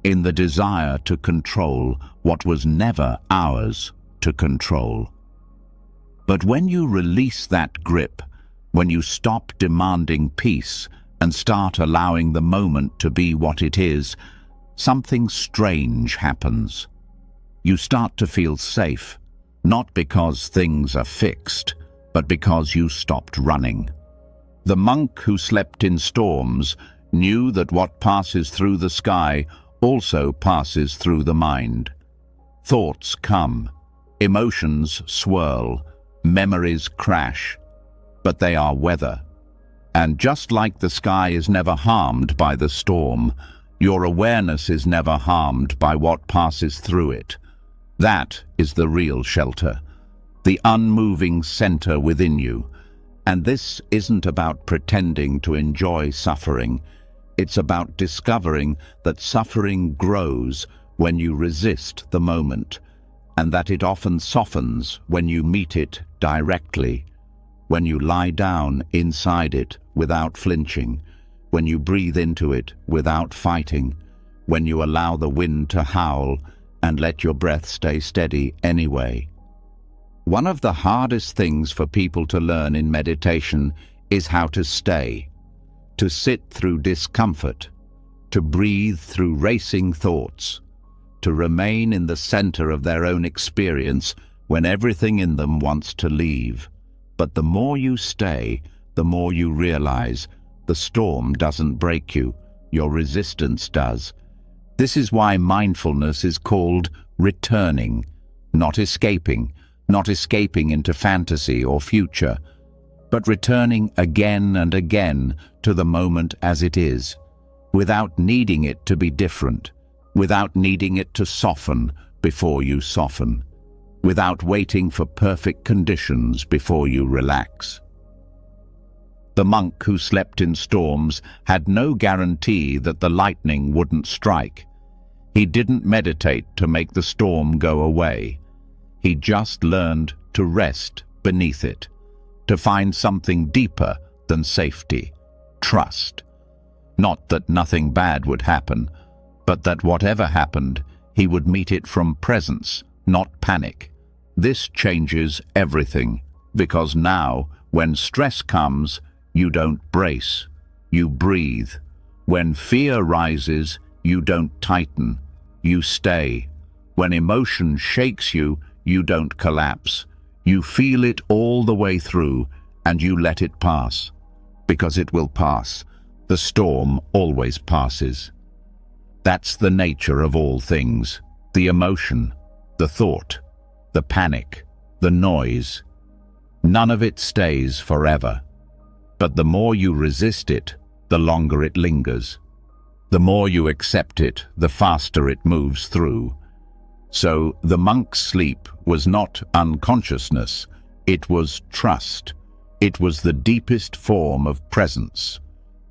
in the desire to control what was never ours to control. But when you release that grip, when you stop demanding peace and start allowing the moment to be what it is, something strange happens. You start to feel safe, not because things are fixed, but because you stopped running. The monk who slept in storms knew that what passes through the sky also passes through the mind. Thoughts come, emotions swirl, memories crash, but they are weather. And just like the sky is never harmed by the storm, Your awareness is never harmed by what passes through it. That is the real shelter, the unmoving center within you. And this isn't about pretending to enjoy suffering. It's about discovering that suffering grows when you resist the moment, and that it often softens when you meet it directly, when you lie down inside it without flinching, when you breathe into it without fighting, when you allow the wind to howl and let your breath stay steady anyway. One of the hardest things for people to learn in meditation is how to stay, to sit through discomfort, to breathe through racing thoughts, to remain in the center of their own experience when everything in them wants to leave. But the more you stay, the more you realize the storm doesn't break you, your resistance does. This is why mindfulness is called returning, not escaping into fantasy or future, but returning again and again to the moment as it is, without needing it to be different, without needing it to soften before you soften, without waiting for perfect conditions before you relax. The monk who slept in storms had no guarantee that the lightning wouldn't strike. He didn't meditate to make the storm go away. He just learned to rest beneath it, to find something deeper than safety, trust. Not that nothing bad would happen, but that whatever happened, he would meet it from presence, not panic. This changes everything, because now, when stress comes, you don't brace, you breathe. When fear rises, you don't tighten, you stay. When emotion shakes you, you don't collapse. You feel it all the way through, and you let it pass. Because it will pass. The storm always passes. That's the nature of all things. The emotion, the thought, the panic, the noise. None of it stays forever. But the more you resist it, the longer it lingers. The more you accept it, the faster it moves through. So the monk's sleep was not unconsciousness, it was trust. It was the deepest form of presence.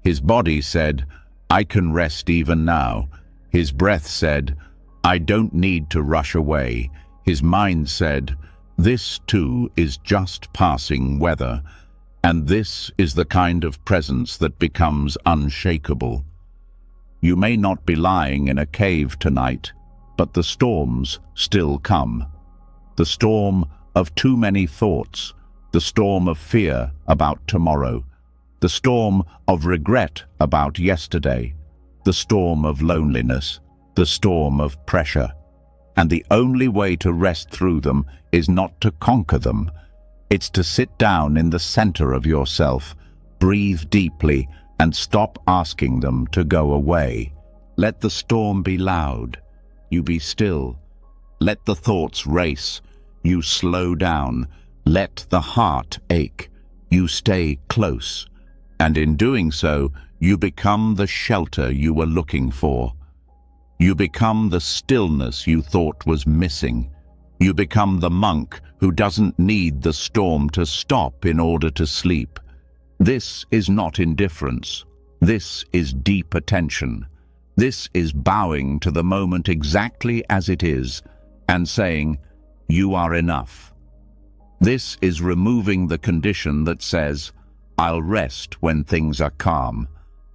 His body said, "I can rest even now." His breath said, "I don't need to rush away." His mind said, "This too is just passing weather." And this is the kind of presence that becomes unshakable. You may not be lying in a cave tonight, but the storms still come. The storm of too many thoughts, the storm of fear about tomorrow, the storm of regret about yesterday, the storm of loneliness, the storm of pressure. And the only way to rest through them is not to conquer them. It's to sit down in the center of yourself, breathe deeply, and stop asking them to go away. Let the storm be loud. You be still. Let the thoughts race. You slow down. Let the heart ache. You stay close. And in doing so, you become the shelter you were looking for. You become the stillness you thought was missing. You become the monk who doesn't need the storm to stop in order to sleep. This is not indifference. This is deep attention. This is bowing to the moment exactly as it is and saying, "You are enough." This is removing the condition that says, "I'll rest when things are calm,"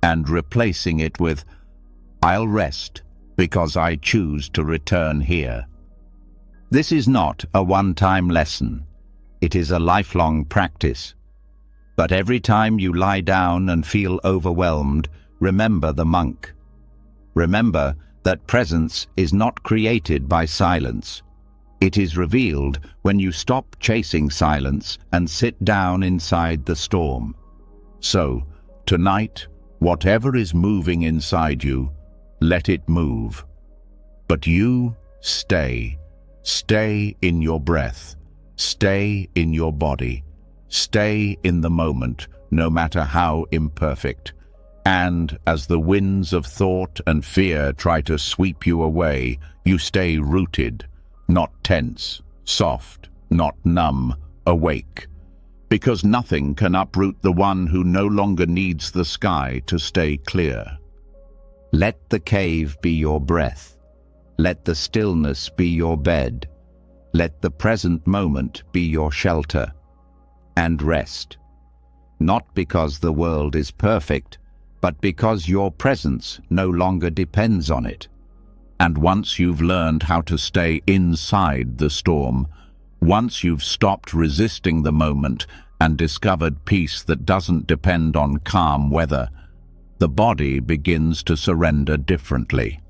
and replacing it with, "I'll rest because I choose to return here." This is not a one-time lesson. It is a lifelong practice. But every time you lie down and feel overwhelmed, remember the monk. Remember that presence is not created by silence. It is revealed when you stop chasing silence and sit down inside the storm. So, tonight, whatever is moving inside you, let it move. But you stay. Stay in your breath. Stay in your body. Stay in the moment, no matter how imperfect. And as the winds of thought and fear try to sweep you away, you stay rooted, not tense, soft, not numb, awake. Because nothing can uproot the one who no longer needs the sky to stay clear. Let the cave be your breath. Let the stillness be your bed. Let the present moment be your shelter. And rest. Not because the world is perfect, but because your presence no longer depends on it. And once you've learned how to stay inside the storm, once you've stopped resisting the moment and discovered peace that doesn't depend on calm weather, the body begins to surrender differently.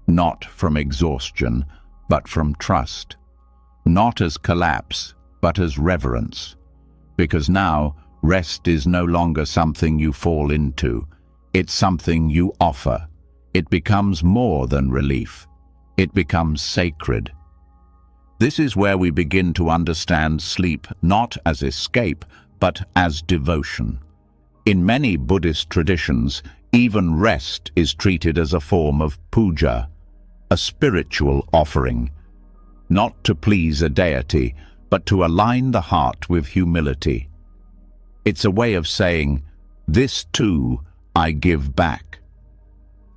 Not from exhaustion, but from trust. Not as collapse, but as reverence. Because now, rest is no longer something you fall into. It's something you offer. It becomes more than relief. It becomes sacred. This is where we begin to understand sleep not as escape, but as devotion. In many Buddhist traditions, even rest is treated as a form of puja, a spiritual offering, not to please a deity, but to align the heart with humility. It's a way of saying, this too I give back.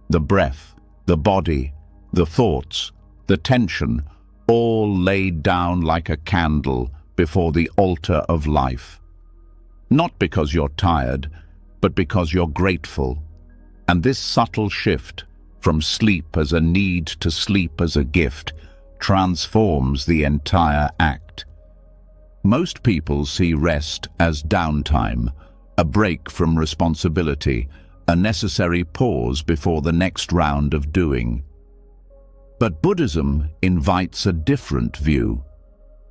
The breath, the body, the thoughts, the tension, all laid down like a candle before the altar of life. Not because you're tired, but because you're grateful. And this subtle shift from sleep as a need to sleep as a gift transforms the entire act. Most people see rest as downtime, a break from responsibility, a necessary pause before the next round of doing. But Buddhism invites a different view.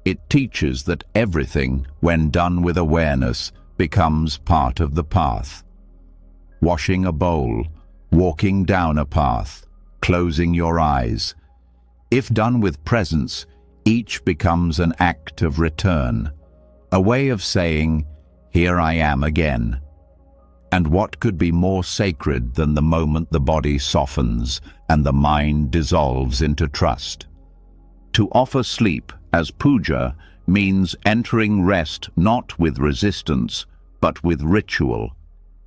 It teaches that everything, when done with awareness, becomes part of the path. Washing a bowl, walking down a path, closing your eyes. If done with presence, each becomes an act of return, a way of saying, here I am again. And what could be more sacred than the moment the body softens and the mind dissolves into trust? To offer sleep as puja means entering rest not with resistance, but with ritual.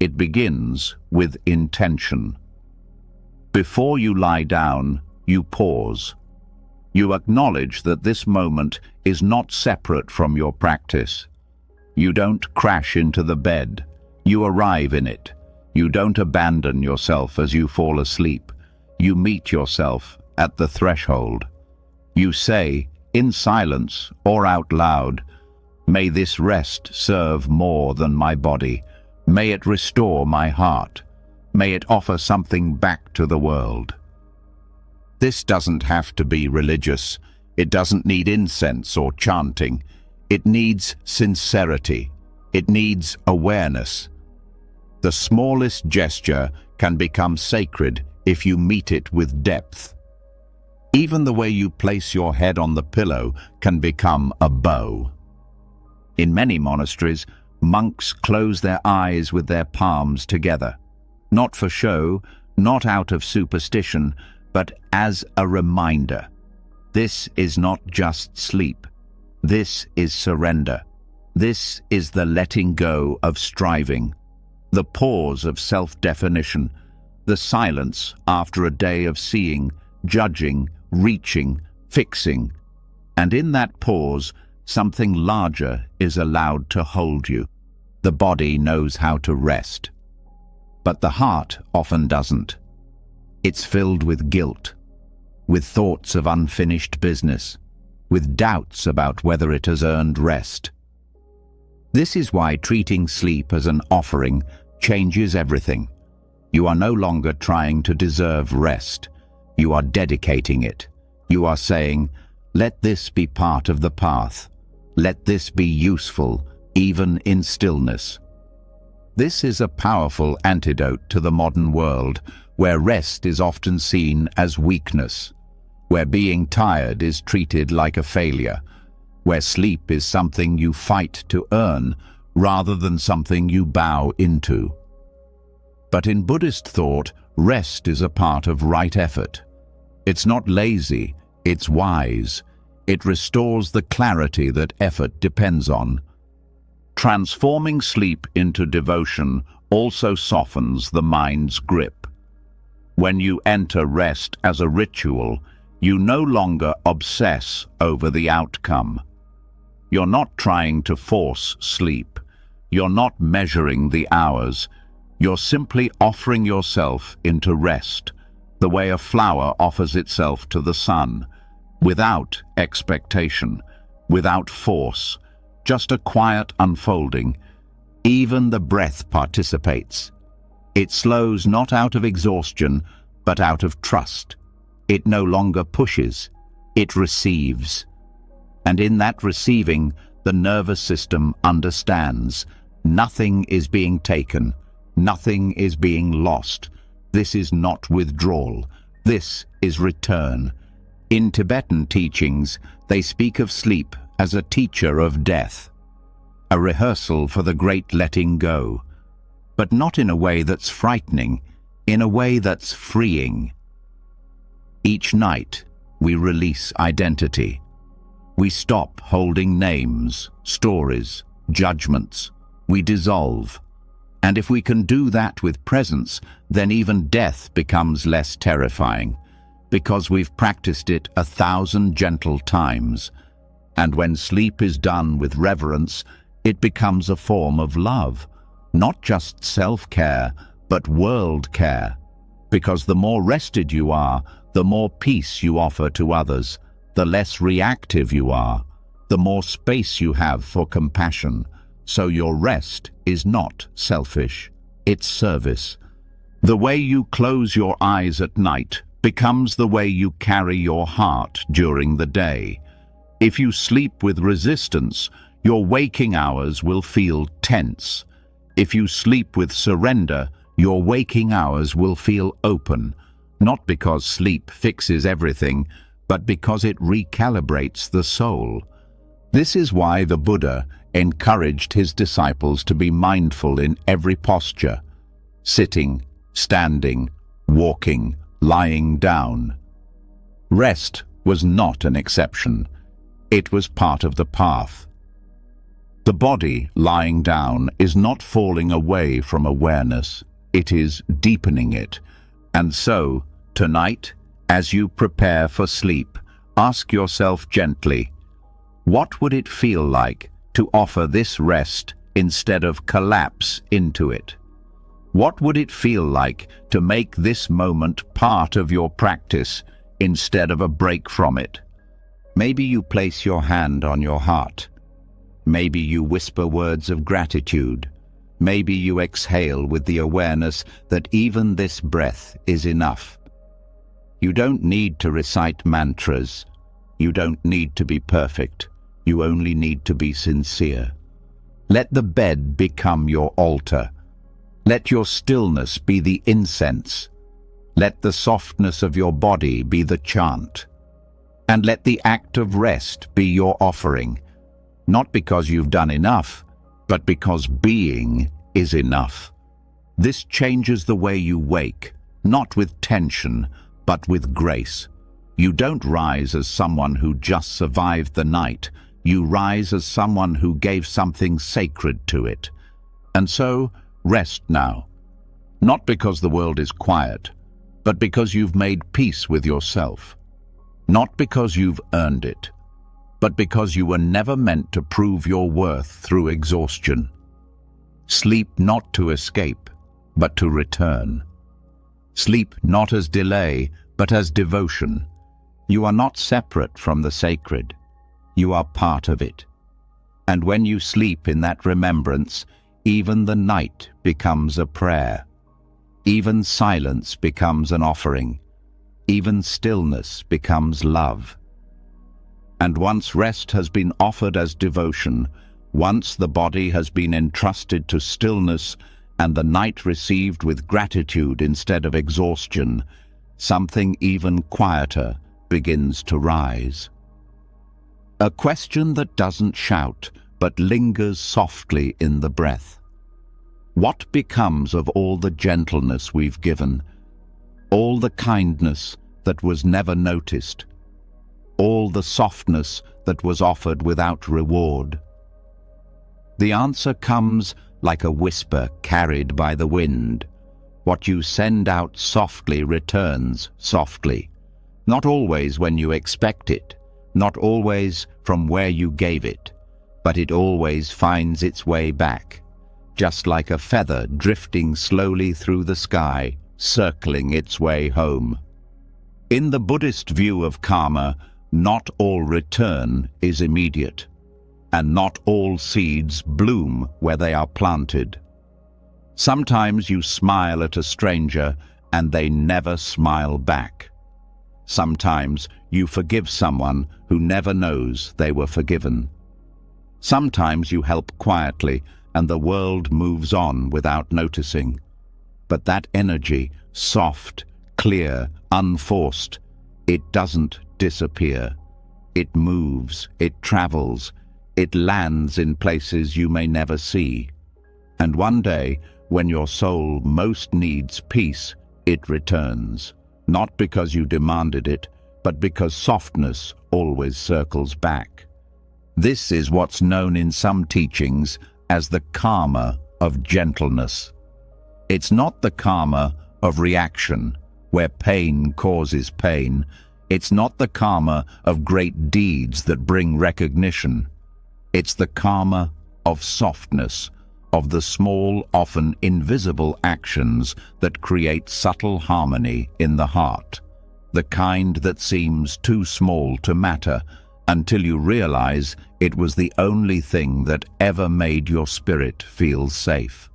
It begins with intention. Before you lie down, you pause. You acknowledge that this moment is not separate from your practice. You don't crash into the bed. You arrive in it. You don't abandon yourself as you fall asleep. You meet yourself at the threshold. You say, in silence or out loud, may this rest serve more than my body. May it restore my heart. May it offer something back to the world. This doesn't have to be religious. It doesn't need incense or chanting. It needs sincerity. It needs awareness. The smallest gesture can become sacred if you meet it with depth. Even the way you place your head on the pillow can become a bow. In many monasteries, monks close their eyes with their palms together. Not for show, not out of superstition, but as a reminder. This is not just sleep. This is surrender. This is the letting go of striving, the pause of self-definition, the silence after a day of seeing, judging, reaching, fixing. And in that pause, something larger is allowed to hold you. The body knows how to rest, but the heart often doesn't. It's filled with guilt, with thoughts of unfinished business, with doubts about whether it has earned rest. This is why treating sleep as an offering changes everything. You are no longer trying to deserve rest. You are dedicating it. You are saying, let this be part of the path. Let this be useful, even in stillness. This is a powerful antidote to the modern world, where rest is often seen as weakness, where being tired is treated like a failure, where sleep is something you fight to earn rather than something you bow into. But in Buddhist thought, rest is a part of right effort. It's not lazy, it's wise. It restores the clarity that effort depends on. Transforming sleep into devotion also softens the mind's grip. When you enter rest as a ritual, you no longer obsess over the outcome. You're not trying to force sleep. You're not measuring the hours. You're simply offering yourself into rest, the way a flower offers itself to the sun, without expectation, without force, just a quiet unfolding. Even the breath participates. It slows not out of exhaustion, but out of trust. It no longer pushes, it receives. And in that receiving, the nervous system understands. Nothing is being taken, nothing is being lost. This is not withdrawal, this is return. In Tibetan teachings, they speak of sleep as a teacher of death, a rehearsal for the great letting go, but not in a way that's frightening, in a way that's freeing. Each night, we release identity. We stop holding names, stories, judgments. We dissolve. And if we can do that with presence, then even death becomes less terrifying, because we've practiced it 1,000 gentle times. And when sleep is done with reverence, it becomes a form of love, not just self-care, but world care. Because the more rested you are, the more peace you offer to others, the less reactive you are, the more space you have for compassion. So your rest is not selfish, it's service. The way you close your eyes at night becomes the way you carry your heart during the day. If you sleep with resistance, your waking hours will feel tense. If you sleep with surrender, your waking hours will feel open, not because sleep fixes everything, but because it recalibrates the soul. This is why the Buddha encouraged his disciples to be mindful in every posture, sitting, standing, walking, lying down. Rest was not an exception. It was part of the path. The body lying down is not falling away from awareness, it is deepening it. And so, tonight, as you prepare for sleep, ask yourself gently, what would it feel like to offer this rest instead of collapse into it? What would it feel like to make this moment part of your practice instead of a break from it? Maybe you place your hand on your heart. Maybe you whisper words of gratitude. Maybe you exhale with the awareness that even this breath is enough. You don't need to recite mantras. You don't need to be perfect. You only need to be sincere. Let the bed become your altar. Let your stillness be the incense. Let the softness of your body be the chant. And let the act of rest be your offering, not because you've done enough, but because being is enough. This changes the way you wake, not with tension, but with grace. You don't rise as someone who just survived the night. You rise as someone who gave something sacred to it. And so, rest now. Not because the world is quiet, but because you've made peace with yourself. Not because you've earned it, but because you were never meant to prove your worth through exhaustion. Sleep not to escape, but to return. Sleep not as delay, but as devotion. You are not separate from the sacred. You are part of it. And when you sleep in that remembrance, even the night becomes a prayer. Even silence becomes an offering. Even stillness becomes love. And once rest has been offered as devotion, once the body has been entrusted to stillness and the night received with gratitude instead of exhaustion, something even quieter begins to rise. A question that doesn't shout, but lingers softly in the breath. What becomes of all the gentleness we've given, all the kindness that was never noticed, all the softness that was offered without reward? The answer comes like a whisper carried by the wind. What you send out softly returns softly, not always when you expect it, not always from where you gave it, but it always finds its way back, just like a feather drifting slowly through the sky, circling its way home. In the Buddhist view of karma, not all return is immediate, and not all seeds bloom where they are planted. Sometimes you smile at a stranger and they never smile back. Sometimes you forgive someone who never knows they were forgiven. Sometimes you help quietly and the world moves on without noticing. But that energy, soft, clear, unforced, it doesn't disappear. It moves, it travels, it lands in places you may never see. And one day, when your soul most needs peace, it returns, not because you demanded it, but because softness always circles back. This is what's known in some teachings as the karma of gentleness. It's not the karma of reaction, where pain causes pain. It's not the karma of great deeds that bring recognition. It's the karma of softness, of the small, often invisible actions that create subtle harmony in the heart, the kind that seems too small to matter until you realize it was the only thing that ever made your spirit feel safe.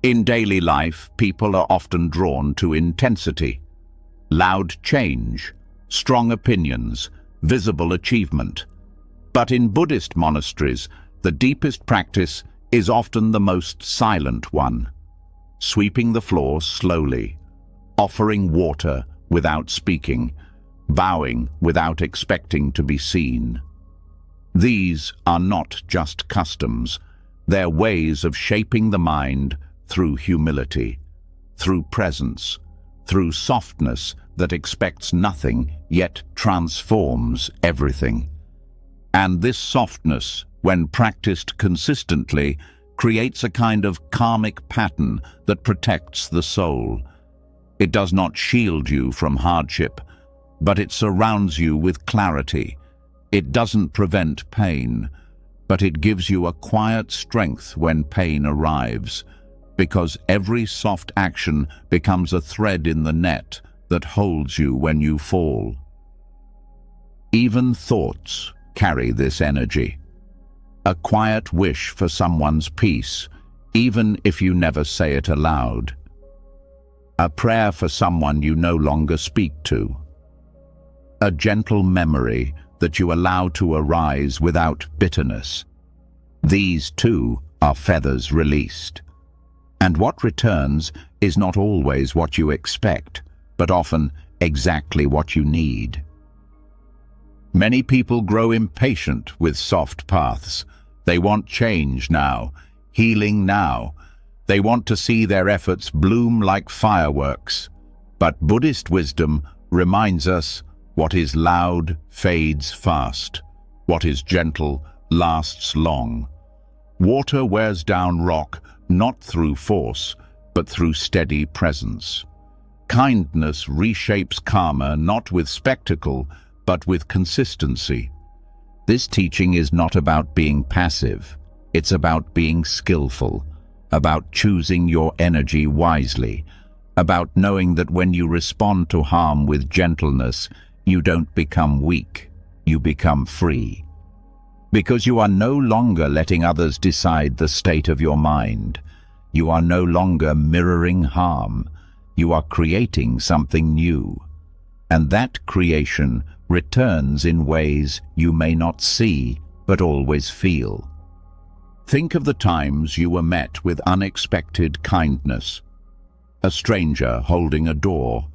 In daily life, people are often drawn to intensity, loud change, strong opinions, visible achievement. But in Buddhist monasteries, the deepest practice is often the most silent one, sweeping the floor slowly, offering water without speaking, bowing without expecting to be seen. These are not just customs, they're ways of shaping the mind through humility, through presence, through softness that expects nothing yet transforms everything. And this softness, when practiced consistently, creates a kind of karmic pattern that protects the soul. It does not shield you from hardship, but it surrounds you with clarity. It doesn't prevent pain, but it gives you a quiet strength when pain arrives, because every soft action becomes a thread in the net that holds you when you fall. Even thoughts carry this energy. A quiet wish for someone's peace, even if you never say it aloud. A prayer for someone you no longer speak to. A gentle memory that you allow to arise without bitterness. These, too, are feathers released. And what returns is not always what you expect, but often exactly what you need. Many people grow impatient with soft paths. They want change now, healing now. They want to see their efforts bloom like fireworks. But Buddhist wisdom reminds us what is loud fades fast. What is gentle lasts long. Water wears down rock, not through force, but through steady presence. Kindness reshapes karma not with spectacle, but with consistency. This teaching is not about being passive. It's about being skillful, about choosing your energy wisely, about knowing that when you respond to harm with gentleness, you don't become weak, you become free. Because you are no longer letting others decide the state of your mind. You are no longer mirroring harm. You are creating something new. And that creation returns in ways you may not see, but always feel. Think of the times you were met with unexpected kindness. A stranger holding a door.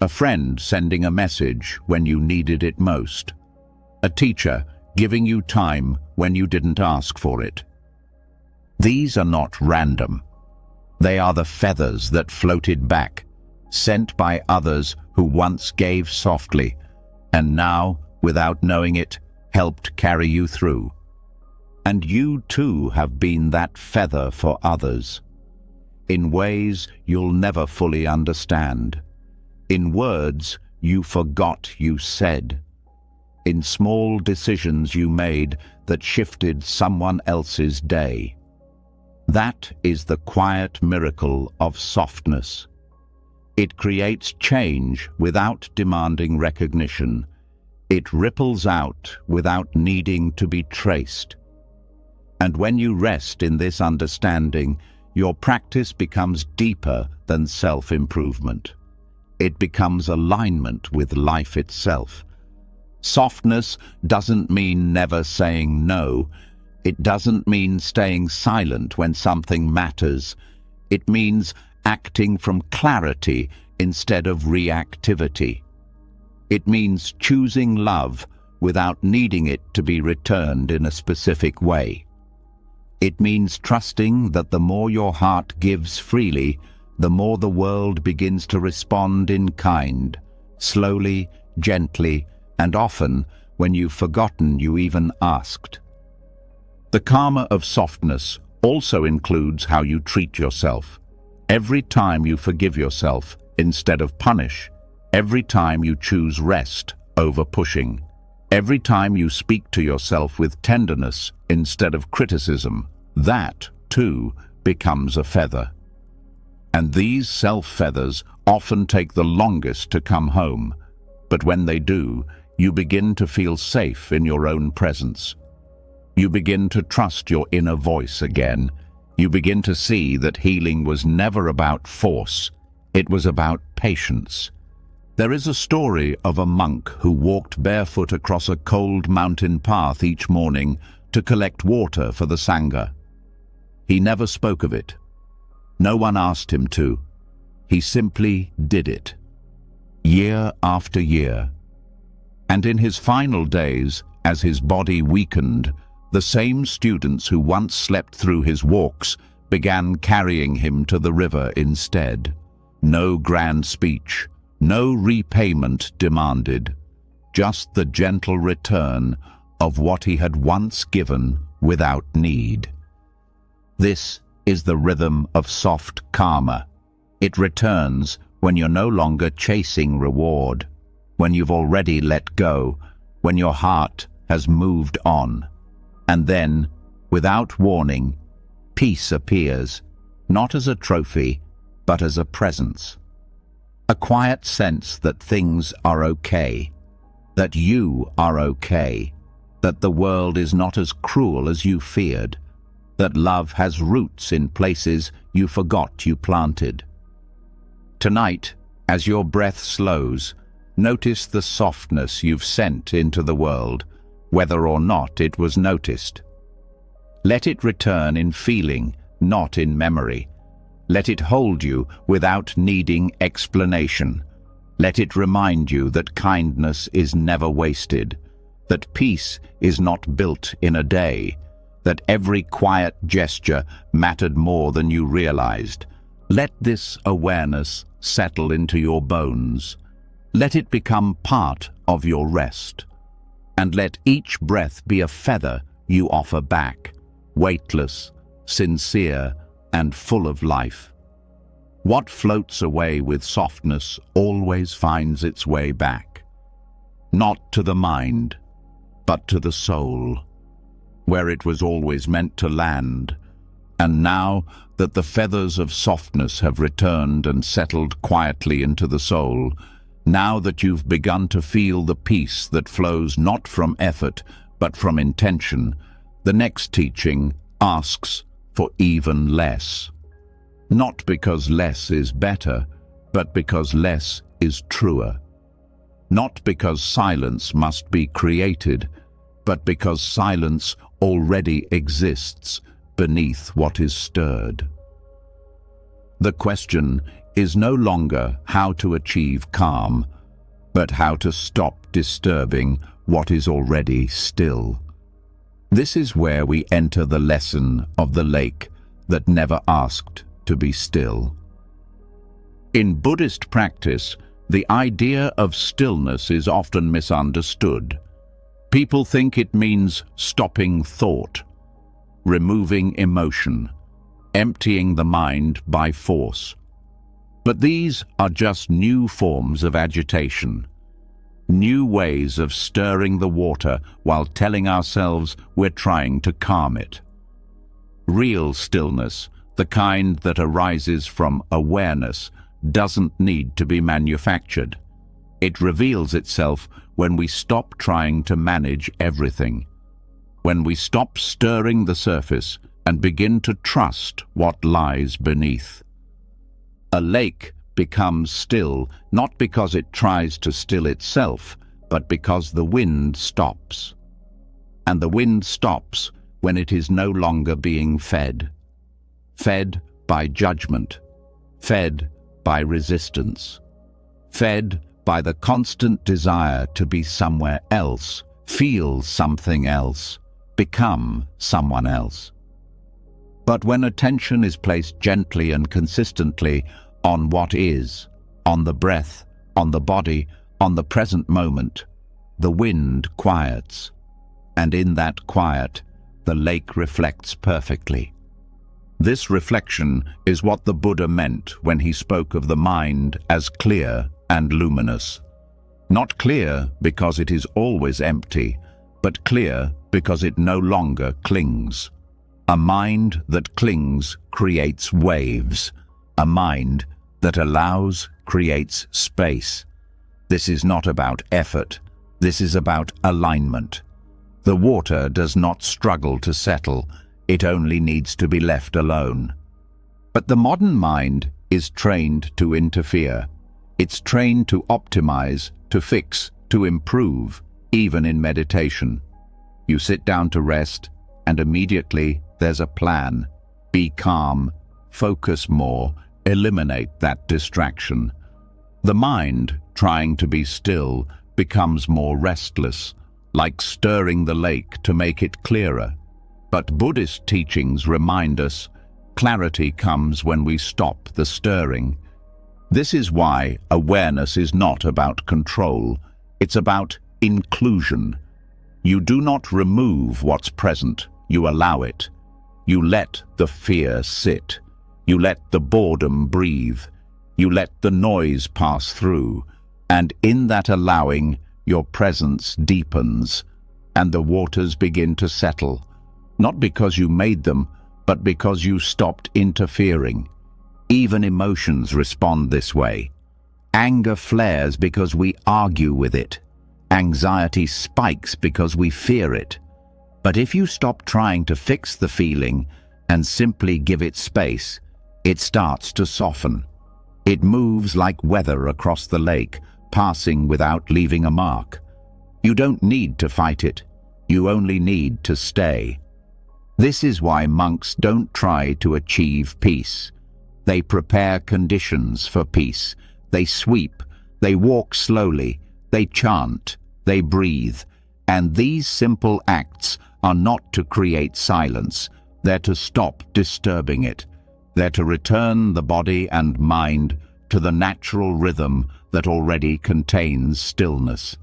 A friend sending a message when you needed it most. A teacher giving you time when you didn't ask for it. These are not random. They are the feathers that floated back, sent by others who once gave softly, and now, without knowing it, helped carry you through. And you too have been that feather for others, in ways you'll never fully understand, in words you forgot you said, in small decisions you made that shifted someone else's day. That is the quiet miracle of softness. It creates change without demanding recognition. It ripples out without needing to be traced. And when you rest in this understanding, your practice becomes deeper than self-improvement. It becomes alignment with life itself. Softness doesn't mean never saying no. It doesn't mean staying silent when something matters. It means acting from clarity instead of reactivity. It means choosing love without needing it to be returned in a specific way. It means trusting that the more your heart gives freely, the more the world begins to respond in kind, slowly, gently, and often when you've forgotten you even asked. The karma of softness also includes how you treat yourself. Every time you forgive yourself instead of punish, every time you choose rest over pushing, every time you speak to yourself with tenderness instead of criticism, that, too, becomes a feather. And these self-feathers often take the longest to come home, but when they do, you begin to feel safe in your own presence. You begin to trust your inner voice again. You begin to see that healing was never about force, it was about patience. There is a story of a monk who walked barefoot across a cold mountain path each morning to collect water for the Sangha. He never spoke of it. No one asked him to. He simply did it, year after year. And in his final days, as his body weakened, the same students who once slept through his walks began carrying him to the river instead. No grand speech, no repayment demanded, just the gentle return of what he had once given without need. This is the rhythm of soft karma. It returns when you're no longer chasing reward, when you've already let go, when your heart has moved on. And then, without warning, peace appears, not as a trophy, but as a presence. A quiet sense that things are okay, that you are okay, that the world is not as cruel as you feared, that love has roots in places you forgot you planted. Tonight, as your breath slows, notice the softness you've sent into the world, whether or not it was noticed. Let it return in feeling, not in memory. Let it hold you without needing explanation. Let it remind you that kindness is never wasted, that peace is not built in a day, that every quiet gesture mattered more than you realized. Let this awareness settle into your bones. Let it become part of your rest. And let each breath be a feather you offer back, weightless, sincere, and full of life. What floats away with softness always finds its way back, not to the mind, but to the soul, where it was always meant to land. And now that the feathers of softness have returned and settled quietly into the soul, now that you've begun to feel the peace that flows not from effort, but from intention, the next teaching asks for even less. Not because less is better, but because less is truer. Not because silence must be created, but because silence already exists beneath what is stirred. The question is no longer how to achieve calm, but how to stop disturbing what is already still. This is where we enter the lesson of the lake that never asked to be still. In Buddhist practice, the idea of stillness is often misunderstood. People think it means stopping thought, removing emotion, emptying the mind by force. But these are just new forms of agitation, new ways of stirring the water while telling ourselves we're trying to calm it. Real stillness, the kind that arises from awareness, doesn't need to be manufactured. It reveals itself when we stop trying to manage everything, when we stop stirring the surface and begin to trust what lies beneath. A lake becomes still not because it tries to still itself, but because the wind stops. And the wind stops when it is no longer being fed. Fed by judgment, fed by resistance, fed by the constant desire to be somewhere else, feel something else, become someone else. But when attention is placed gently and consistently on what is, on the breath, on the body, on the present moment, the wind quiets, and in that quiet, the lake reflects perfectly. This reflection is what the Buddha meant when he spoke of the mind as clear and luminous. Not clear because it is always empty, but clear because it no longer clings. A mind that clings creates waves. A mind that allows creates space. This is not about effort. This is about alignment. The water does not struggle to settle. It only needs to be left alone. But the modern mind is trained to interfere. It's trained to optimize, to fix, to improve, even in meditation. You sit down to rest, and immediately there's a plan. Be calm, focus more, eliminate that distraction. The mind, trying to be still, becomes more restless, like stirring the lake to make it clearer. But Buddhist teachings remind us clarity comes when we stop the stirring. This is why awareness is not about control. It's about inclusion. You do not remove what's present. You allow it. You let the fear sit. You let the boredom breathe. You let the noise pass through. And in that allowing, your presence deepens, and the waters begin to settle. Not because you made them, but because you stopped interfering. Even emotions respond this way. Anger flares because we argue with it. Anxiety spikes because we fear it. But if you stop trying to fix the feeling and simply give it space, it starts to soften. It moves like weather across the lake, passing without leaving a mark. You don't need to fight it. You only need to stay. This is why monks don't try to achieve peace. They prepare conditions for peace. They sweep, they walk slowly, they chant, they breathe. And these simple acts are not to create silence. They're to stop disturbing it. They're to return the body and mind to the natural rhythm that already contains stillness.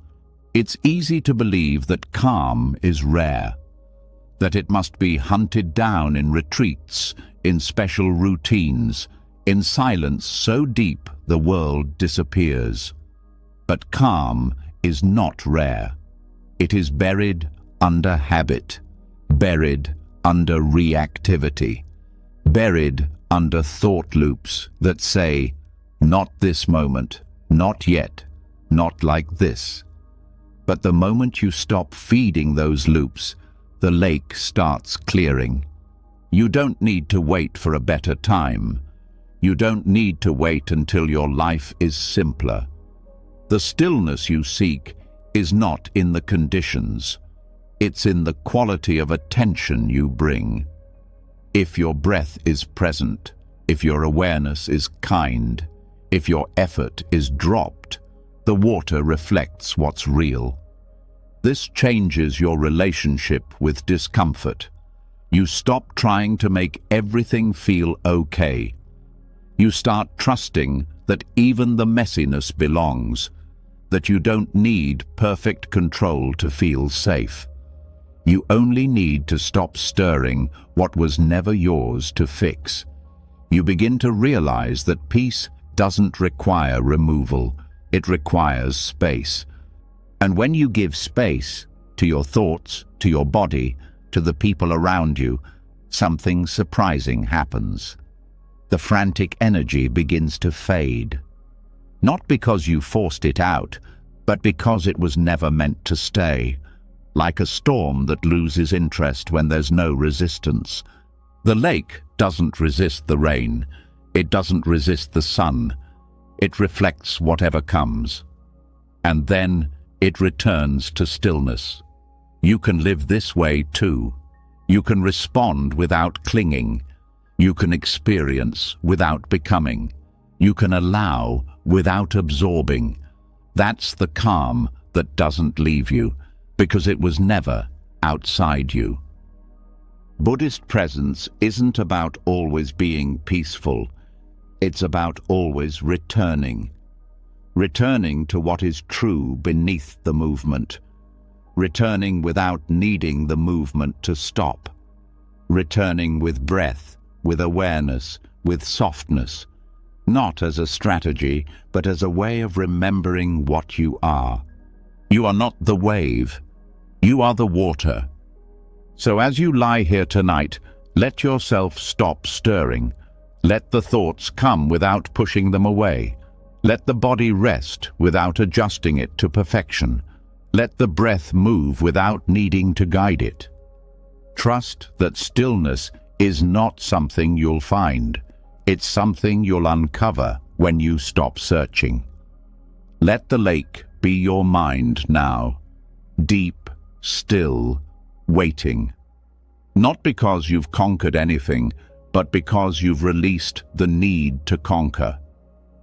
It's easy to believe that calm is rare, that it must be hunted down in retreats, in special routines, in silence so deep the world disappears. But calm is not rare. It is buried under habit, buried under reactivity, buried under thought loops that say, not this moment, not yet, not like this. But the moment you stop feeding those loops, the lake starts clearing. You don't need to wait for a better time. You don't need to wait until your life is simpler. The stillness you seek is not in the conditions. It's in the quality of attention you bring. If your breath is present, if your awareness is kind, if your effort is dropped, the water reflects what's real. This changes your relationship with discomfort. You stop trying to make everything feel okay. You start trusting that even the messiness belongs, that you don't need perfect control to feel safe. You only need to stop stirring what was never yours to fix. You begin to realize that peace doesn't require removal, it requires space. And when you give space to your thoughts, to your body, to the people around you, something surprising happens. The frantic energy begins to fade. Not because you forced it out, but because it was never meant to stay. Like a storm that loses interest when there's no resistance. The lake doesn't resist the rain. It doesn't resist the sun. It reflects whatever comes. And then it returns to stillness. You can live this way too. You can respond without clinging. You can experience without becoming. You can allow without absorbing. That's the calm that doesn't leave you, because it was never outside you. Buddhist presence isn't about always being peaceful. It's about always returning. Returning to what is true beneath the movement. Returning without needing the movement to stop. Returning with breath, with awareness, with softness. Not as a strategy, but as a way of remembering what you are. You are not the wave. You are the water. So as you lie here tonight, let yourself stop stirring. Let the thoughts come without pushing them away. Let the body rest without adjusting it to perfection. Let the breath move without needing to guide it. Trust that stillness is not something you'll find. It's something you'll uncover when you stop searching. Let the lake be your mind now. Deep, still, waiting. Not because you've conquered anything, but because you've released the need to conquer.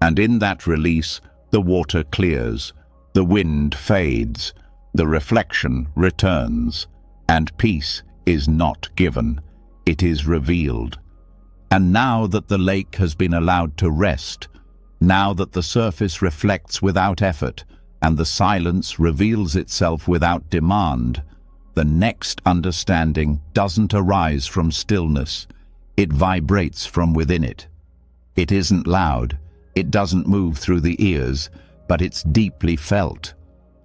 And in that release, the water clears, the wind fades, the reflection returns, and peace is not given, it is revealed. And now that the lake has been allowed to rest, now that the surface reflects without effort, and the silence reveals itself without demand, the next understanding doesn't arise from stillness, it vibrates from within it. It isn't loud, it doesn't move through the ears, but it's deeply felt,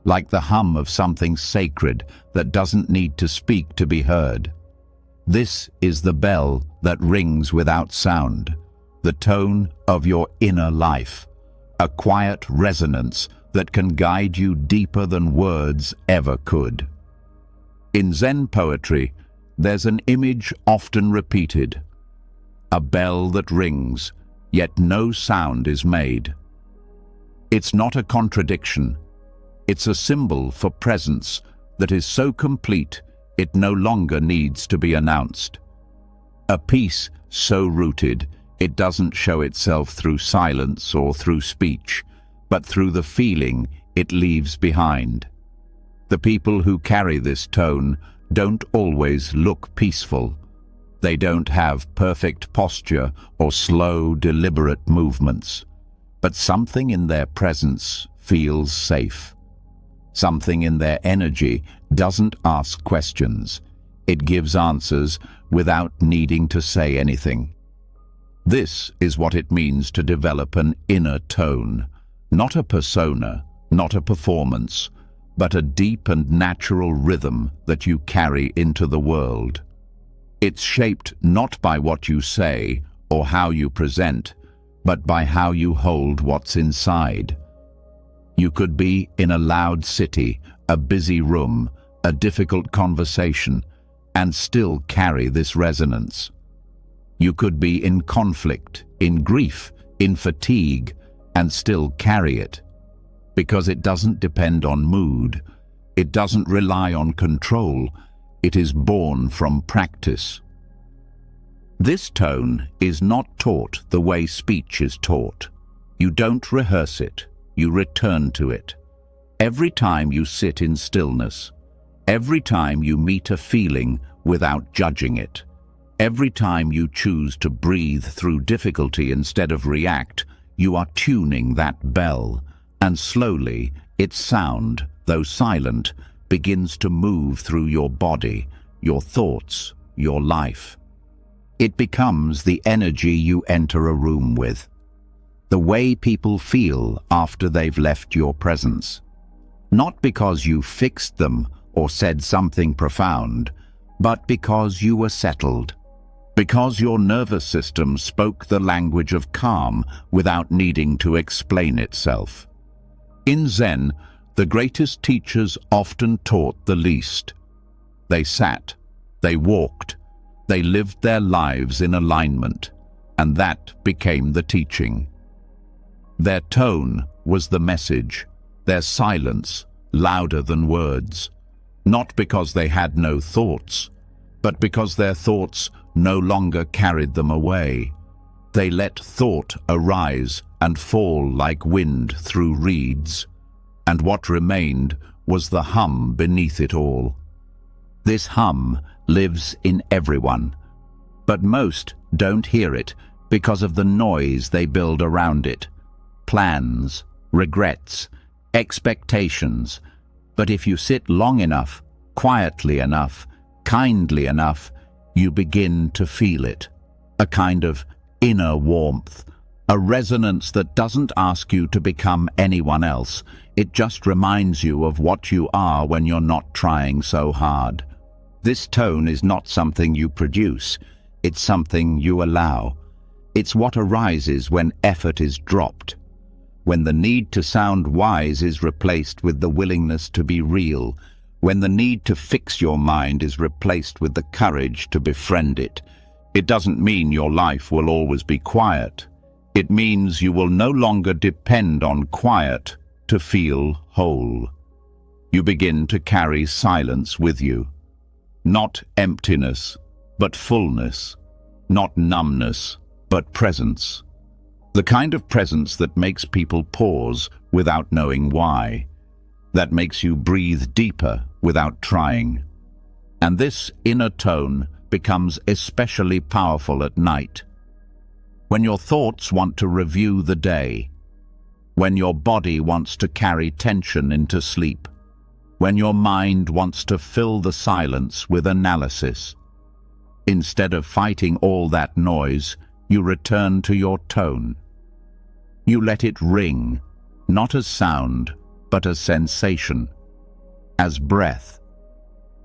like the hum of something sacred that doesn't need to speak to be heard. This is the bell that rings without sound, the tone of your inner life, a quiet resonance that can guide you deeper than words ever could. In Zen poetry, there's an image often repeated, a bell that rings, yet no sound is made. It's not a contradiction. It's a symbol for presence that is so complete it no longer needs to be announced. A peace so rooted it doesn't show itself through silence or through speech, but through the feeling it leaves behind. The people who carry this tone don't always look peaceful. They don't have perfect posture or slow, deliberate movements. But something in their presence feels safe. Something in their energy doesn't ask questions. It gives answers without needing to say anything. This is what it means to develop an inner tone, not a persona, not a performance, but a deep and natural rhythm that you carry into the world. It's shaped not by what you say or how you present, but by how you hold what's inside. You could be in a loud city, a busy room, a difficult conversation, and still carry this resonance. You could be in conflict, in grief, in fatigue, and still carry it. Because it doesn't depend on mood, it doesn't rely on control, it is born from practice. This tone is not taught the way speech is taught. You don't rehearse it, you return to it. Every time you sit in stillness, every time you meet a feeling without judging it, Every time you choose to breathe through difficulty instead of react, you are tuning that bell, and slowly its sound, though silent, begins to move through your body, your thoughts, your life. It becomes the energy you enter a room with, the way people feel after they've left your presence. Not because you fixed them or said something profound, but because you were settled. Because your nervous system spoke the language of calm without needing to explain itself. In Zen, the greatest teachers often taught the least. They sat, they walked, they lived their lives in alignment, and that became the teaching. Their tone was the message, their silence louder than words, not because they had no thoughts, but because their thoughts no longer carried them away. They let thought arise and fall like wind through reeds, and what remained was the hum beneath it all. This hum lives in everyone, but most don't hear it because of the noise they build around it. Plans, regrets, expectations. But if you sit long enough, quietly enough, kindly enough, you begin to feel it. A kind of inner warmth, a resonance that doesn't ask you to become anyone else. It just reminds you of what you are when you're not trying so hard. This tone is not something you produce, it's something you allow. It's what arises when effort is dropped, when the need to sound wise is replaced with the willingness to be real, when the need to fix your mind is replaced with the courage to befriend it. It doesn't mean your life will always be quiet. It means you will no longer depend on quiet to feel whole. You begin to carry silence with you. Not emptiness, but fullness. Not numbness, but presence. The kind of presence that makes people pause without knowing why. That makes you breathe deeper without trying. And this inner tone becomes especially powerful at night. When your thoughts want to review the day. When your body wants to carry tension into sleep. When your mind wants to fill the silence with analysis. Instead of fighting all that noise, you return to your tone. You let it ring, not as sound, but as sensation, as breath,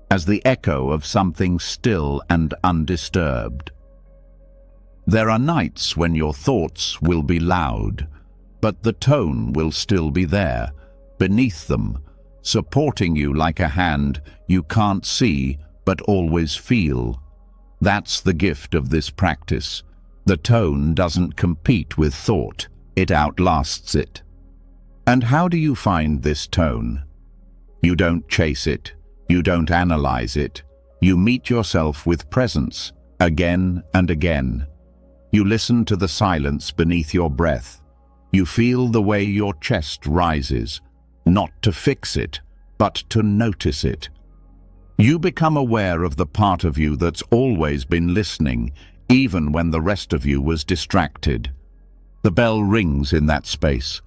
as the echo of something still and undisturbed. There are nights when your thoughts will be loud, but the tone will still be there, beneath them, supporting you like a hand you can't see but always feel. That's the gift of this practice. The tone doesn't compete with thought. It outlasts it. And how do you find this tone? You don't chase it. You don't analyze it. You meet yourself with presence, again and again. You listen to the silence beneath your breath. You feel the way your chest rises, not to fix it, but to notice it. You become aware of the part of you that's always been listening, even when the rest of you was distracted. The bell rings in that space,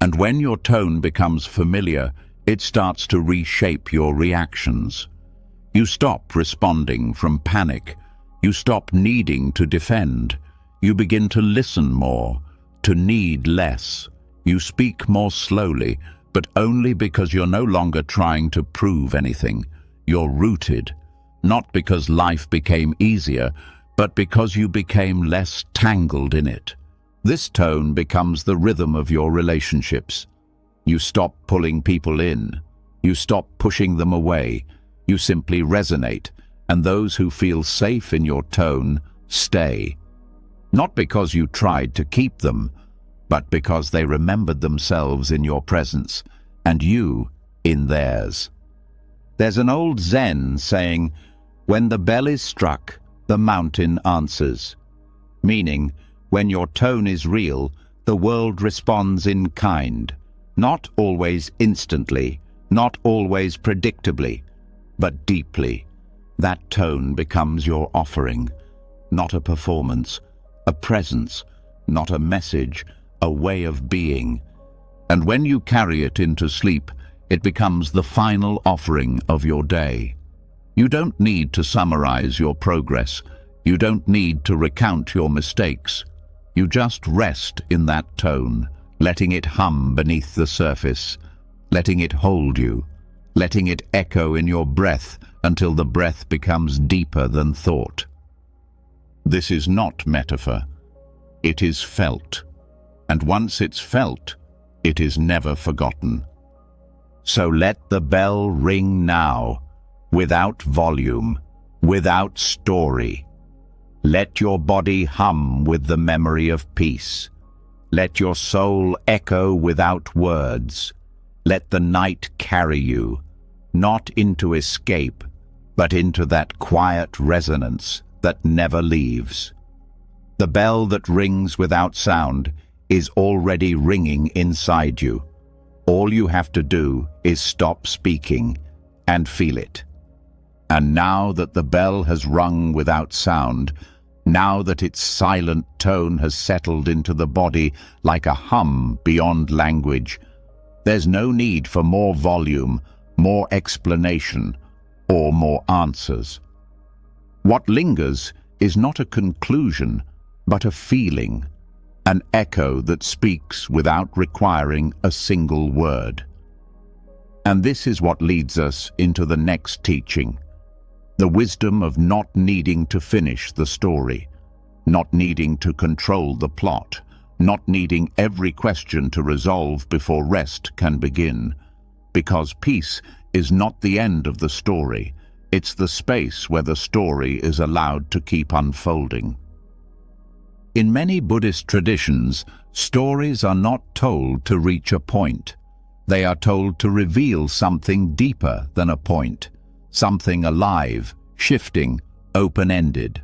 and when your tone becomes familiar, it starts to reshape your reactions. You stop responding from panic. You stop needing to defend. You begin to listen more, to need less. You speak more slowly, but only because you're no longer trying to prove anything. You're rooted, not because life became easier, but because you became less tangled in it. This tone becomes the rhythm of your relationships. You stop pulling people in. You stop pushing them away. You simply resonate, and those who feel safe in your tone stay. Not because you tried to keep them, but because they remembered themselves in your presence, and you in theirs. There's an old Zen saying, "When the bell is struck, the mountain answers." Meaning, when your tone is real, the world responds in kind. Not always instantly, not always predictably, but deeply. That tone becomes your offering, not a performance, a presence, not a message, a way of being. And when you carry it into sleep, it becomes the final offering of your day. You don't need to summarize your progress. You don't need to recount your mistakes. You just rest in that tone, letting it hum beneath the surface, letting it hold you, letting it echo in your breath until the breath becomes deeper than thought. This is not metaphor. It is felt. And once it's felt, it is never forgotten. So let the bell ring now, without volume, without story. Let your body hum with the memory of peace. Let your soul echo without words. Let the night carry you, not into escape, but into that quiet resonance that never leaves. The bell that rings without sound is already ringing inside you. All you have to do is stop speaking and feel it. And now that the bell has rung without sound, now that its silent tone has settled into the body like a hum beyond language, there's no need for more volume, more explanation, or more answers. What lingers is not a conclusion, but a feeling, an echo that speaks without requiring a single word. And this is what leads us into the next teaching. The wisdom of not needing to finish the story, not needing to control the plot, not needing every question to resolve before rest can begin. Because peace is not the end of the story, it's the space where the story is allowed to keep unfolding. In many Buddhist traditions, stories are not told to reach a point. They are told to reveal something deeper than a point. Something alive, shifting, open-ended.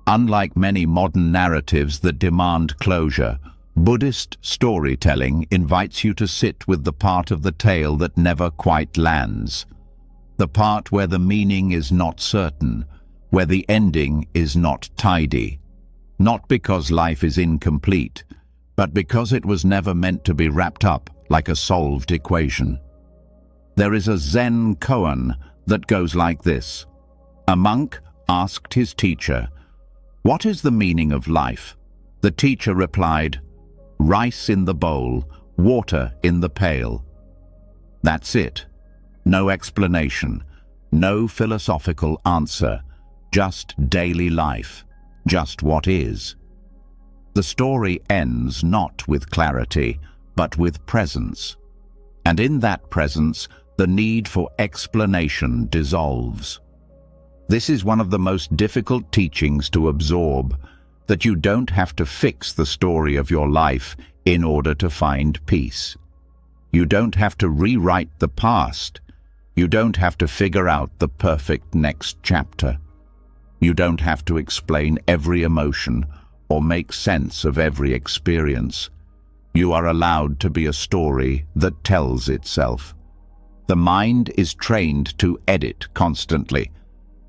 Unlike many modern narratives that demand closure, Buddhist storytelling invites you to sit with the part of the tale that never quite lands. The part where the meaning is not certain, where the ending is not tidy. Not because life is incomplete, but because it was never meant to be wrapped up like a solved equation. There is a Zen koan that goes like this. A monk asked his teacher, "What is the meaning of life?" The teacher replied, "Rice in the bowl, water in the pail." That's it. No explanation, no philosophical answer, just daily life, just what is. The story ends not with clarity, but with presence. And in that presence, the need for explanation dissolves. This is one of the most difficult teachings to absorb, that you don't have to fix the story of your life in order to find peace. You don't have to rewrite the past. You don't have to figure out the perfect next chapter. You don't have to explain every emotion or make sense of every experience. You are allowed to be a story that tells itself. The mind is trained to edit constantly.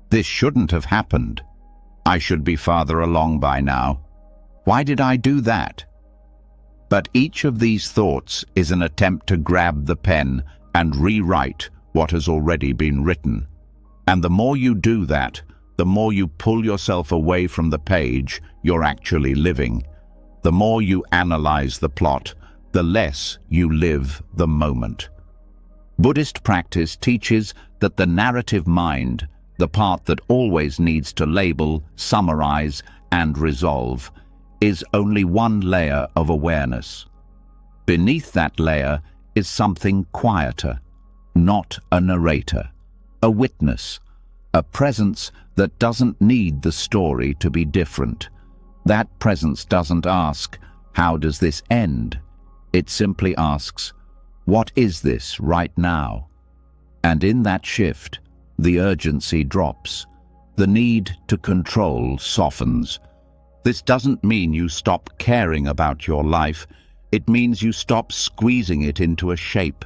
This shouldn't have happened. I should be farther along by now. Why did I do that? But each of these thoughts is an attempt to grab the pen and rewrite what has already been written. And the more you do that, the more you pull yourself away from the page you're actually living. The more you analyze the plot, the less you live the moment. Buddhist practice teaches that the narrative mind, the part that always needs to label, summarize, and resolve, is only one layer of awareness. Beneath that layer is something quieter, not a narrator, a witness, a presence that doesn't need the story to be different. That presence doesn't ask, "How does this end?" It simply asks, "What is this right now?" And in that shift, the urgency drops. The need to control softens. This doesn't mean you stop caring about your life. It means you stop squeezing it into a shape.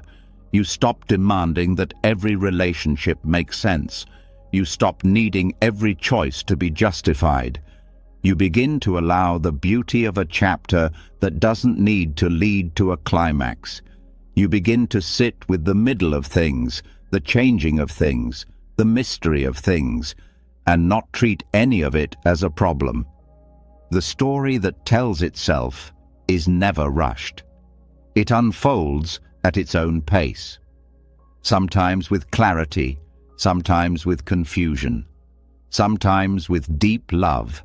You stop demanding that every relationship make sense. You stop needing every choice to be justified. You begin to allow the beauty of a chapter that doesn't need to lead to a climax. You begin to sit with the middle of things, the changing of things, the mystery of things, and not treat any of it as a problem. The story that tells itself is never rushed. It unfolds at its own pace, sometimes with clarity, sometimes with confusion, sometimes with deep love,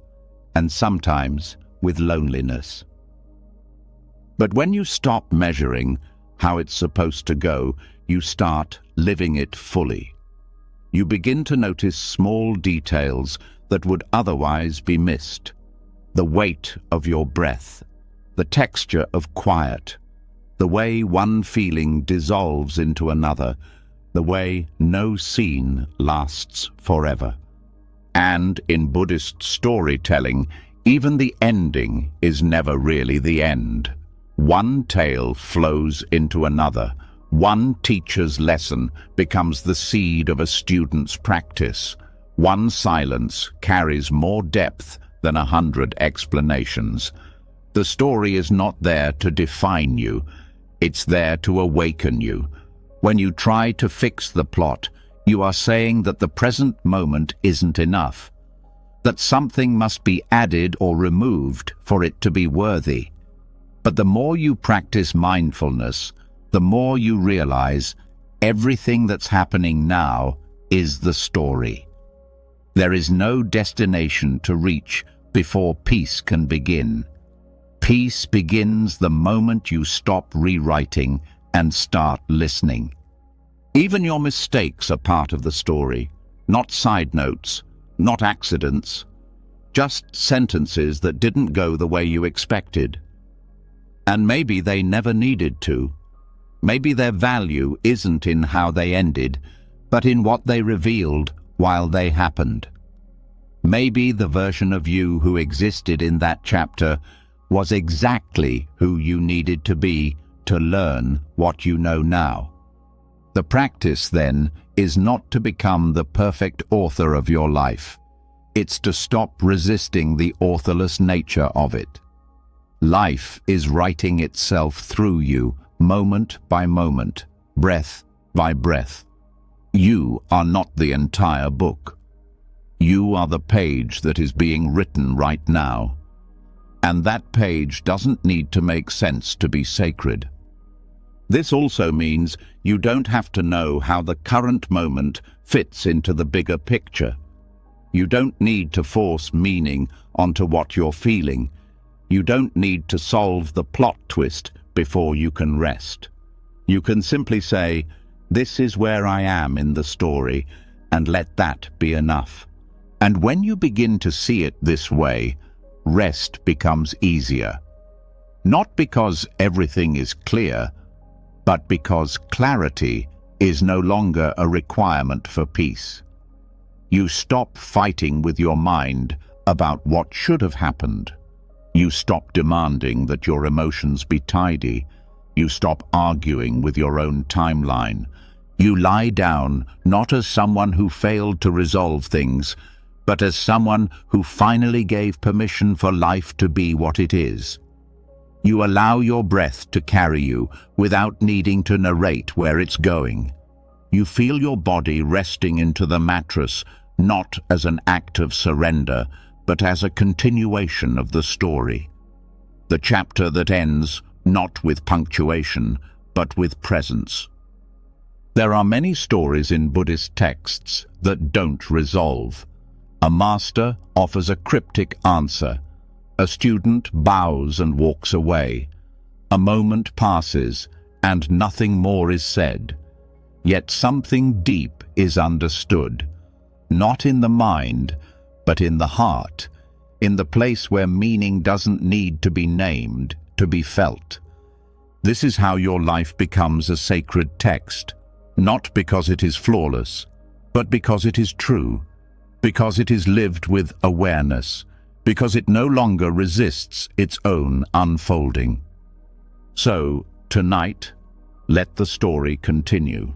and sometimes with loneliness. But when you stop measuring how it's supposed to go, you start living it fully. You begin to notice small details that would otherwise be missed. The weight of your breath, the texture of quiet, the way one feeling dissolves into another, the way no scene lasts forever. And in Buddhist storytelling, even the ending is never really the end. One tale flows into another. One teacher's lesson becomes the seed of a student's practice. One silence carries more depth than 100 explanations. The story is not there to define you. It's there to awaken you. When you try to fix the plot, you are saying that the present moment isn't enough, that something must be added or removed for it to be worthy. But the more you practice mindfulness, the more you realize everything that's happening now is the story. There is no destination to reach before peace can begin. Peace begins the moment you stop rewriting and start listening. Even your mistakes are part of the story, not side notes, not accidents, just sentences that didn't go the way you expected. And maybe they never needed to. Maybe their value isn't in how they ended, but in what they revealed while they happened. Maybe the version of you who existed in that chapter was exactly who you needed to be to learn what you know now. The practice, then, is not to become the perfect author of your life. It's to stop resisting the authorless nature of it. Life is writing itself through you, moment by moment, breath by breath. You are not the entire book. You are the page that is being written right now. And that page doesn't need to make sense to be sacred. This also means you don't have to know how the current moment fits into the bigger picture. You don't need to force meaning onto what you're feeling. You don't need to solve the plot twist before you can rest. You can simply say, "This is where I am in the story," and let that be enough. And when you begin to see it this way, rest becomes easier. Not because everything is clear, but because clarity is no longer a requirement for peace. You stop fighting with your mind about what should have happened. You stop demanding that your emotions be tidy. You stop arguing with your own timeline. You lie down not as someone who failed to resolve things, but as someone who finally gave permission for life to be what it is. You allow your breath to carry you without needing to narrate where it's going. You feel your body resting into the mattress, not as an act of surrender, but as a continuation of the story. The chapter that ends not with punctuation, but with presence. There are many stories in Buddhist texts that don't resolve. A master offers a cryptic answer. A student bows and walks away. A moment passes, and nothing more is said. Yet something deep is understood, not in the mind, but in the heart, in the place where meaning doesn't need to be named, to be felt. This is how your life becomes a sacred text, not because it is flawless, but because it is true, because it is lived with awareness, because it no longer resists its own unfolding. So, tonight, let the story continue.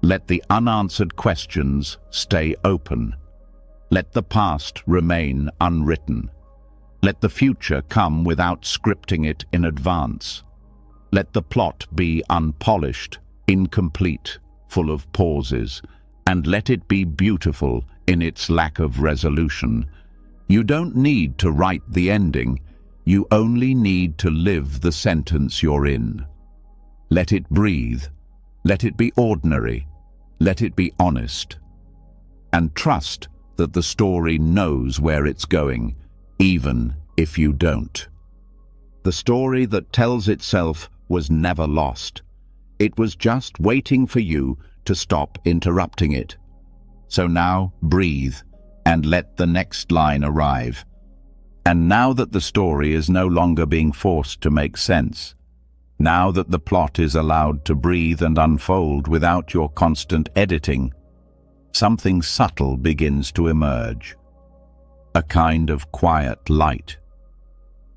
Let the unanswered questions stay open. Let the past remain unwritten. Let the future come without scripting it in advance. Let the plot be unpolished, incomplete, full of pauses, and let it be beautiful in its lack of resolution. You don't need to write the ending, you only need to live the sentence you're in. Let it breathe, let it be ordinary, let it be honest. And trust that the story knows where it's going, even if you don't. The story that tells itself was never lost. It was just waiting for you to stop interrupting it. So now breathe and let the next line arrive. And now that the story is no longer being forced to make sense, now that the plot is allowed to breathe and unfold without your constant editing, something subtle begins to emerge. A kind of quiet light.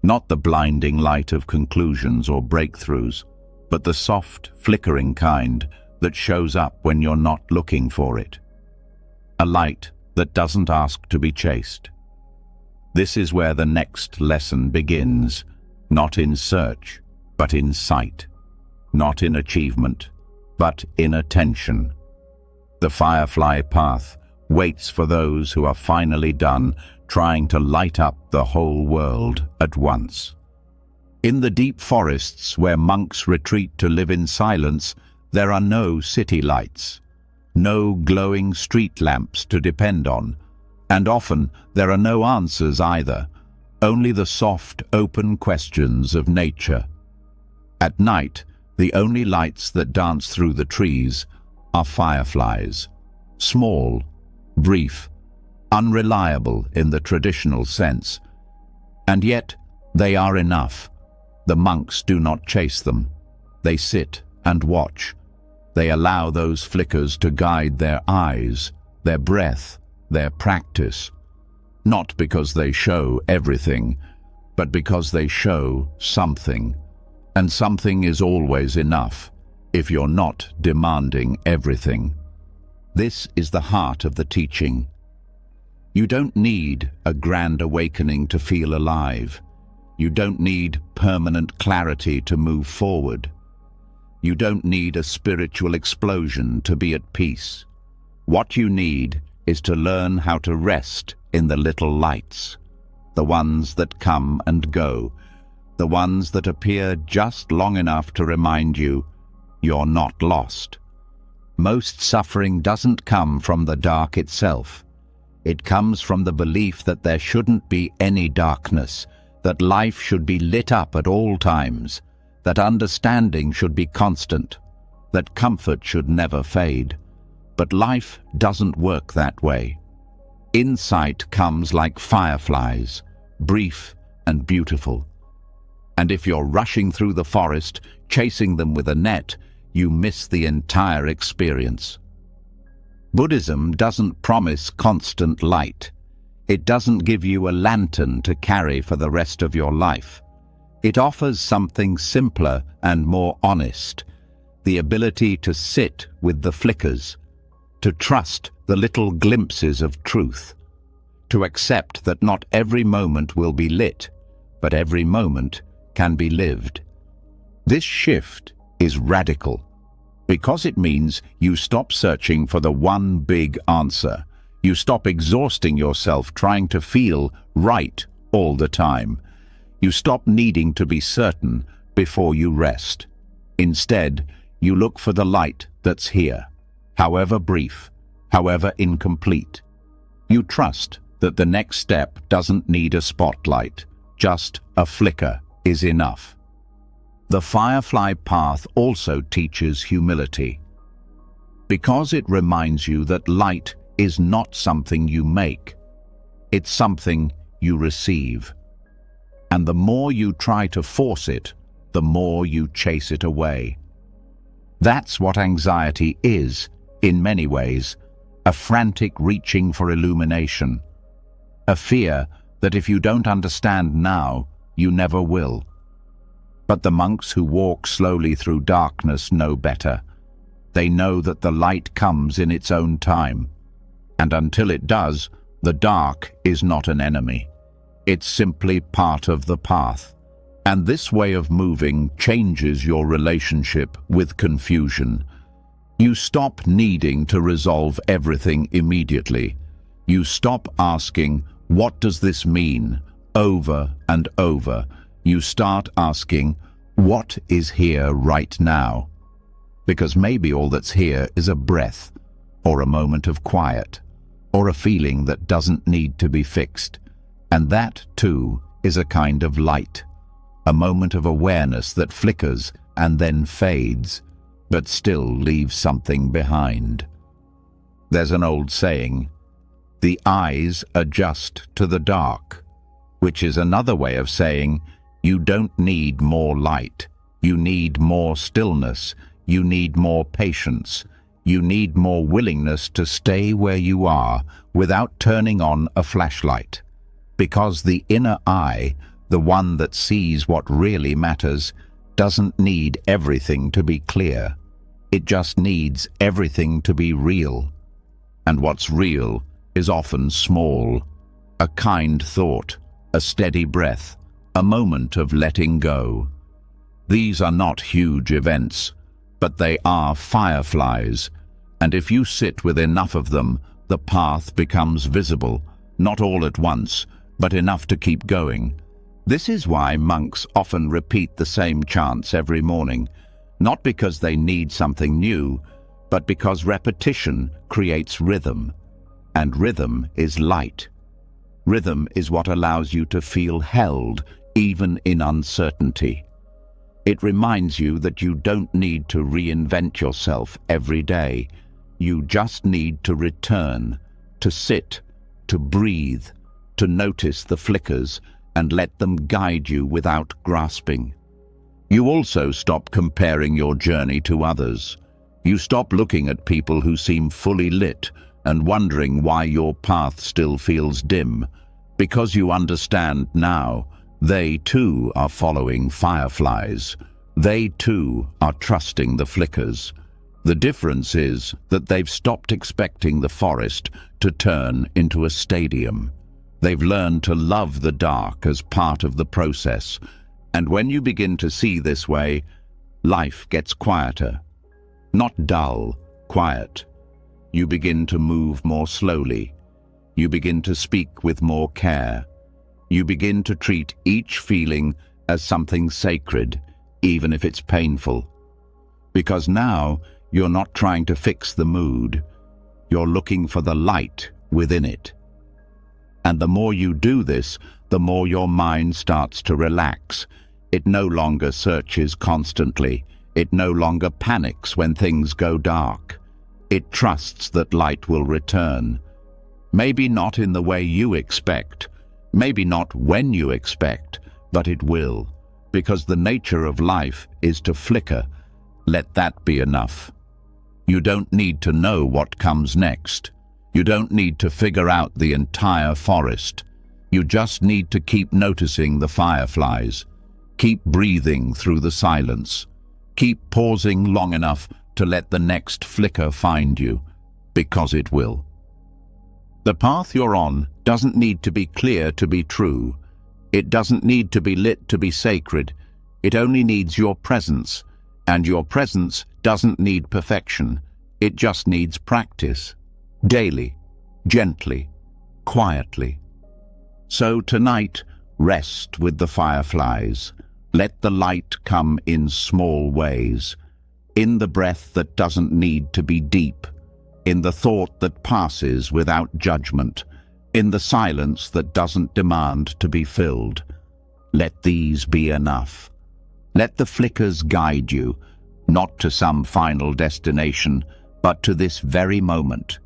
Not the blinding light of conclusions or breakthroughs, but the soft, flickering kind that shows up when you're not looking for it. A light that doesn't ask to be chased. This is where the next lesson begins, not in search, but in sight. Not in achievement, but in attention. The firefly path waits for those who are finally done trying to light up the whole world at once. In the deep forests where monks retreat to live in silence, there are no city lights, no glowing street lamps to depend on, and often there are no answers either, only the soft, open questions of nature. At night, the only lights that dance through the trees are fireflies, small, brief, unreliable in the traditional sense. And yet, they are enough. The monks do not chase them. They sit and watch. They allow those flickers to guide their eyes, their breath, their practice. Not because they show everything, but because they show something. And something is always enough, if you're not demanding everything. This is the heart of the teaching. You don't need a grand awakening to feel alive. You don't need permanent clarity to move forward. You don't need a spiritual explosion to be at peace. What you need is to learn how to rest in the little lights, the ones that come and go, the ones that appear just long enough to remind you you're not lost. Most suffering doesn't come from the dark itself. It comes from the belief that there shouldn't be any darkness, that life should be lit up at all times, that understanding should be constant, that comfort should never fade. But life doesn't work that way. Insight comes like fireflies, brief and beautiful. And if you're rushing through the forest, chasing them with a net, you miss the entire experience. Buddhism doesn't promise constant light. It doesn't give you a lantern to carry for the rest of your life. It offers something simpler and more honest, the ability to sit with the flickers, to trust the little glimpses of truth, to accept that not every moment will be lit, but every moment can be lived. This shift is radical, because it means you stop searching for the one big answer. You stop exhausting yourself trying to feel right all the time. You stop needing to be certain before you rest. Instead, you look for the light that's here, however brief, however incomplete. You trust that the next step doesn't need a spotlight, just a flicker is enough. The firefly path also teaches humility, because it reminds you that light is not something you make. It's something you receive. And the more you try to force it, the more you chase it away. That's what anxiety is, in many ways, a frantic reaching for illumination, a fear that if you don't understand now, you never will. But the monks who walk slowly through darkness know better. They know that the light comes in its own time. And until it does, the dark is not an enemy. It's simply part of the path. And this way of moving changes your relationship with confusion. You stop needing to resolve everything immediately. You stop asking, "What does this mean?" over and over. You start asking, "What is here right now?" Because maybe all that's here is a breath, or a moment of quiet, or a feeling that doesn't need to be fixed. And that, too, is a kind of light, a moment of awareness that flickers and then fades, but still leaves something behind. There's an old saying, "The eyes adjust to the dark," which is another way of saying you don't need more light, you need more stillness, you need more patience, you need more willingness to stay where you are without turning on a flashlight. Because the inner eye, the one that sees what really matters, doesn't need everything to be clear. It just needs everything to be real. And what's real is often small. A kind thought, a steady breath, a moment of letting go. These are not huge events, but they are fireflies. And if you sit with enough of them, the path becomes visible, not all at once, but enough to keep going. This is why monks often repeat the same chants every morning, not because they need something new, but because repetition creates rhythm. And rhythm is light. Rhythm is what allows you to feel held, even in uncertainty. It reminds you that you don't need to reinvent yourself every day. You just need to return, to sit, to breathe, to notice the flickers and let them guide you without grasping. You also stop comparing your journey to others. You stop looking at people who seem fully lit and wondering why your path still feels dim, because you understand now they too are following fireflies. They too are trusting the flickers. The difference is that they've stopped expecting the forest to turn into a stadium. They've learned to love the dark as part of the process. And when you begin to see this way, life gets quieter. Not dull, quiet. You begin to move more slowly. You begin to speak with more care. You begin to treat each feeling as something sacred, even if it's painful. Because now you're not trying to fix the mood. You're looking for the light within it. And the more you do this, the more your mind starts to relax. It no longer searches constantly. It no longer panics when things go dark. It trusts that light will return. Maybe not in the way you expect, maybe not when you expect, but it will. Because the nature of life is to flicker. Let that be enough. You don't need to know what comes next. You don't need to figure out the entire forest. You just need to keep noticing the fireflies. Keep breathing through the silence. Keep pausing long enough to let the next flicker find you, because it will. The path you're on doesn't need to be clear to be true. It doesn't need to be lit to be sacred. It only needs your presence. And your presence doesn't need perfection. It just needs practice. Daily, gently, quietly. So tonight, rest with the fireflies. Let the light come in small ways. In the breath that doesn't need to be deep. In the thought that passes without judgment. In the silence that doesn't demand to be filled. Let these be enough. Let the flickers guide you, not to some final destination, but to this very moment.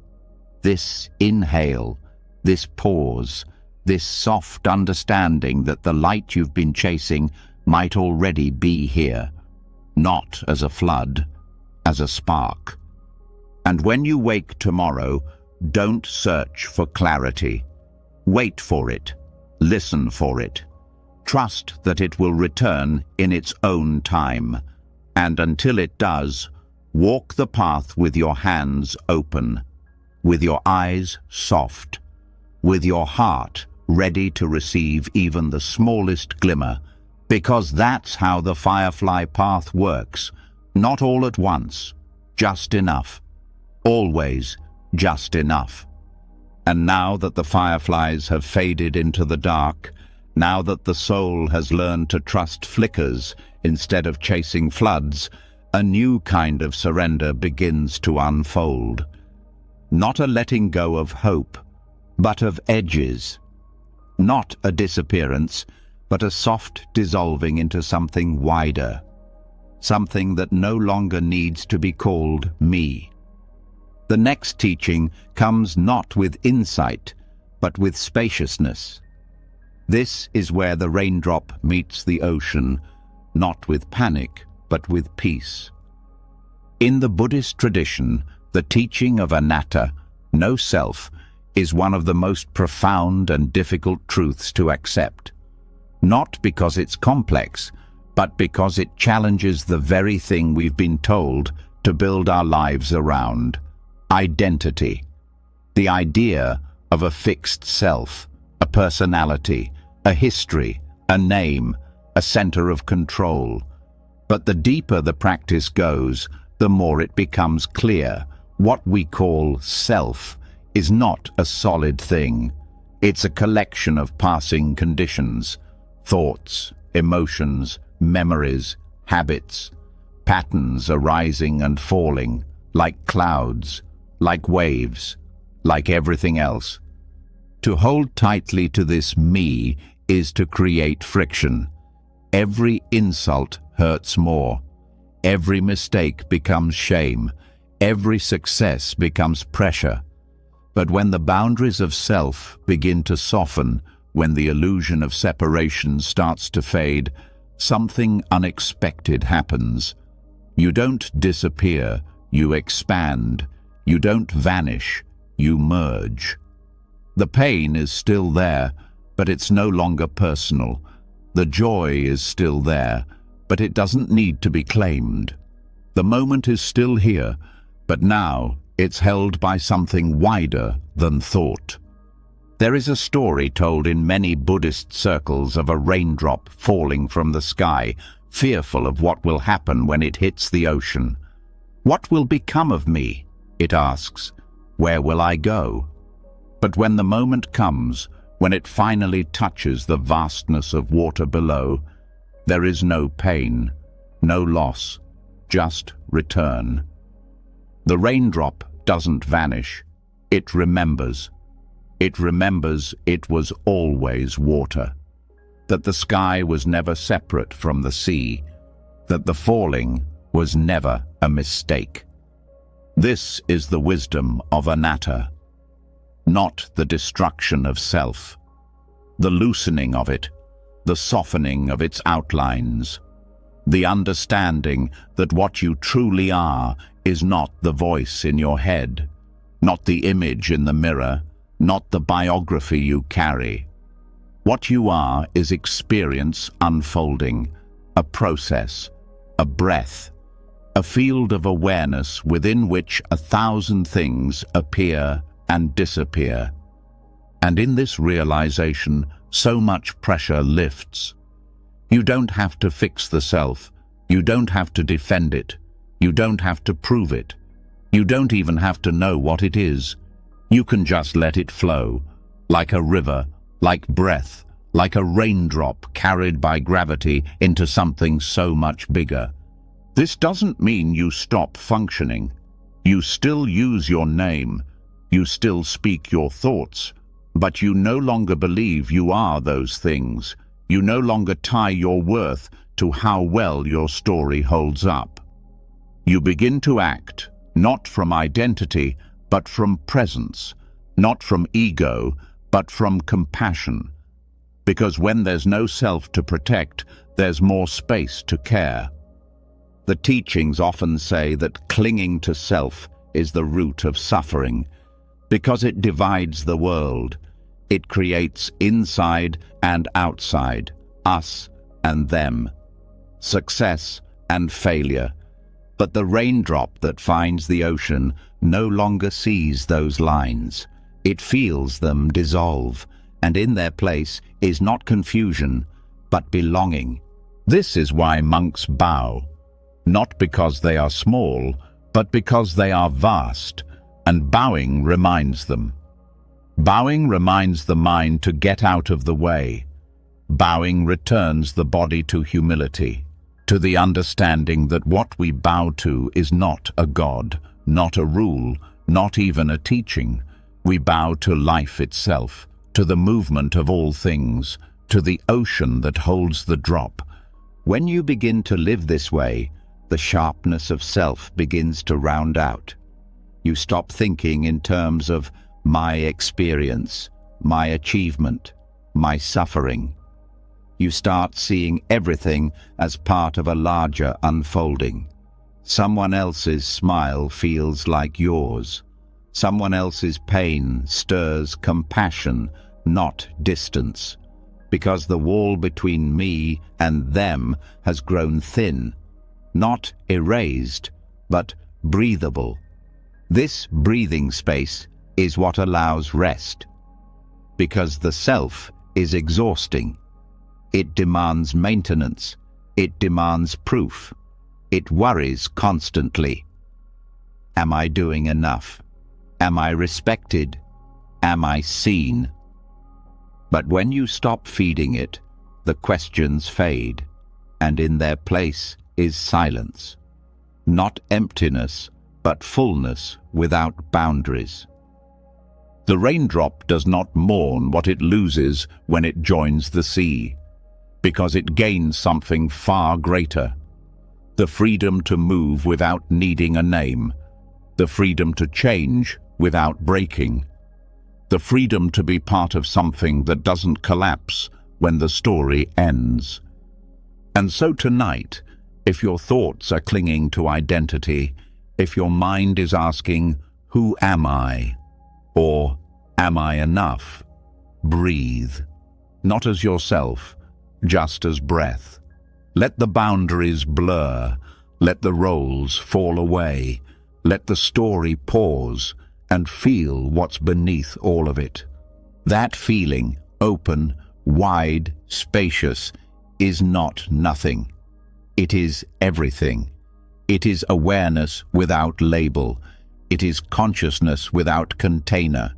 This inhale, this pause, this soft understanding that the light you've been chasing might already be here, not as a flood, as a spark. And when you wake tomorrow, don't search for clarity. Wait for it. Listen for it. Trust that it will return in its own time. And until it does, walk the path with your hands open, with your eyes soft, with your heart ready to receive even the smallest glimmer, because that's how the firefly path works. Not all at once, just enough. Always just enough. And now that the fireflies have faded into the dark, now that the soul has learned to trust flickers instead of chasing floods, a new kind of surrender begins to unfold. Not a letting go of hope, but of edges. Not a disappearance, but a soft dissolving into something wider. Something that no longer needs to be called me. The next teaching comes not with insight, but with spaciousness. This is where the raindrop meets the ocean, not with panic, but with peace. In the Buddhist tradition, the teaching of anatta, no self, is one of the most profound and difficult truths to accept. Not because it's complex, but because it challenges the very thing we've been told to build our lives around: identity. The idea of a fixed self, a personality, a history, a name, a center of control. But the deeper the practice goes, the more it becomes clear what we call self is not a solid thing. It's a collection of passing conditions, thoughts, emotions, memories, habits, patterns arising and falling, like clouds, like waves, like everything else. To hold tightly to this me is to create friction. Every insult hurts more. Every mistake becomes shame. Every success becomes pressure. But when the boundaries of self begin to soften, when the illusion of separation starts to fade, something unexpected happens. You don't disappear, you expand. You don't vanish, you merge. The pain is still there, but it's no longer personal. The joy is still there, but it doesn't need to be claimed. The moment is still here, but now it's held by something wider than thought. There is a story told in many Buddhist circles of a raindrop falling from the sky, fearful of what will happen when it hits the ocean. What will become of me? It asks. Where will I go? But when the moment comes, when it finally touches the vastness of water below, there is no pain, no loss, just return. The raindrop doesn't vanish. It remembers. It remembers it was always water, that the sky was never separate from the sea, that the falling was never a mistake. This is the wisdom of anatta, not the destruction of self, the loosening of it, the softening of its outlines, the understanding that what you truly are is not the voice in your head, not the image in the mirror, not the biography you carry. What you are is experience unfolding, a process, a breath, a field of awareness within which 1,000 things appear and disappear. And in this realization, so much pressure lifts. You don't have to fix the self. You don't have to defend it. You don't have to prove it. You don't even have to know what it is. You can just let it flow, like a river, like breath, like a raindrop carried by gravity into something so much bigger. This doesn't mean you stop functioning. You still use your name. You still speak your thoughts. But you no longer believe you are those things. You no longer tie your worth to how well your story holds up. You begin to act, not from identity, but from presence, not from ego, but from compassion. Because when there's no self to protect, there's more space to care. The teachings often say that clinging to self is the root of suffering, because it divides the world. It creates inside and outside, us and them, success and failure. But the raindrop that finds the ocean no longer sees those lines. It feels them dissolve, and in their place is not confusion, but belonging. This is why monks bow, not because they are small, but because they are vast, and bowing reminds them. Bowing reminds the mind to get out of the way. Bowing returns the body to humility, to the understanding that what we bow to is not a god, not a rule, not even a teaching. We bow to life itself, to the movement of all things, to the ocean that holds the drop. When you begin to live this way, the sharpness of self begins to round out. You stop thinking in terms of my experience, my achievement, my suffering. You start seeing everything as part of a larger unfolding. Someone else's smile feels like yours. Someone else's pain stirs compassion, not distance. Because the wall between me and them has grown thin, not erased, but breathable. This breathing space is what allows rest. Because the self is exhausting. It demands maintenance. It demands proof. It worries constantly. Am I doing enough? Am I respected? Am I seen? But when you stop feeding it, the questions fade, and in their place is silence. Not emptiness, but fullness without boundaries. The raindrop does not mourn what it loses when it joins the sea, because it gains something far greater. The freedom to move without needing a name, the freedom to change without breaking, the freedom to be part of something that doesn't collapse when the story ends. And so tonight, if your thoughts are clinging to identity, if your mind is asking, who am I? Or am I enough? Breathe, not as yourself, just as breath. Let the boundaries blur, let the roles fall away, let the story pause, and feel what's beneath all of it. That feeling, open, wide, spacious, is not nothing. It is everything. It is awareness without label. It is consciousness without container.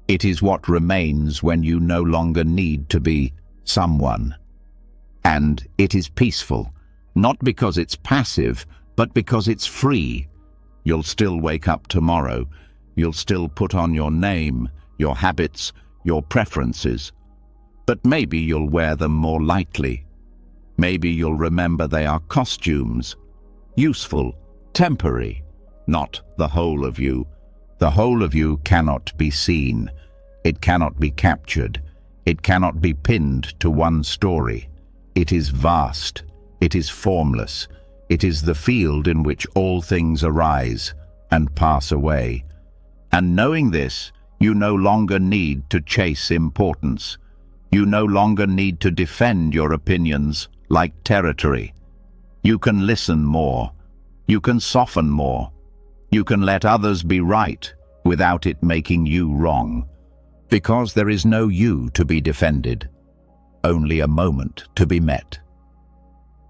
It is what remains when you no longer need to be someone. And it is peaceful, not because it's passive, but because it's free. You'll still wake up tomorrow. You'll still put on your name, your habits, your preferences. But maybe you'll wear them more lightly. Maybe you'll remember they are costumes, useful, temporary, not the whole of you. The whole of you cannot be seen. It cannot be captured. It cannot be pinned to one story. It is vast. It is formless. It is the field in which all things arise and pass away. And knowing this, you no longer need to chase importance. You no longer need to defend your opinions like territory. You can listen more. You can soften more. You can let others be right without it making you wrong. Because there is no you to be defended, only a moment to be met.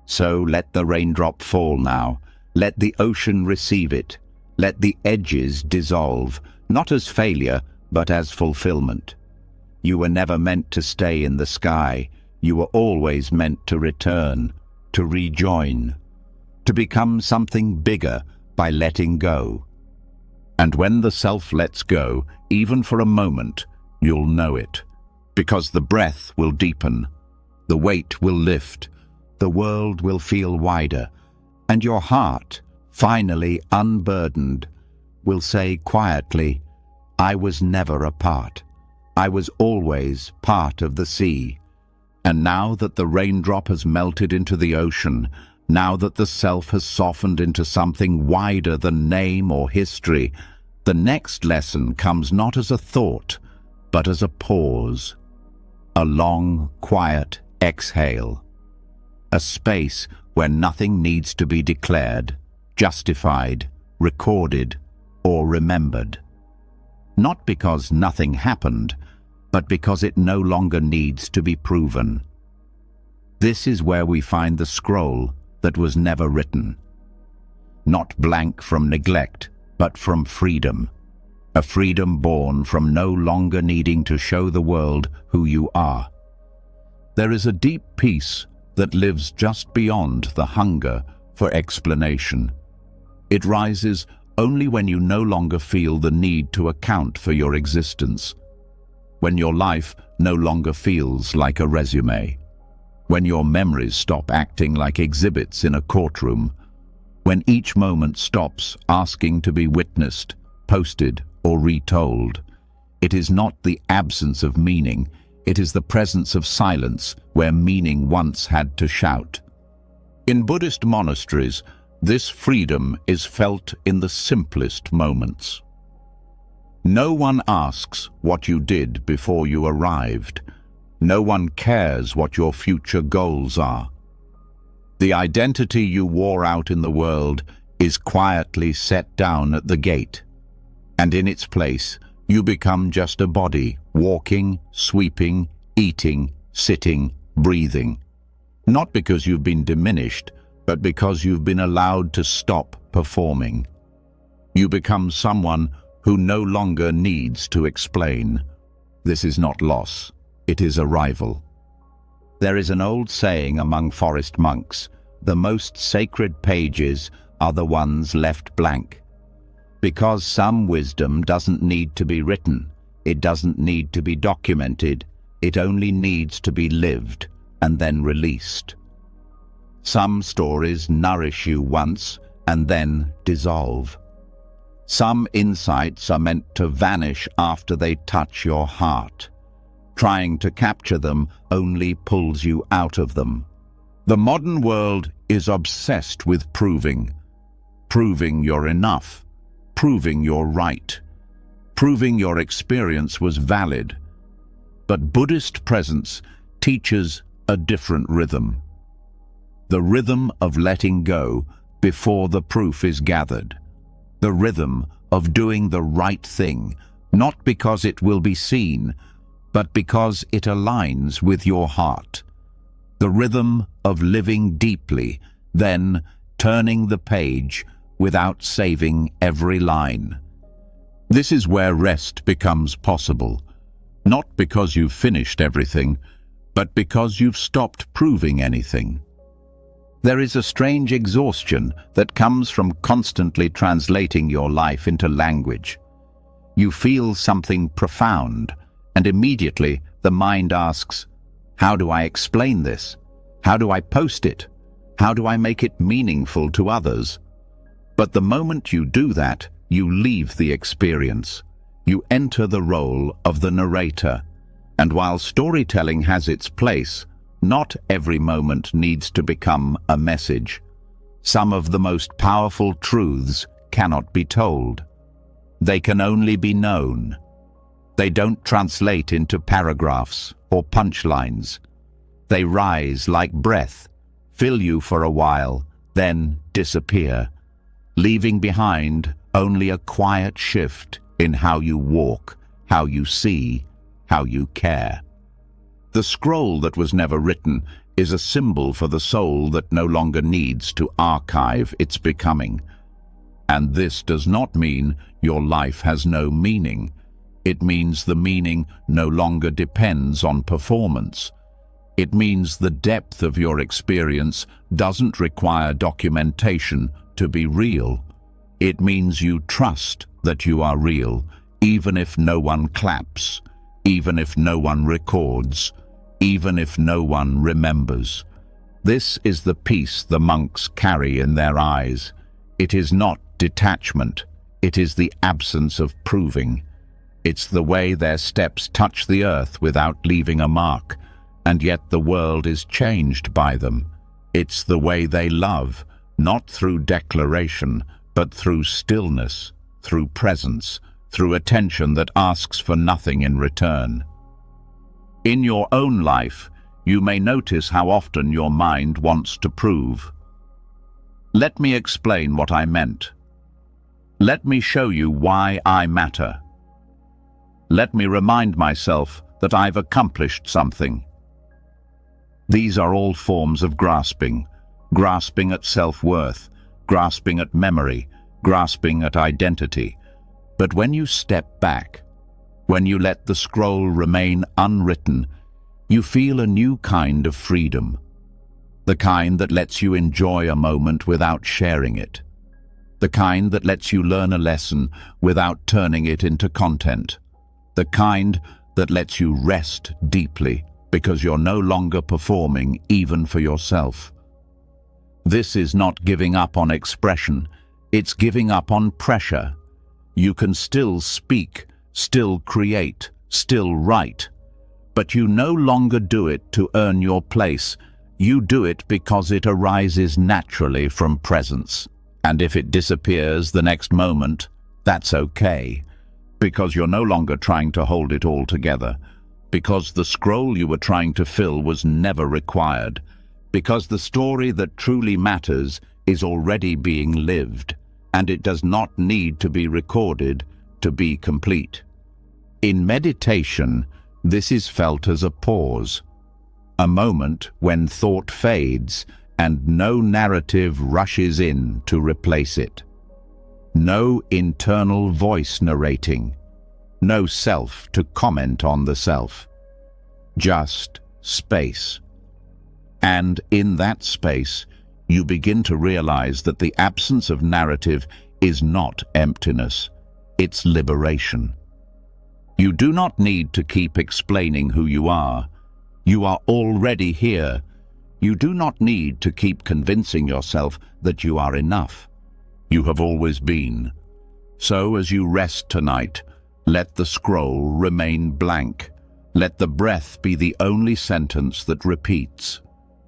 So let the raindrop fall now. Let the ocean receive it. Let the edges dissolve, not as failure, but as fulfillment. You were never meant to stay in the sky. You were always meant to return, to rejoin, to become something bigger by letting go. And when the self lets go, even for a moment, you'll know it, because the breath will deepen, the weight will lift, the world will feel wider, and your heart, finally unburdened, will say quietly, I was never apart. I was always part of the sea. And now that the raindrop has melted into the ocean, now that the self has softened into something wider than name or history, the next lesson comes not as a thought, but as a pause, a long, quiet exhale, a space where nothing needs to be declared, justified, recorded, or remembered. Not because nothing happened, but but because it no longer needs to be proven. This is where we find the scroll that was never written. Not blank from neglect, but from freedom. A freedom born from no longer needing to show the world who you are. There is a deep peace that lives just beyond the hunger for explanation. It rises only when you no longer feel the need to account for your existence. When your life no longer feels like a resume. When your memories stop acting like exhibits in a courtroom. When each moment stops asking to be witnessed, posted, or retold. It is not the absence of meaning, it is the presence of silence where meaning once had to shout. In Buddhist monasteries, this freedom is felt in the simplest moments. No one asks what you did before you arrived. No one cares what your future goals are. The identity you wore out in the world is quietly set down at the gate, and in its place you become just a body, walking, sweeping, eating, sitting, breathing. Not because you've been diminished, but because you've been allowed to stop performing. You become someone who no longer needs to explain. This is not loss, it is arrival. There is an old saying among forest monks, the most sacred pages are the ones left blank. Because some wisdom doesn't need to be written, it doesn't need to be documented, it only needs to be lived and then released. Some stories nourish you once and then dissolve. Some insights are meant to vanish after they touch your heart. Trying to capture them only pulls you out of them. The modern world is obsessed with proving you're enough, proving you're right, proving your experience was valid. But Buddhist presence teaches a different rhythm. The rhythm of letting go before the proof is gathered. The rhythm of doing the right thing, not because it will be seen, but because it aligns with your heart. The rhythm of living deeply, then turning the page without saving every line. This is where rest becomes possible, not because you've finished everything, but because you've stopped proving anything. There is a strange exhaustion that comes from constantly translating your life into language. You feel something profound, and immediately the mind asks, how do I explain this? How do I post it? How do I make it meaningful to others? But the moment you do that, you leave the experience. You enter the role of the narrator. And while storytelling has its place, not every moment needs to become a message. Some of the most powerful truths cannot be told. They can only be known. They don't translate into paragraphs or punchlines. They rise like breath, fill you for a while, then disappear, leaving behind only a quiet shift in how you walk, how you see, how you care. The scroll that was never written is a symbol for the soul that no longer needs to archive its becoming. And this does not mean your life has no meaning. It means the meaning no longer depends on performance. It means the depth of your experience doesn't require documentation to be real. It means you trust that you are real, even if no one claps, even if no one records, even if no one remembers. This is the peace the monks carry in their eyes. It is not detachment, it is the absence of proving. It's the way their steps touch the earth without leaving a mark, and yet the world is changed by them. It's the way they love, not through declaration, but through stillness, through presence, through attention that asks for nothing in return. In your own life, you may notice how often your mind wants to prove. Let me explain what I meant. Let me show you why I matter. Let me remind myself that I've accomplished something. These are all forms of grasping at self-worth, grasping at memory, grasping at identity. But when you step back, when you let the scroll remain unwritten, you feel a new kind of freedom. The kind that lets you enjoy a moment without sharing it. The kind that lets you learn a lesson without turning it into content. The kind that lets you rest deeply because you're no longer performing even for yourself. This is not giving up on expression, it's giving up on pressure. You can still speak, still create, still write, but you no longer do it to earn your place. You do it because it arises naturally from presence. And if it disappears the next moment, that's okay, because you're no longer trying to hold it all together, because the scroll you were trying to fill was never required, because the story that truly matters is already being lived, and it does not need to be recorded to be complete. In meditation, this is felt as a pause, a moment when thought fades and no narrative rushes in to replace it. No internal voice narrating, no self to comment on the self. Just space. And in that space, you begin to realize that the absence of narrative is not emptiness, it's liberation. You do not need to keep explaining who you are. You are already here. You do not need to keep convincing yourself that you are enough. You have always been. So as you rest tonight, let the scroll remain blank. Let the breath be the only sentence that repeats.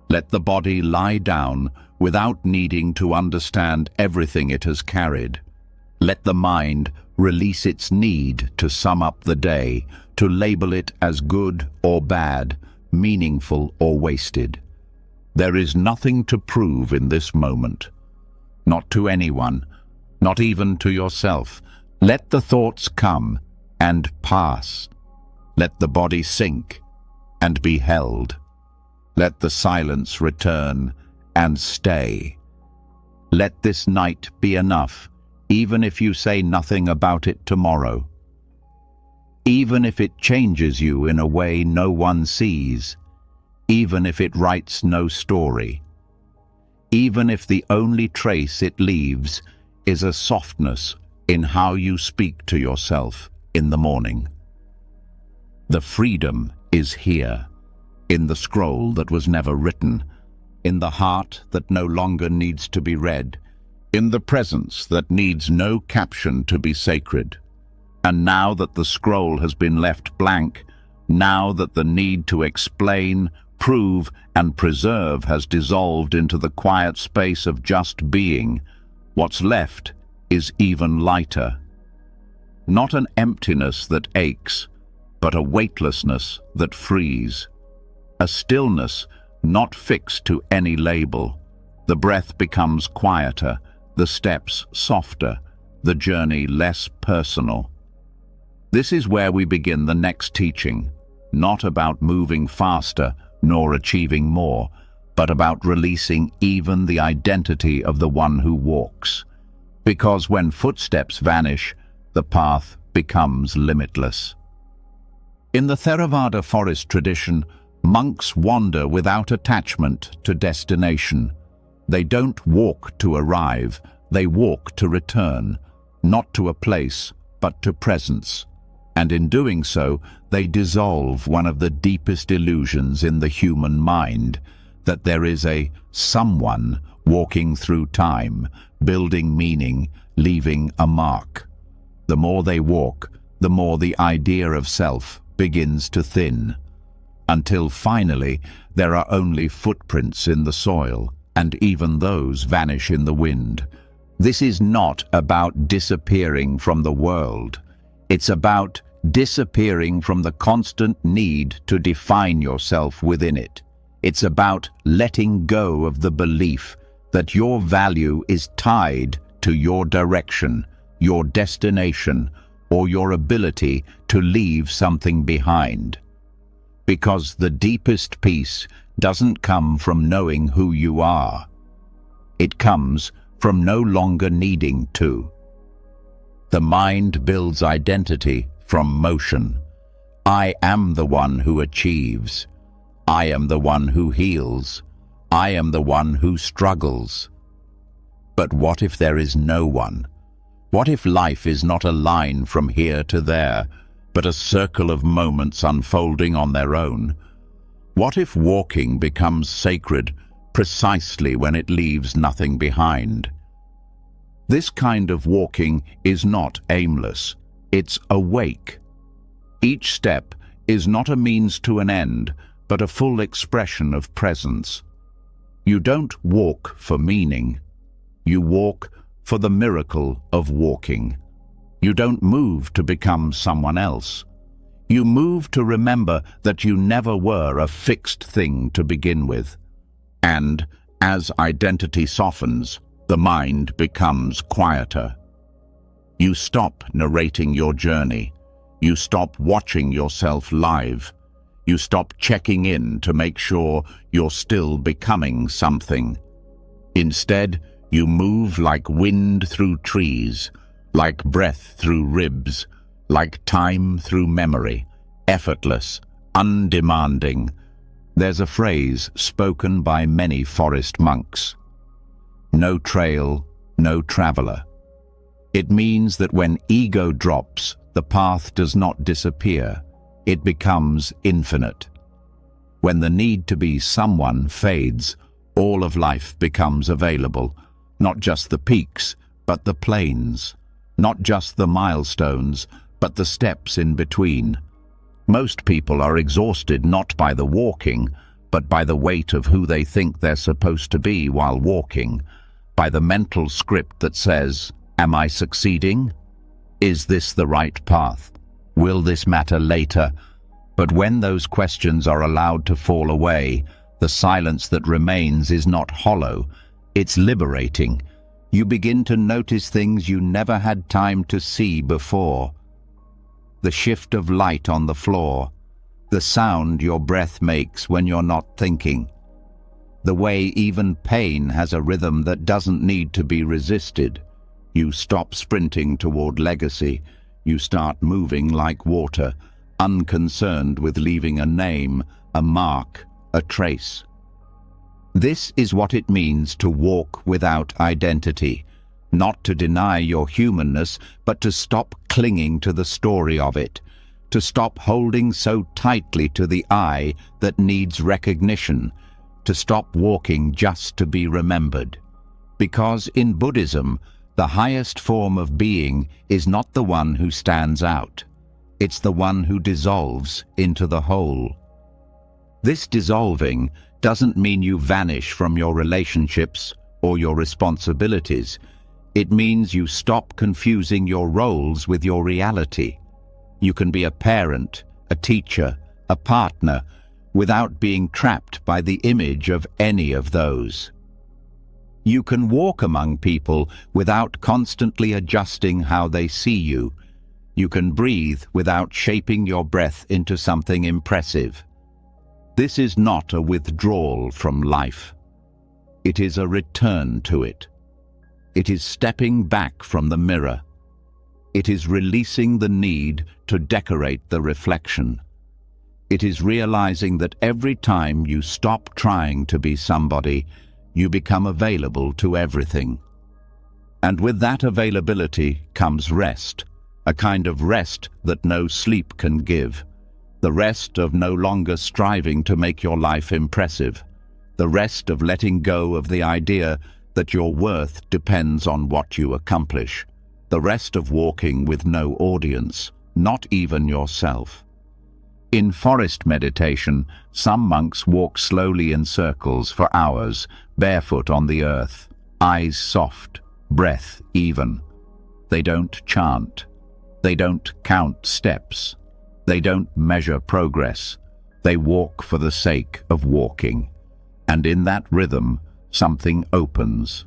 Let the body lie down without needing to understand everything it has carried. Let the mind release its need to sum up the day, to label it as good or bad, meaningful or wasted. There is nothing to prove in this moment. Not to anyone, not even to yourself. Let the thoughts come and pass. Let the body sink and be held. Let the silence return and stay. Let this night be enough, even if you say nothing about it tomorrow. Even if it changes you in a way no one sees. Even if it writes no story. Even if the only trace it leaves is a softness in how you speak to yourself in the morning. The freedom is here, in the scroll that was never written, in the heart that no longer needs to be read, in the presence that needs no caption to be sacred. And now that the scroll has been left blank, now that the need to explain, prove, and preserve has dissolved into the quiet space of just being, what's left is even lighter. Not an emptiness that aches, but a weightlessness that frees. A stillness not fixed to any label. The breath becomes quieter, the steps softer, the journey less personal. This is where we begin the next teaching, not about moving faster nor achieving more, but about releasing even the identity of the one who walks. Because when footsteps vanish, the path becomes limitless. In the Theravada forest tradition, monks wander without attachment to destination. They don't walk to arrive, they walk to return, not to a place, but to presence. And in doing so, they dissolve one of the deepest illusions in the human mind, that there is a someone walking through time, building meaning, leaving a mark. The more they walk, the more the idea of self begins to thin, until finally there are only footprints in the soil, and even those vanish in the wind. This is not about disappearing from the world. It's about disappearing from the constant need to define yourself within it. It's about letting go of the belief that your value is tied to your direction, your destination, or your ability to leave something behind. Because the deepest peace doesn't come from knowing who you are. It comes from no longer needing to. The mind builds identity from motion. I am the one who achieves. I am the one who heals. I am the one who struggles. But what if there is no one? What if life is not a line from here to there, but a circle of moments unfolding on their own? What if walking becomes sacred precisely when it leaves nothing behind? This kind of walking is not aimless, it's awake. Each step is not a means to an end, but a full expression of presence. You don't walk for meaning. You walk for the miracle of walking. You don't move to become someone else. You move to remember that you never were a fixed thing to begin with. And as identity softens, the mind becomes quieter. You stop narrating your journey. You stop watching yourself live. You stop checking in to make sure you're still becoming something. Instead, you move like wind through trees, like breath through ribs, like time through memory, effortless, undemanding. There's a phrase spoken by many forest monks. No trail, no traveler. It means that when ego drops, the path does not disappear. It becomes infinite. When the need to be someone fades, all of life becomes available. Not just the peaks, but the plains. Not just the milestones, but the steps in between. Most people are exhausted not by the walking, but by the weight of who they think they're supposed to be while walking, by the mental script that says, am I succeeding? Is this the right path? Will this matter later? But when those questions are allowed to fall away, the silence that remains is not hollow, it's liberating. You begin to notice things you never had time to see before. The shift of light on the floor, the sound your breath makes when you're not thinking, the way even pain has a rhythm that doesn't need to be resisted. You stop sprinting toward legacy. You start moving like water, unconcerned with leaving a name, a mark, a trace. This is what it means to walk without identity, not to deny your humanness, but to stop clinging to the story of it, to stop holding so tightly to the I that needs recognition, to stop walking just to be remembered. Because in Buddhism, the highest form of being is not the one who stands out. It's the one who dissolves into the whole. This dissolving doesn't mean you vanish from your relationships or your responsibilities. It means you stop confusing your roles with your reality. You can be a parent, a teacher, a partner, without being trapped by the image of any of those. You can walk among people without constantly adjusting how they see you. You can breathe without shaping your breath into something impressive. This is not a withdrawal from life. It is a return to it. It is stepping back from the mirror. It is releasing the need to decorate the reflection. It is realizing that every time you stop trying to be somebody, you become available to everything. And with that availability comes rest, a kind of rest that no sleep can give. The rest of no longer striving to make your life impressive. The rest of letting go of the idea that your worth depends on what you accomplish. The rest of walking with no audience, not even yourself. In forest meditation, some monks walk slowly in circles for hours, barefoot on the earth, eyes soft, breath even. They don't chant. They don't count steps. They don't measure progress. They walk for the sake of walking. And in that rhythm, something opens.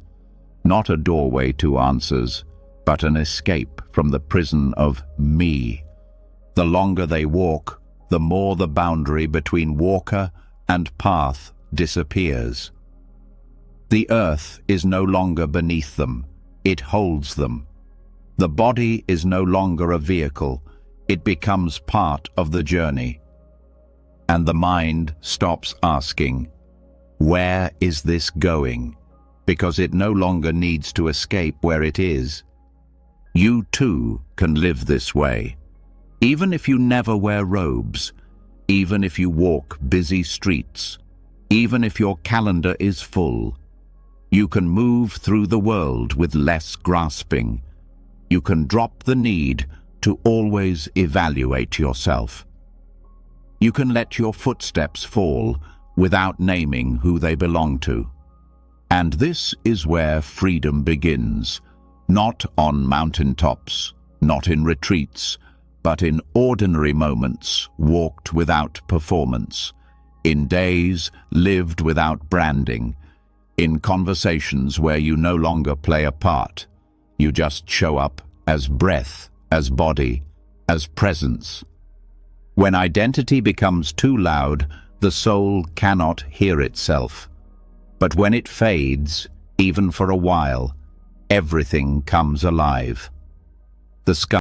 Not a doorway to answers, but an escape from the prison of me. The longer they walk, the more the boundary between walker and path disappears. The earth is no longer beneath them, it holds them. The body is no longer a vehicle, it becomes part of the journey. And the mind stops asking, "Where is this going?" because it no longer needs to escape where it is. You too can live this way. Even if you never wear robes, even if you walk busy streets, even if your calendar is full, you can move through the world with less grasping. You can drop the need to always evaluate yourself. You can let your footsteps fall without naming who they belong to. And this is where freedom begins, not on mountaintops, not in retreats, but in ordinary moments walked without performance, in days lived without branding, in conversations where you no longer play a part. You just show up as breath, as body, as presence. When identity becomes too loud, the soul cannot hear itself. But when it fades, even for a while, everything comes alive. The sky